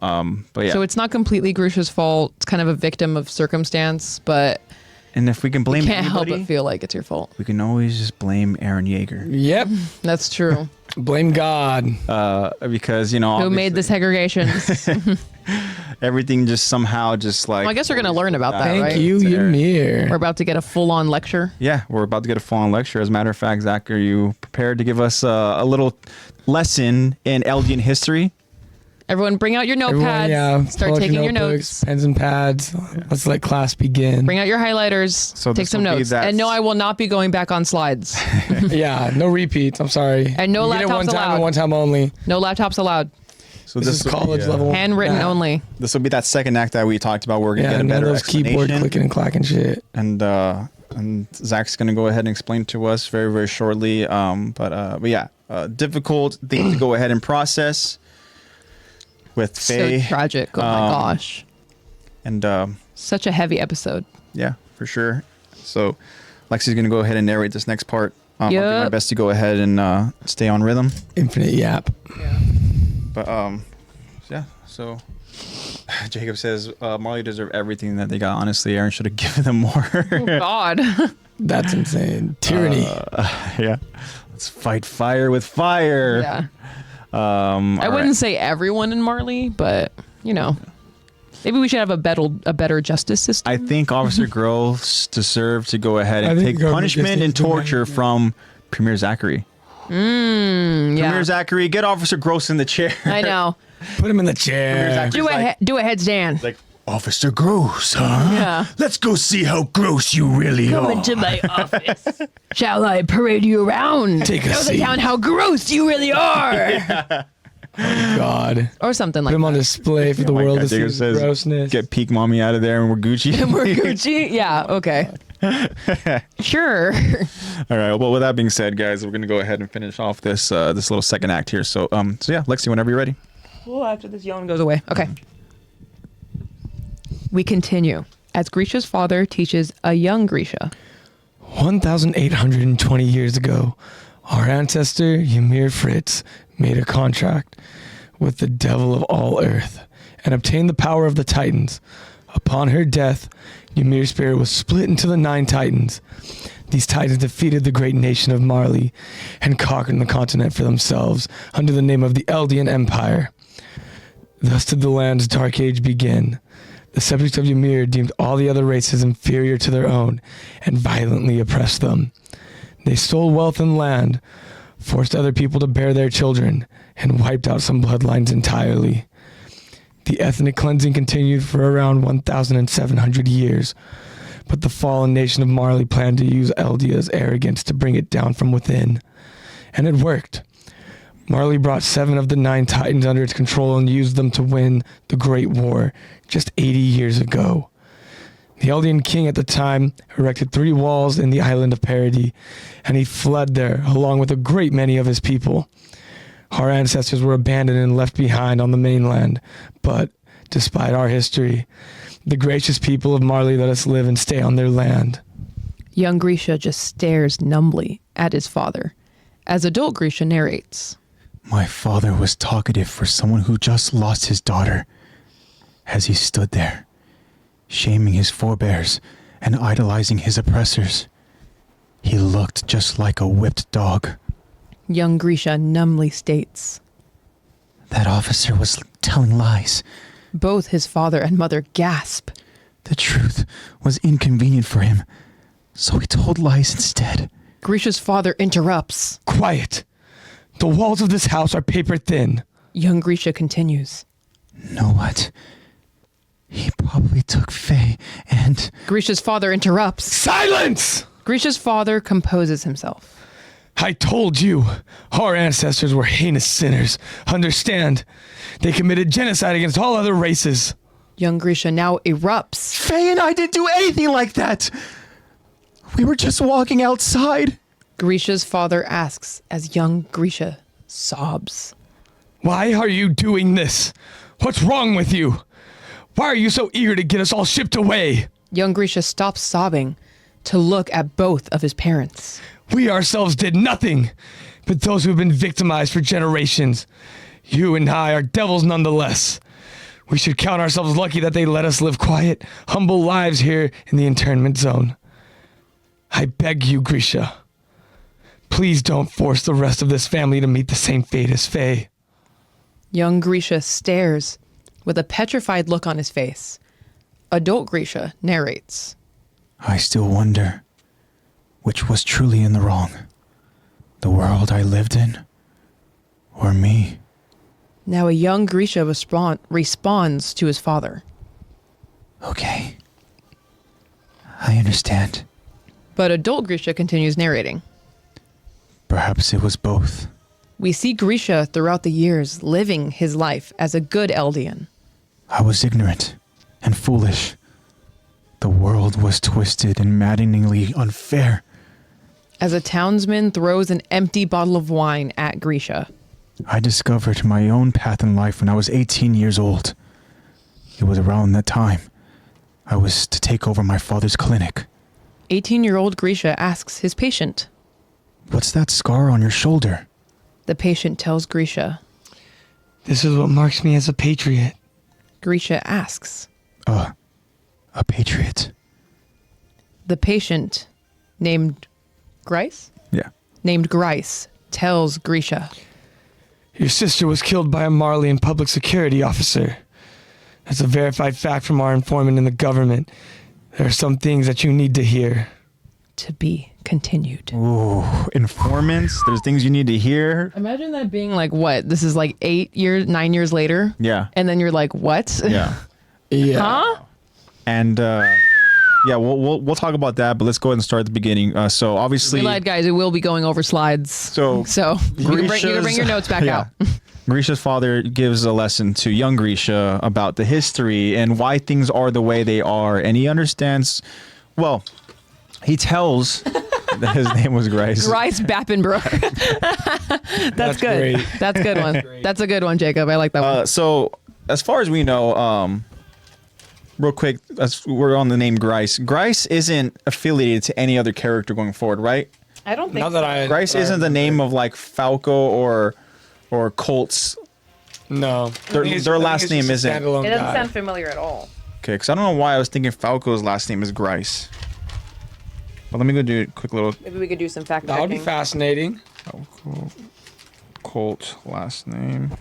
but yeah. So it's not completely Grisha's fault. It's kind of a victim of circumstance, but and if we can blame you can't help anybody, but feel like it's your fault. we can always just blame Aaron Yeager. Yep. That's true. Blame God. Because you know Who made the obviously segregations? everything just somehow just like Well, I guess we're gonna learn about that, Thank right? you, It's Aaron. Ymir. We're about to get a full-on lecture. Yeah, we're about to get a full-on lecture. As a matter of fact, Zach, are you prepared to give us a little lesson in Eldian history? Everyone, bring out your notepads. Everyone, Start pull out taking your notebooks, notes. pens and pads. Let's let class begin. Bring out your highlighters. So take this some will be notes. that- And no, I will not be going back on slides. Yeah, no repeats. I'm sorry. And no You get it laptops one time allowed. and one time only. No laptops allowed. So This is will be, college level. Handwritten math. only. This will be that second act that we talked about. Where we're gonna Yeah, get a none of better those keyboard explanation. clicking and clacking shit. And Zach's gonna go ahead and explain to us very, very shortly. But yeah, difficult thing to go ahead and process with Faye. So tragic. Oh my gosh. And Such a heavy episode. yeah, for sure. So Lexi's gonna go ahead and narrate this next part. I'll do my Yep. best to go ahead and stay on rhythm. Infinite yap. But yeah. So Jacob says Marley deserved everything that they got. Honestly, Aaron should have given them more. Oh God. That's insane. Tyranny. Yeah. Let's fight fire with fire. Yeah. I I wouldn't say everyone in Marley, but you know, maybe we should have a better justice system. I think Officer Gross deserved to go ahead I and think take government punishment just and needs to torture manage it. from Premier Zachary. yeah. Premier Zachary, get Officer Gross in the chair. I know. Put him in the chair. Zachary- Do a headstand. Like, Officer Gross, huh? Yeah. Let's go see how gross you really Come are. into my office. Shall I parade you around? Take a Show the seat. town how gross you really are. God. Or something Put like him on that. display for the Oh my world God, to see Jacob his says, grossness. get Peak Mommy out of there and we're Gucci. We're Gucci? Yeah, okay. Sure. All right. Well, with that being said, guys, we're gonna go ahead and finish off this this little second act here. So yeah, Lexi, whenever you're ready. Well, after this yawn goes away. Okay. We continue as Grisha's father teaches a young Grisha. 1,820 years ago, our ancestor Ymir Fritz made a contract with the devil of all earth and obtained the power of the Titans. Upon her death, Ymir's spirit was split into the 9 Titans. These Titans defeated the great nation of Marley and conquered the continent for themselves under the name of the Eldian Empire. Thus did the land's dark age begin. The subjects of Ymir deemed all the other races inferior to their own and violently oppressed them. They stole wealth and land, forced other people to bear their children, and wiped out some bloodlines entirely. The ethnic cleansing continued for around 1,700 years, but the fallen nation of Marley planned to use Eldia's arrogance to bring it down from within. And it worked. Marley brought 7 of the 9 Titans under its control and used them to win the Great War just 80 years ago. The Eldian king at the time erected 3 walls in the island of Parody, and he fled there along with a great many of his people. Our ancestors were abandoned and left behind on the mainland, but despite our history, the gracious people of Marley let us live and stay on their land. Young Grisha just stares numbly at his father as adult Grisha narrates. My father was talkative for someone who just lost his daughter. As he stood there, shaming his forebears and idolizing his oppressors, he looked just like a whipped dog. Young Grisha numbly states. That officer was telling lies. Both his father and mother gasp. The truth was inconvenient for him, so he told lies instead. Grisha's father interrupts. Quiet! The walls of this house are paper thin. Young Grisha continues. Know what? He probably took Faye and... Grisha's father interrupts. Silence! Grisha's father composes himself. I told you, our ancestors were heinous sinners. Understand? They committed genocide against all other races. Young Grisha now erupts. Faye and I didn't do anything like that. We were just walking outside. Grisha's father asks as young Grisha sobs. Why are you doing this? What's wrong with you? Why are you so eager to get us all shipped away? Young Grisha stops sobbing to look at both of his parents. We ourselves did nothing, but those who have been victimized for generations. You and I are devils nonetheless. We should count ourselves lucky that they let us live quiet, humble lives here in the internment zone. I beg you, Grisha, please don't force the rest of this family to meet the same fate as Faye. Young Grisha stares with a petrified look on his face. Adult Grisha narrates. I still wonder which was truly in the wrong. The world I lived in, or me. Now a young Grisha responds to his father. Okay. I understand. But adult Grisha continues narrating. Perhaps it was both. We see Grisha throughout the years living his life as a good Eldian. I was ignorant and foolish. The world was twisted and maddeningly unfair. As a townsman throws an empty bottle of wine at Grisha. I discovered my own path in life when I was 18 years old. It was around that time I was to take over my father's clinic. 18-year-old Grisha asks his patient. What's that scar on your shoulder? The patient tells Grisha. This is what marks me as a patriot. Grisha asks. A patriot. The patient, named Grice? Yeah. Named Grice, tells Grisha. Your sister was killed by a Marleyan public security officer. That's a verified fact from our informant in the government. There are some things that you need to hear. To be continued. Ooh, informants. There's things you need to hear. Imagine that being like, what? This is like 9 years later? Yeah. And then you're like, what? Yeah. Yeah. Huh? And yeah, we'll talk about that, but let's go ahead and start at the beginning. So obviously, We lied, guys. It will be going over slides. So you can bring your notes back out. Grisha's father gives a lesson to young Grisha about the history and why things are the way they are, and he understands. Well, he tells that his name was Grice. Grice Bappenbrook. That's good. Great. That's a good one. That's a good one, Jacob. I like that one. So as far as we know, real quick, we're on the name Grice. Grice isn't affiliated to any other character going forward, right? I don't think Not that I. Grice isn't the name of like Falco or Colt's. No. Their last name isn't. It doesn't sound familiar at all. Okay, because I don't know why I was thinking Falco's last name is Grice. But let me go do a quick little Maybe we could do some fact That would be checking. fascinating. Falco Colt last name.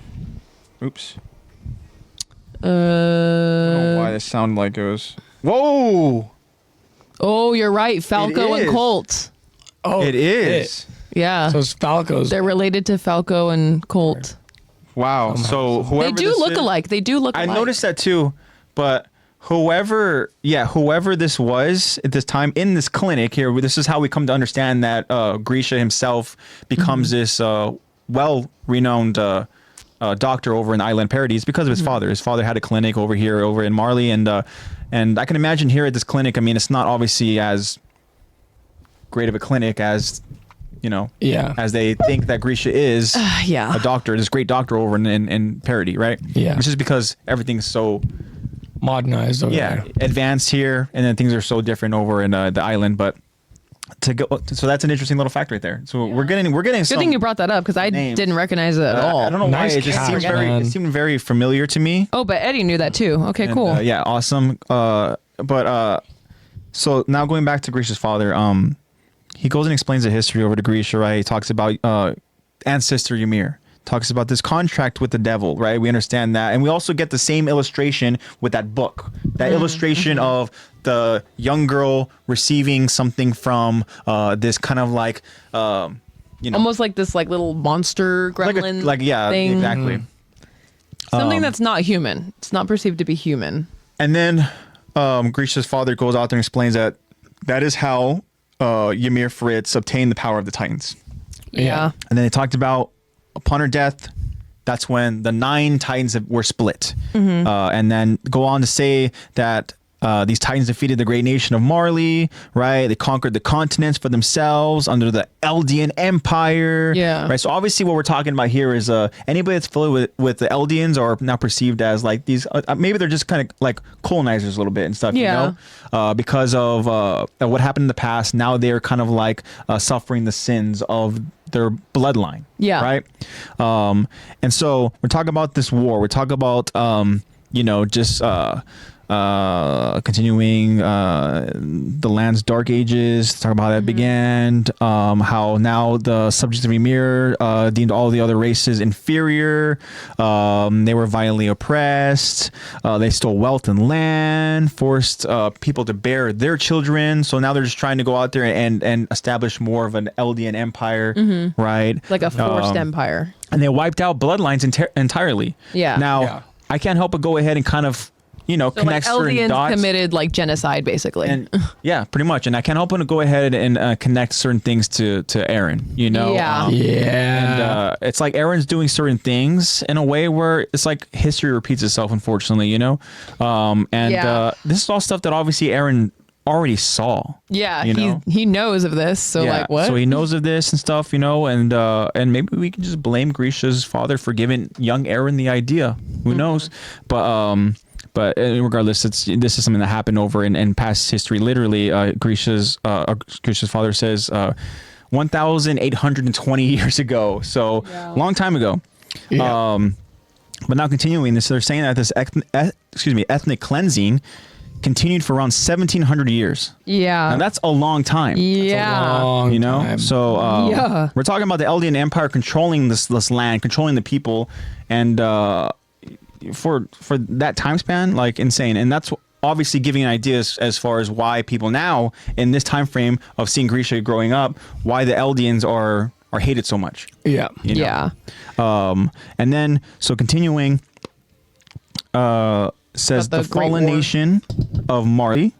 Oops. I don't know why this sounded like it was. Whoa! Oh, you're right. Falco It and is. Colt. Oh, It is. Yeah. So it's Falco's. They're related to Falco and Colt. Wow. So whoever They do this look is- alike. They do look I alike. noticed that too, but whoever this was at this time in this clinic here, this is how we come to understand that Grisha himself becomes this well-renowned doctor over in Island Parodies because of his father. His father had a clinic over here, over in Marley, and I can imagine here at this clinic. I mean, it's not obviously as great of a clinic as as they think that Grisha is Yeah. a doctor, this great doctor over in Parody, right? Yeah. Which is because everything's so modernized over there. advanced here, and then things are so different over in the island. But so that's an interesting little fact right there. So we're getting Good some thing you brought that up because I names. didn't recognize it at all. I don't know Nice why it just catch, it man. seemed very familiar to me. Oh, but Eddie knew that too. Okay, And, cool. yeah, awesome. So now going back to Grisha's father, he goes and explains the history over to Grisha, right? He talks about ancestor Ymir, talks about this contract with the devil, right? We understand that. And we also get the same illustration with that book, that illustration of the young girl receiving something from this kind of like almost like this like little monster gremlin thing. exactly. Something that's not human. It's not perceived to be human. And then Grisha's father goes out there and explains that is how Ymir Fritz obtained the power of the Titans. Yeah. And then they talked about upon her death, that's when the 9 Titans were split. And then go on to say that these Titans defeated the great nation of Marley, right? They conquered the continents for themselves under the Eldian Empire. Yeah. Right. So obviously what we're talking about here is anybody that's familiar with the Eldians are now perceived as like these, maybe they're just kind of like colonizers a little bit and stuff, you know? Because of what happened in the past, now they're kind of like suffering the sins of their bloodline. Yeah. Right. And so we're talking about this war. We're talking about, just continuing the land's dark ages, talk about how that began, how now the subjects of Ymir deemed all the other races inferior. They were violently oppressed. They stole wealth and land, forced people to bear their children. So now they're just trying to go out there and establish more of an Eldian empire, right? Like a forced empire. And they wiped out bloodlines entirely. Yeah. Now, I can't help but go ahead and kind of connect certain Eldians dots. committed like genocide, basically. And yeah, pretty much. And I can't help but go ahead and connect certain things to Eren, Yeah. And it's like Eren's doing certain things in a way where it's like history repeats itself, unfortunately, this is all stuff that obviously Eren already saw. Yeah, he knows of this. So like what? So he knows of this and stuff, and maybe we can just blame Grisha's father for giving young Eren the idea. Who knows? But regardless, this is something that happened over in past history. Literally, Grisha's father says 1,820 years ago. So long time ago. Yeah. But now continuing this, they're saying that this ethnic cleansing continued for around 1,700 years. Yeah. And that's a long time. Yeah. Time. So we're talking about the Eldian Empire controlling this land, controlling the people, and for that time span, like insane. And that's obviously giving ideas as far as why people now in this time frame of seeing Grisha growing up, why the Eldians are hated so much. Yeah. Yeah. And then so continuing says the fallen nation of Marley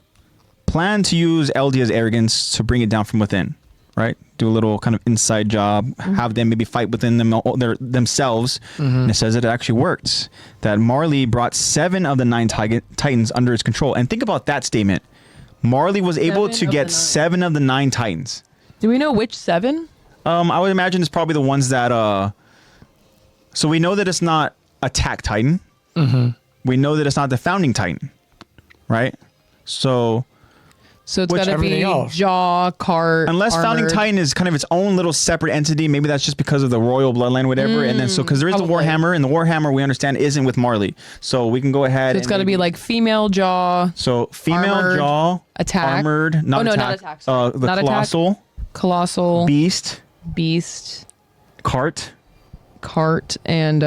planned to use Eldia's arrogance to bring it down from within, right? Do a little kind of inside job, have them maybe fight within themselves. And it says that it actually worked. That Marley brought 7 of the 9 Titans under its control. And think about that statement. Marley was able to get 7 of the 9 Titans. Do we know which 7? I would imagine it's probably the ones that... So we know that it's not AttackOnTitan. We know that it's not the Founding Titan, right? So it's got to be Jaw, Cart, unless Armored. Founding Titan is kind of its own little separate entity, maybe that's just because of the royal bloodline, whatever. And then because there is the Warhammer, and the Warhammer we understand isn't with Marley, so we can go ahead. So it's got to be like female Jaw. So female Armored, Jaw, Attack, Armored, not Attack. The not Colossal, Colossal, Beast, Cart, and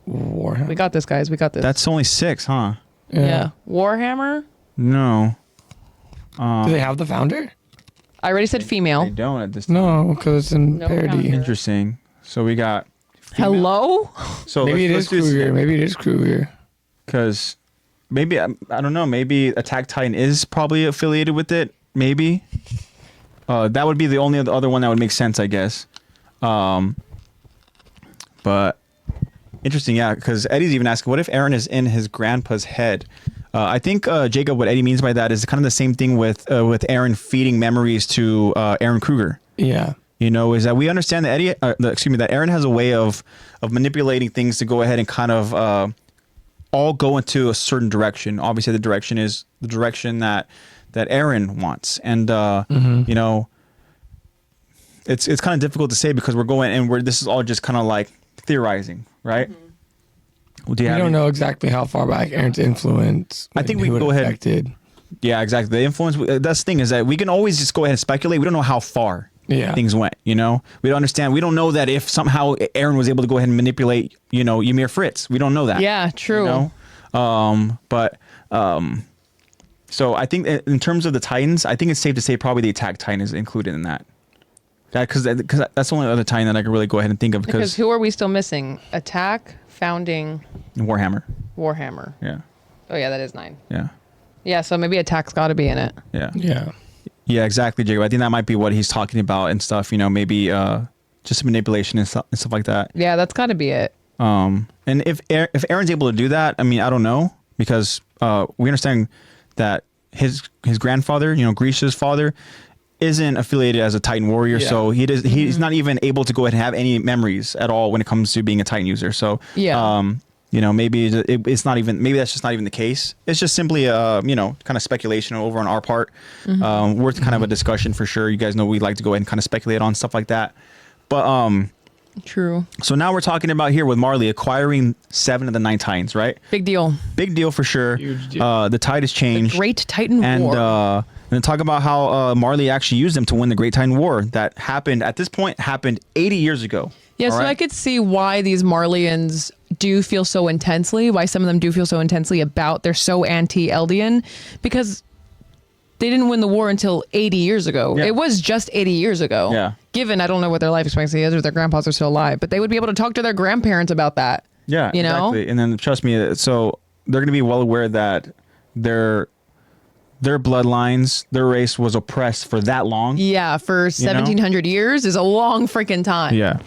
Warhammer. we got this, guys. We got this. That's only 6, huh? Yeah. Warhammer. No. Do they have the founder? I already said female. They don't at this time. No, because it's in No parody. founder. Interesting. So we got female. Hello. So Maybe it is Kruger. Maybe it is Kruger. Because maybe I don't know. Maybe Attack Titan is probably affiliated with it. Maybe that would be the only other one that would make sense, I guess. But interesting, yeah. Because Eddie's even asking, what if Eren is in his grandpa's head? I think Jacob, what Eddie means by that is kind of the same thing with Eren feeding memories to Eren Kruger. Yeah. Is that we understand that that Eren has a way of manipulating things to go ahead and kind of all go into a certain direction. Obviously, the direction is the direction that Eren wants, and it's kind of difficult to say because we're going and this is all just kind of like theorizing, right? We don't know exactly how far back Eren's influence. I think we can go ahead. Affected. Yeah, exactly. The influence. That's the thing is that we can always just go ahead and speculate. We don't know how far things went. We don't understand. We don't know that if somehow Eren was able to go ahead and manipulate, Ymir Fritz. We don't know that. Yeah, true. So I think in terms of the Titans, I think it's safe to say probably the Attack Titan is included in that. Because that's the only other Titan that I could really go ahead and think of. Because who are we still missing? Attack, Founding, Warhammer. Warhammer. Yeah. Oh yeah, that is 9. Yeah. Yeah, so maybe Attack's got to be in it. Yeah. Yeah. Yeah, exactly, Jacob. I think that might be what he's talking about and stuff. Maybe just manipulation and stuff like that. Yeah, that's got to be it. And if Aaron's able to do that, I mean, I don't know, because we understand that his grandfather, Grisha's father, isn't affiliated as a Titan warrior, so he's not even able to go ahead and have any memories at all when it comes to being a Titan user. So maybe it's not even, maybe that's just not even the case. It's just simply kind of speculation over on our part. Worth kind of a discussion for sure. You guys know we like to go ahead and kind of speculate on stuff like that. But True. so now we're talking about here with Marley acquiring 7 of the 9 Titans, right? Big deal. Big deal for sure. Huge deal. The tide has changed. Great Titan and War. and talk about how Marley actually used them to win the Great Titan War that happened 80 years ago. Yeah, All so right? I could see why these Marleyans do feel so intensely, why some of them do feel so intensely they're so anti-Eldian, because they didn't win the war until 80 years ago. Yeah. It was just 80 years ago. Yeah. Given, I don't know what their life expectancy is or their grandpas are still alive, but they would be able to talk to their grandparents about that. Yeah, You know? exactly. And then trust me, so they're going to be well aware that their bloodlines, their race was oppressed for that long. Yeah, for 1700 years is a long freaking time. Yeah.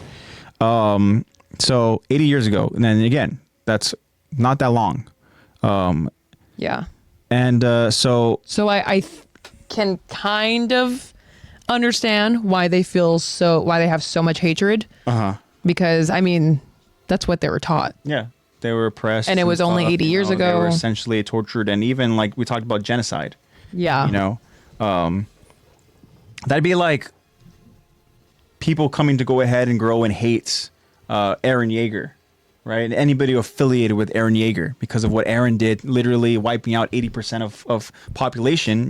So 80 years ago, and then again, that's not that long. Yeah. And so I can kind of understand why they have so much hatred. Because I mean, that's what they were taught. yeah, they were oppressed, And it was only 80 years They ago. were essentially tortured, and even like we talked about genocide. Yeah. That'd be like people coming to go ahead and grow and hate Eren Yeager, right? Anybody affiliated with Eren Yeager because of what Eren did, literally wiping out 80% of population,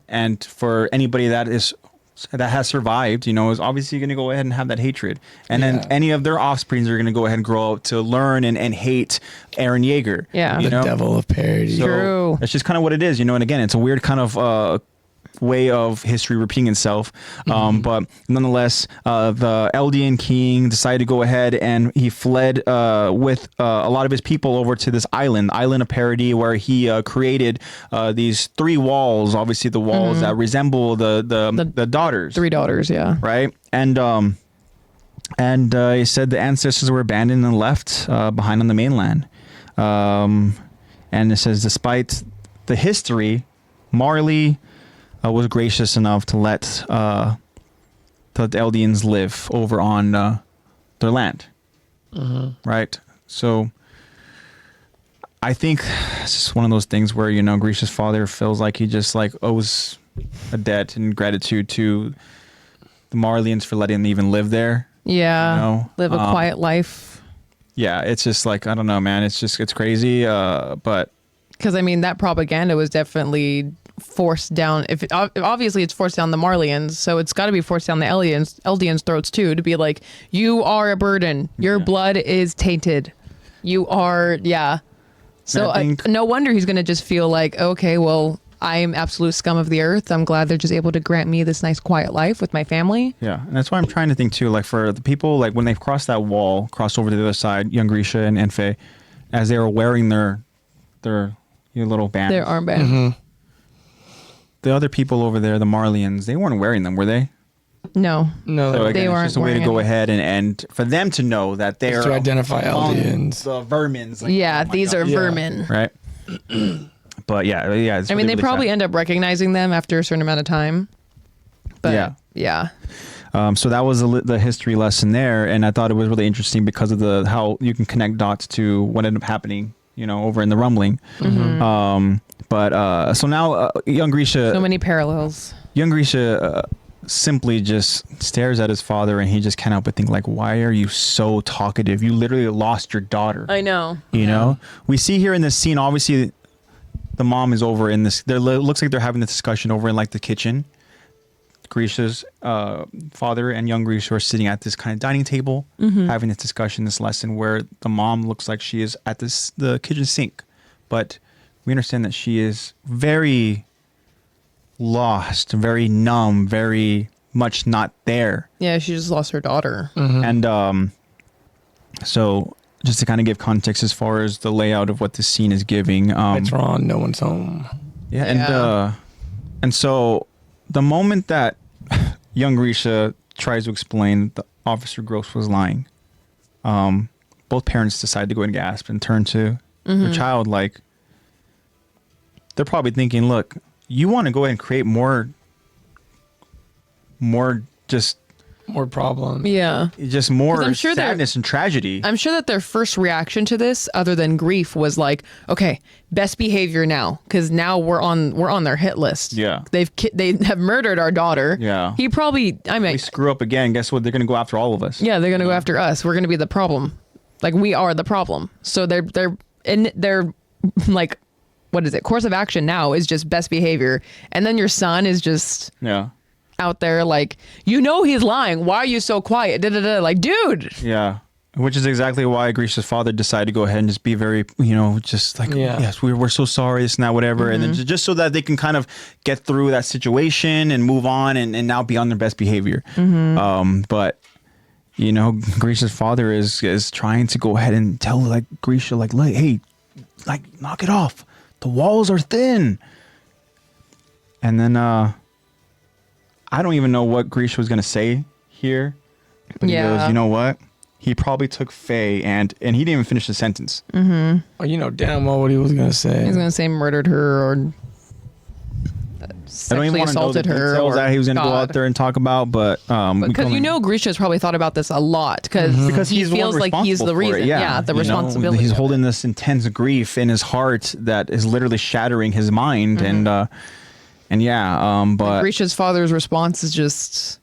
and for anybody that has survived, is obviously going to go ahead and have that hatred. And then any of their offsprings are going to go ahead and grow up to learn and hate Eren Yeager. Yeah. The devil of parody. So True. that's just kind of what it is, and again, it's a weird kind of way of history repeating itself. But nonetheless, the Eldian king decided to go ahead and he fled with a lot of his people over to this island of parody, where he created these 3 walls, obviously the walls that resemble the daughters. 3 daughters, yeah. Right? And he said the ancestors were abandoned and left behind on the mainland. And it says, despite the history, Marley was gracious enough to let the Eldians live over on their land. Right? So I think it's just one of those things where, Grisha's father feels like he just owes a debt and gratitude to the Marleyans for letting them even live there. Yeah. Live a quiet life. Yeah, it's just I don't know, man. It's crazy. But Because I mean, that propaganda was definitely forced down. Obviously it's forced down the Marleyans, so it's got to be forced down the Eldians' throats too, to be like, you are a burden. Your blood is tainted. You are, yeah. So no wonder he's gonna just feel like, okay, well, I am absolute scum of the earth. I'm glad they're just able to grant me this nice quiet life with my family. Yeah, and that's why I'm trying to think too. For the people, when they've crossed that wall, crossed over to the other side, young Grisha and Enfei, as they were wearing their little bands, Their armbands. the other people over there, the Marleyans, they weren't wearing them, were they? No. So again, they it's weren't just a way to wearing go any. ahead and for them to know that they're to identify among Eldians. the vermins. Yeah, oh my these God. are vermin. Right. But yeah. It's I mean, really, they really probably sad. end up recognizing them after a certain amount of time. But yeah. So that was the history lesson there, and I thought it was really interesting because of how you can connect dots to what ended up happening, over in the rumbling. But so now young Grisha, So many parallels. young Grisha simply just stares at his father, and he just can't help but think, why are you so talkative? You literally lost your daughter. I know. You know, we see here in this scene, obviously the mom is over in this, looks like they're having this discussion over in the kitchen. Grisha's father and young Grisha are sitting at this kind of dining table, having this discussion, this lesson, where the mom looks like she is at the kitchen sink, but we understand that she is very lost, very numb, very much not there. Yeah, she just lost her daughter. And so just to kind of give context as far as the layout of what this scene is giving. Lights are on, no one's home. Yeah, and so the moment that young Grisha tries to explain that Officer Gross was lying, both parents decide to go and gasp and turn to their child like they're probably thinking, look, you want to go ahead and create more just More problems. Yeah. just more 'Cause I'm sure sadness and tragedy. I'm sure that their first reaction to this, other than grief, was like, okay, best behavior now, because now we're on their hit list. Yeah. they have murdered our daughter. Yeah. He probably, I mean, We screw up again, guess what? They're going to go after all of us. yeah, they're gonna go after us. We're gonna be the problem. Like, we are the problem. So they're like, what is it? Course of action now is just best behavior, and then your son is just Yeah. out there like, he's lying. Why are you so quiet? Da-da-da. Like, dude. Yeah. Which is exactly why Grisha's father decided to go ahead and just be very, just like, yes, we're so sorry, this and that, whatever. And then just so that they can kind of get through that situation and move on and now be on their best behavior. But, Grisha's father is trying to go ahead and tell like Grisha, like, hey, like, knock it off. The walls are thin. And then, I don't even know what Grisha was going to say here. But he goes, you know what? He probably took Faye and he didn't even finish the sentence. Oh, you know damn well what he was gonna say. He's gonna say murdered her or I don't sexually even want to know the assaulted her. details Or that he was going to go out there and talk about, but because Grisha's probably thought about this a lot because he he's the one feels like he's the responsible for it, reason. Yeah, the responsibility. He's of holding it. this intense grief in his heart that is literally shattering his mind, but Grisha's father's response is just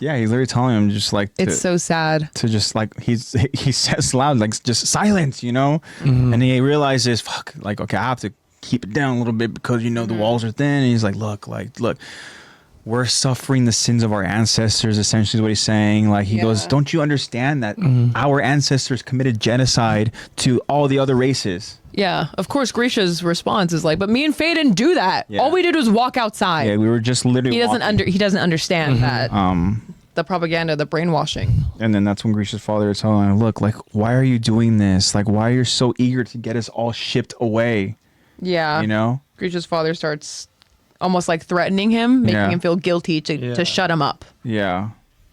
yeah, he's literally telling him just like it's so sad. to just like he says loud like just silence, and he realizes fuck, like okay, I have to keep it down a little bit because the walls are thin, and he's like look, we're suffering the sins of our ancestors, essentially is what he's saying. Like he goes, don't you understand that our ancestors committed genocide to all the other races? Yeah, of course. Grisha's response is like, but me and Faye didn't do that. Yeah. All we did was walk outside. Yeah, we were just literally He doesn't understand that Um, the propaganda, the brainwashing. and then that's when Grisha's father is telling him, look, like, why are you doing this? Like, why are you so eager to get us all shipped away? Yeah. Grisha's father starts almost like threatening him, making him feel guilty to shut him up. Yeah.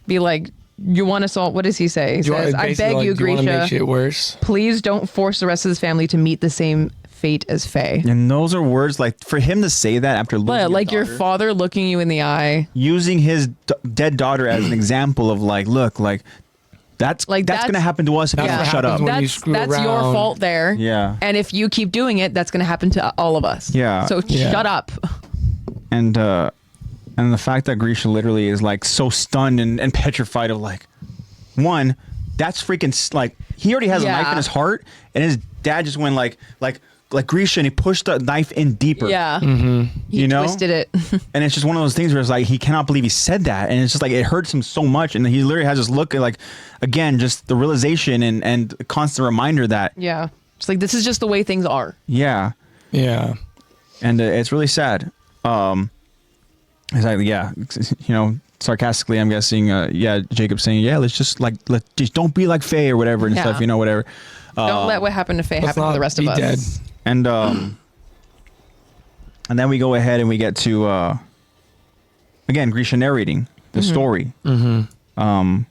Be like, you want us all, what does he say? He says, I beg you, do you want to Grisha, make shit worse? please don't force the rest of his family to meet the same fate as Faye. And those are words like for him to say that after losing But like your daughter, father looking you in the eye. using his dead daughter as an example of like, look, like that's going to happen to us if you That's don't what shut up. happens when you That's screw your around. fault there. Yeah. And if you keep doing it, that's going to happen to all of us. Yeah. So Yeah. shut up. And the fact that Grisha literally is like so stunned and petrified of like, one, that's freaking like he already has a knife in his heart, and his dad just went like Grisha, and he pushed the knife in deeper. Yeah. He You know? twisted it. And it's just one of those things where it's like he cannot believe he said that, and it's just like it hurts him so much, and he literally has this look at like, again, just the realization and constant reminder that Yeah. It's like, this is just the way things are. Yeah. and it's really sad. It's like sarcastically, I'm guessing, Jacob saying, let's just don't be like Faye or whatever and stuff, whatever. Don't let what happened to Faye happen to the rest of us. Dead. And and then we go ahead and we get to again Grisha narrating the story. And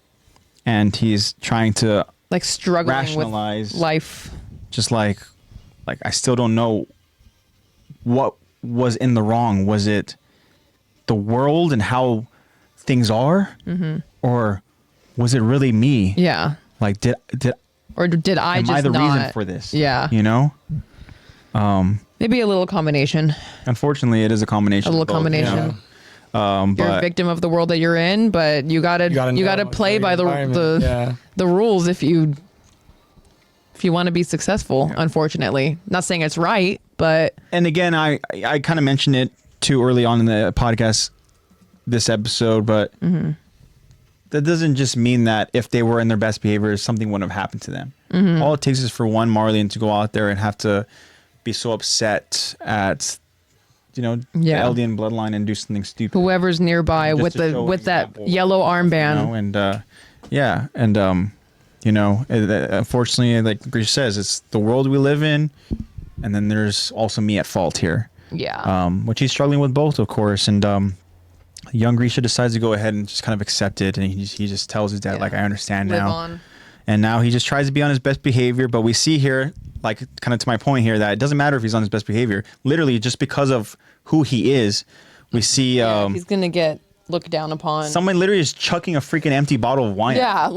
he's trying to Like struggling rationalize with life. just like I still don't know what was in the wrong. Was it the world and how things are, or was it really me? Yeah. Like did I am just I the not? reason for this? Yeah. Maybe a little combination. Unfortunately, it is a combination. A little of both, combination. You're but a victim of the world that you're in, but you gotta play by the rules if you want to be successful. Yeah. Unfortunately, not saying it's right, but and again, I kind of mentioned it too early on in the podcast, this episode, but that doesn't just mean that if they were in their best behavior, something wouldn't have happened to them. All it takes is for one Marlene to go out there and have to be so upset at the Eldian bloodline and do something stupid. Whoever's nearby Just with to show an that example, yellow armband. Unfortunately, like Grisha says, it's the world we live in, and then there's also me at fault here. Yeah. Which he's struggling with both, of course, and young Grisha decides to go ahead and just kind of accept it, and he just tells his dad, like, I understand Live now. on. And now he just tries to be on his best behavior, but we see here, like, kind of to my point here, that it doesn't matter if he's on his best behavior. Literally, just because of who he is, we see He's gonna get looked down upon. someone literally is chucking a freaking empty bottle of wine. a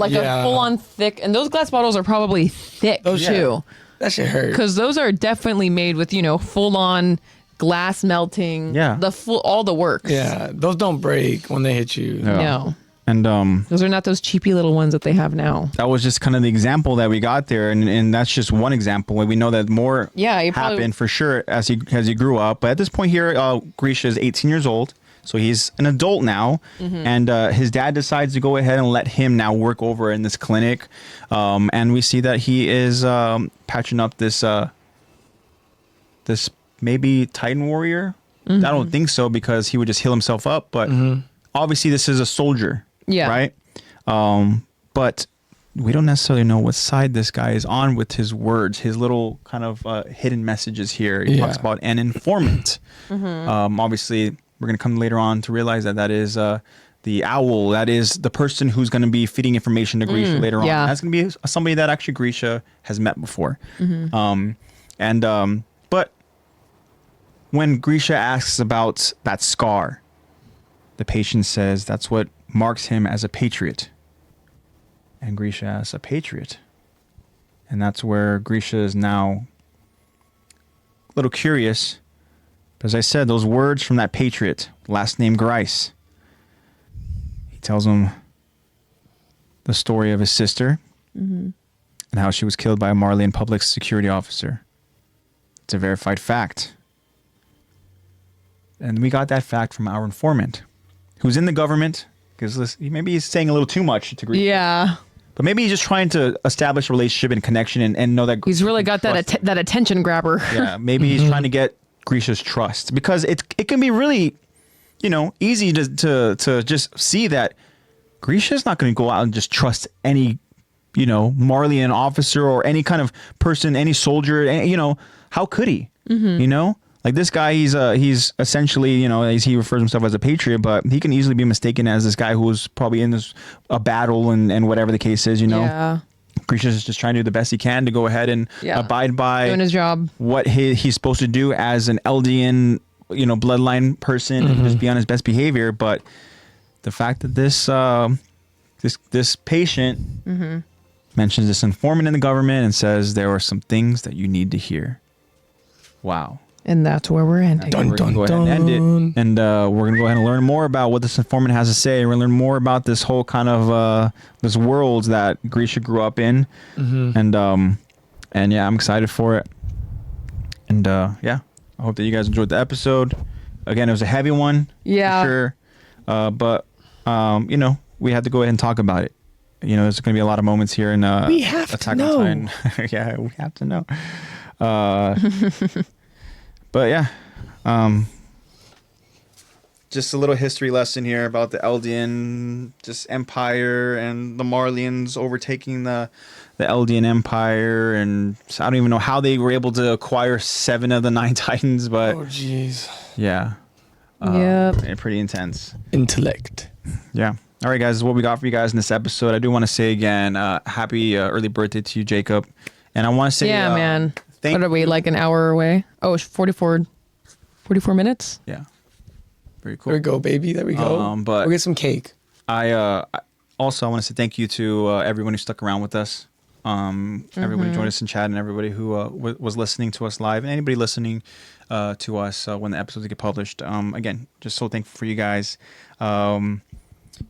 full-on thick, and those glass bottles are probably thick too, That shit hurt. because those are definitely made with full-on glass melting. Yeah. All the works. Yeah, those don't break when they hit you. Yeah. No, And those are not those cheapy little ones that they have now. that was just kind of the example that we got there, and that's just one example. We know that more Yeah, he probably- happened for sure as he grew up. But at this point here, Grisha is 18 years old, so he's an adult now, and his dad decides to go ahead and let him now work over in this clinic, and we see that he is patching up this maybe Titan warrior. I don't think so, because he would just heal himself up, but obviously this is a soldier. Yeah. Right. But we don't necessarily know what side this guy is on with his words, his little kind of hidden messages here. He talks about an informant. Obviously, we're going to come later on to realize that is the owl. That is the person who's going to be feeding information to Grisha later on. yeah. That's going to be somebody that actually Grisha has met before. But when Grisha asks about that scar, the patient says that's what marks him as a patriot. And Grisha as a patriot. And that's where Grisha is now a little curious. As I said, those words from that patriot, last name Grice, he tells him the story of his sister and how she was killed by a Marleyan public security officer. It's a verified fact. And we got that fact from our informant, who's in the government, because maybe he's saying a little too much to Grisha. Yeah. But maybe he's just trying to establish a relationship and connection and know that He's really got that attention grabber. Yeah, maybe he's trying to get Grisha's trust, because it can be really, easy to just see that Grisha's not going to go out and just trust any, Marleyan officer or any kind of person, any soldier. How could he? Like this guy, he's essentially, he refers himself as a patriot, but he can easily be mistaken as this guy who was probably in a battle and whatever the case is, Yeah. Grisha's just trying to do the best he can to go ahead and abide by doing his job, what he's supposed to do as an Eldian, bloodline person, and just be on his best behavior. But the fact that this patient mentions this informant in the government and says there are some things that you need to hear. Wow. and that's where we're ending. We're going to go ahead and end it. And we're going to go ahead and learn more about what this informant has to say. We're going to learn more about this whole kind of this world that Grisha grew up in. And yeah, I'm excited for it. And yeah, I hope that you guys enjoyed the episode. Again, it was a heavy one. Yeah. For sure. But, you know, we had to go ahead and talk about it. You know, there's going to be a lot of moments here in we have Attack to on know. Titan. Yeah, we have to know. But yeah, just a little history lesson here about the Eldian just empire and the Marleyans overtaking the Eldian empire, and I don't even know how they were able to acquire 7 of the 9 Titans, but Oh, jeez. yeah, Yep. pretty intense. Intellect. Yeah. All right, guys, this is what we got for you guys in this episode. I do want to say again, happy early birthday to you, Jacob. And I want to say, Yeah, man. thank What are we, like an hour away? Oh, it's 44 minutes? Yeah. Very There cool. we go, baby. There we go. But- we'll get some cake. I also want to say thank you to everyone who stuck around with us. Everybody who joined us in chat, and everybody who was listening to us live, and anybody listening to us when the episodes get published. Again, just so thankful for you guys.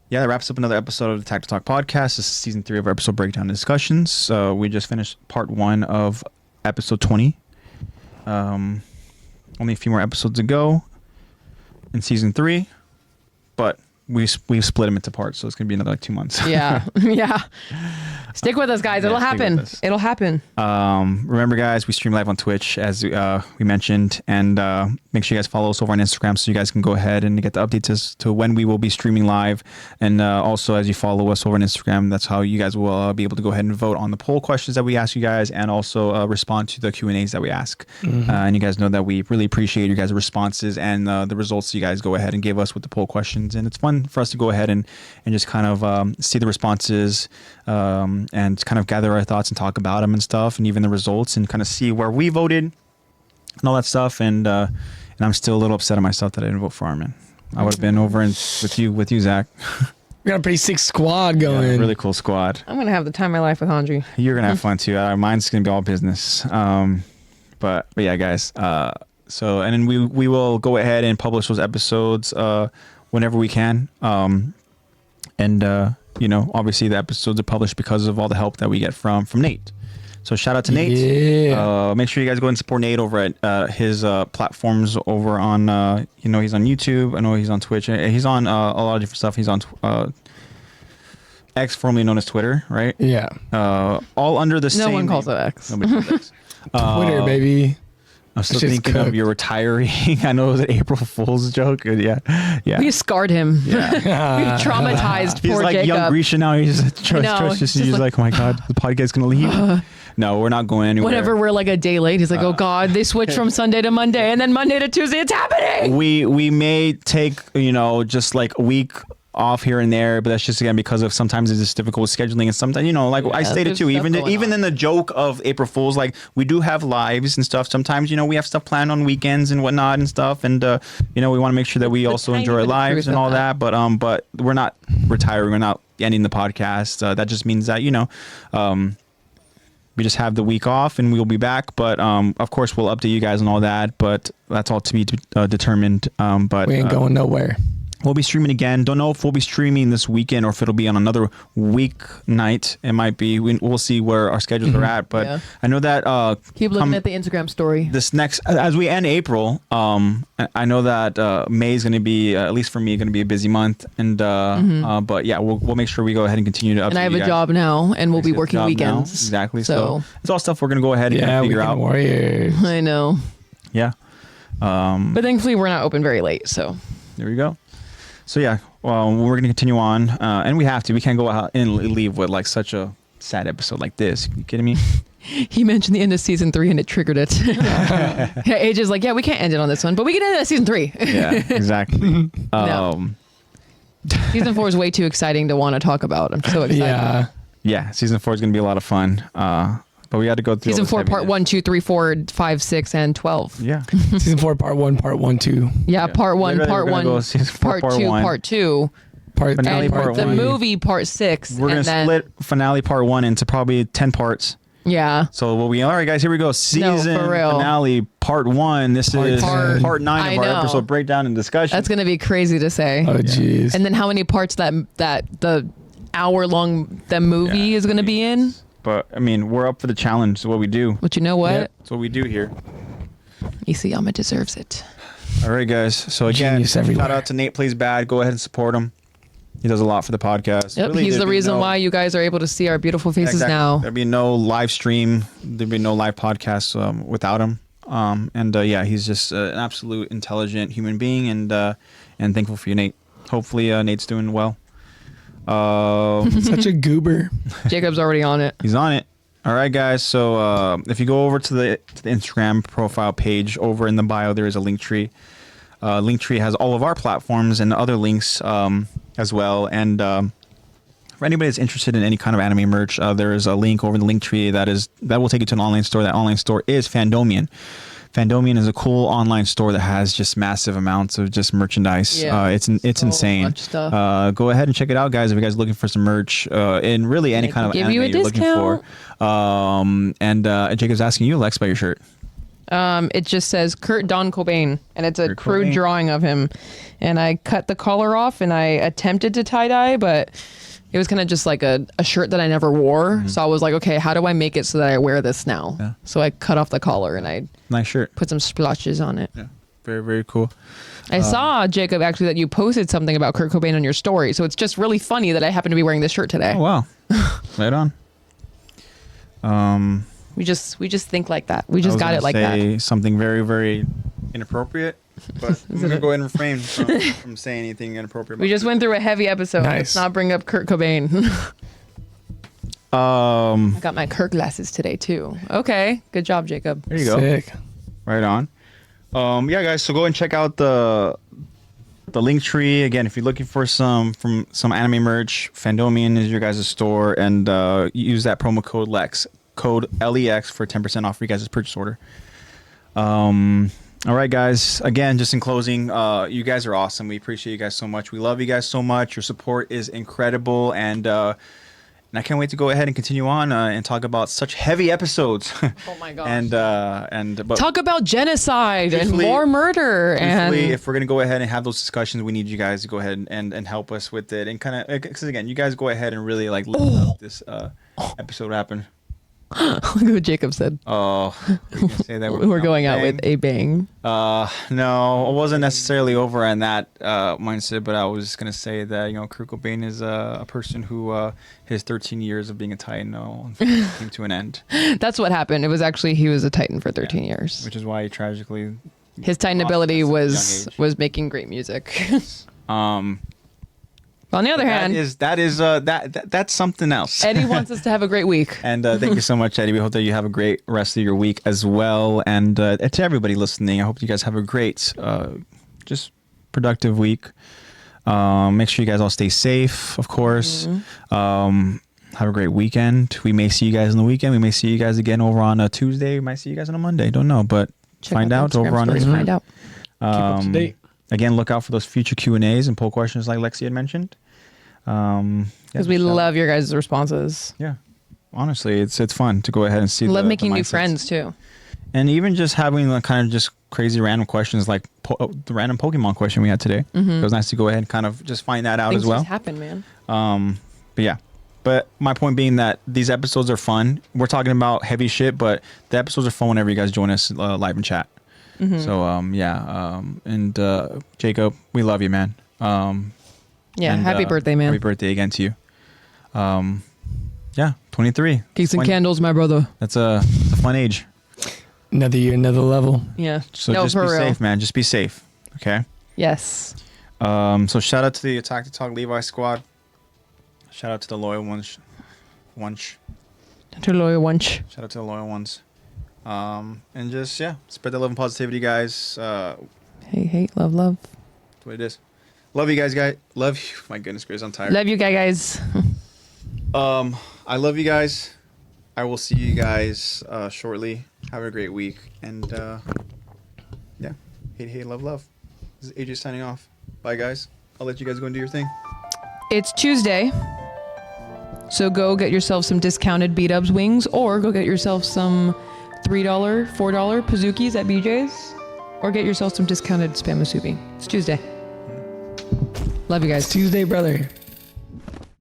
Yeah, that wraps up another episode of the Attack to Talk podcast. This is season 3 of our episode breakdown discussions. We just finished part 1 of episode 20. Only a few more episodes to go in season 3, but we've split them into parts, so it's gonna be another 2 months. Yeah. Yeah. Stick with us, guys. Yeah, It'll stick with happen. us. It'll happen. Remember, guys, we stream live on Twitch, as we mentioned, and make sure you guys follow us over on Instagram so you guys can go ahead and get the updates as to when we will be streaming live. And also, as you follow us over on Instagram, that's how you guys will be able to go ahead and vote on the poll questions that we ask you guys, and also respond to the Q&As that we ask. And you guys know that we really appreciate you guys' responses and the results you guys go ahead and give us with the poll questions. And it's fun for us to go ahead and just kind of see the responses and kind of gather our thoughts and talk about them and stuff, and even the results, and kind of see where we voted and all that stuff. And I'm still a little upset at myself that I didn't vote for Armin. I would have been over with you, Zach. We got a pretty sick squad going. Yeah, really cool squad. I'm gonna have the time of my life with Andre. You're gonna have fun too. Mine's gonna be all business. But yeah, guys. So and then we will go ahead and publish those episodes whenever we can. You know, obviously the episodes are published because of all the help that we get from Nate. So shout out to Nate. Yeah. Make sure you guys go and support Nate over at his platforms over on, he's on YouTube. I know he's on Twitch. He's on a lot of different stuff. He's on X, formerly known as Twitter, right? Yeah. All under the same No one calls name. it X. Nobody calls it X. Twitter, baby. I'm still That shit's thinking of cooked. your retiring. I know it was an April Fool's joke. Yeah. We scarred him. Yeah. We traumatized He's poor like Jacob. young Grisha now. He's just, I know, he's just like, oh my God, the podcast's going to leave. No, we're not going anywhere. Whenever we're like a day late, he's like, "Oh God, they switched from Sunday to Monday, and then Monday to Tuesday. It's happening." We may take, just like a week off here and there, but that's just again because of sometimes it's just difficult with scheduling, and sometimes I stated there's too, stuff even going in the joke of April Fools, like we do have lives and stuff. Sometimes we have stuff planned on weekends and whatnot and stuff, and we want to make sure that we also tiny enjoy our bit of lives truth and in all that. that. But we're not retiring. We're not ending the podcast. That just means that we just have the week off and we'll be back. But of course, we'll update you guys on all that. But that's all to be determined. But We ain't going nowhere. we'll be streaming again. Don't know if we'll be streaming this weekend or if it'll be on another weeknight. It might be. We'll see where our schedules are at. But Yeah. I know that Keep looking at the Instagram story. this next, as we end April, I know that May is going to be, at least for me, going to be a busy month. And but yeah, we'll make sure we go ahead and continue to update And I have you a guys. job now, and we'll be Next working job now. weekends. Exactly. So So it's all stuff we're going to go ahead and Yeah, we figure can out. warriors. I know, Yeah. but thankfully we're not open very late. So There we go. So yeah, well, we're going to continue on, and we have to. We can't go out and leave with like such a sad episode like this. You kidding me? he mentioned the end of season 3, and it triggered it. Yeah, AJ's like, "Yeah, we can't end it on this one, but we can end it at season 3." Yeah, exactly. No. Season 4 is way too exciting to want to talk about. I'm so excited. Yeah. Yeah, season 4 is going to be a lot of fun. But we had to go through Season all this 4, part heaviness. 1, 2, 3, 4, 5, 6, and 12. Yeah. Season 4, part 1, part 1, 2. Yeah, part 1, Literally, part we're gonna 1, go season 4, part 2, 1. part 2, Part Finale and part the 1. movie part 6. We're going and to then, split finale part 1 into probably 10 parts. Yeah. So all right, guys, here we go. Season for real. finale part 1. This is Part- part 9 I of our know. episode breakdown and discussion. That's going to be crazy to say. Oh, jeez. And then how many parts that the hour-long the movie Yeah, is going to be in? But I mean, we're up for the challenge. It's what we do. But you know what? Yep. It's what we do here. Isayama deserves it. All right, guys. So again, Genius everywhere. shout out to NatePlaysBad. Go ahead and support him. He does a lot for the podcast. Yep, Really, he's there'd the be reason no- why you guys are able to see our beautiful faces Exactly. now. There'd be no live stream. There'd be no live podcast without him. Yeah, he's just an absolute intelligent human being, and thankful for you, Nate. Hopefully, Nate's doing well. Such a goober. Jacob's already on it. He's on it. All right, guys. So if you go over to the Instagram profile page, over in the bio, there is a link tree. Linktree has all of our platforms and other links as well. And for anybody that's interested in any kind of anime merch, there is a link over in the Linktree that will take you to an online store. That online store is Fandomion. Fandomion is a cool online store that has just massive amounts of just merchandise. Yeah, It's so insane. much stuff. Go ahead and check it out, guys. If you guys are looking for some merch in really any I kind of can give anime you a you're looking for. discount. Jacob's asking you, Lex, about your shirt. It just says Kurt Don Cobain, and it's a Kurt crude Cobain. drawing of him. And I cut the collar off, and I attempted to tie-dye, but it was kind of just like a shirt that I never wore. So I was like, okay, how do I make it so that I wear this now? Yeah. So I cut off the collar, and I Nice shirt. put some splotches on it. Yeah, very, very cool. I saw, Jacob, actually, that you posted something about Kurt Cobain on your story. So it's just really funny that I happen to be wearing this shirt today. Oh, wow. Right on. We just think like that. We just got it like that. Something very, very inappropriate, but I'm gonna go ahead and refrain from saying anything inappropriate. We just went through a heavy episode. Nice. Let's not bring up Kurt Cobain. I got my Kurt glasses today too. Okay, good job, Jacob. There you go. Sick. Right on. Yeah, guys. So go and check out the link tree again. If you're looking for some anime merch, Fandomion is your guys' store, and use that promo code LEX, code LEX for 10% off for you guys' purchase order. All right, guys. Again, just in closing, you guys are awesome. We appreciate you guys so much. We love you guys so much. Your support is incredible, and I can't wait to go ahead and continue on and talk about such heavy episodes. Oh my gosh. but Talk about genocide and Truthfully- more murder and if we're gonna go ahead and have those discussions, we need you guys to go ahead and help us with it, and kind of because again, you guys go ahead and really like lift up this episode happen. look at what Jacob said. Oh, we're gonna say that We're going out with a bang. No, I wasn't necessarily over on that mindset, but I was just gonna say that Kurt Cobain is a person who his 13 years of being a Titan came to an end, That's what happened. It was actually he was a Titan for 13 years. which is why he tragically His Titan lost ability at such a was young age. was making great music. Um, On the other hand, that's something else. Eddie wants us to have a great week. And thank you so much, Eddie. We hope that you have a great rest of your week as well. And to everybody listening, I hope you guys have a great, just productive week. Make sure you guys all stay safe, of course. Have a great weekend. We may see you guys on the weekend. We may see you guys again over on a Tuesday. We might see you guys on a Monday. Don't know, but Check find out the over Instagram on stories to Instagram. find out. Keep up to date. Again, look out for those future Q&As and poll questions like Lexi had mentioned. Because we love your guys' responses. Yeah. Honestly, it's fun to go ahead and see. Love the making new mindsets. friends too. And even just having the kind of just crazy random questions like the random Pokemon question we had today. It was nice to go ahead and kind of just find that out Things as well. just happen, man. But yeah. But my point being that these episodes are fun. We're talking about heavy shit, but the episodes are fun whenever you guys join us live in chat. So and Jacob, we love you, man. Yeah, and, happy birthday, man. Happy birthday again to you. Yeah, 23. Cakes and Fun- candles, my brother. That's a fun age. Another year, another level. Yeah. So no, just for be real. safe, man. Just be safe. Okay. Yes. So shout out to the Attack to Talk Levi squad. Shout out to the loyal ones. To lawyer Wunch. Shout out to the loyal ones. And just spread that love and positivity, guys. Hey, love. That's what it is. Love you guys. Love you. My goodness gracious, I'm tired. Love you guys. I love you guys. I will see you guys shortly. Have a great week. And hey, love. This is AJ signing off. Bye, guys. I'll let you guys go and do your thing. It's Tuesday. So go get yourself some discounted B-Dubs wings or go get yourself some $3, $4 Pazookies at BJ's or get yourself some discounted Spam Musubi. It's Tuesday. Love you guys. It's Tuesday, brother.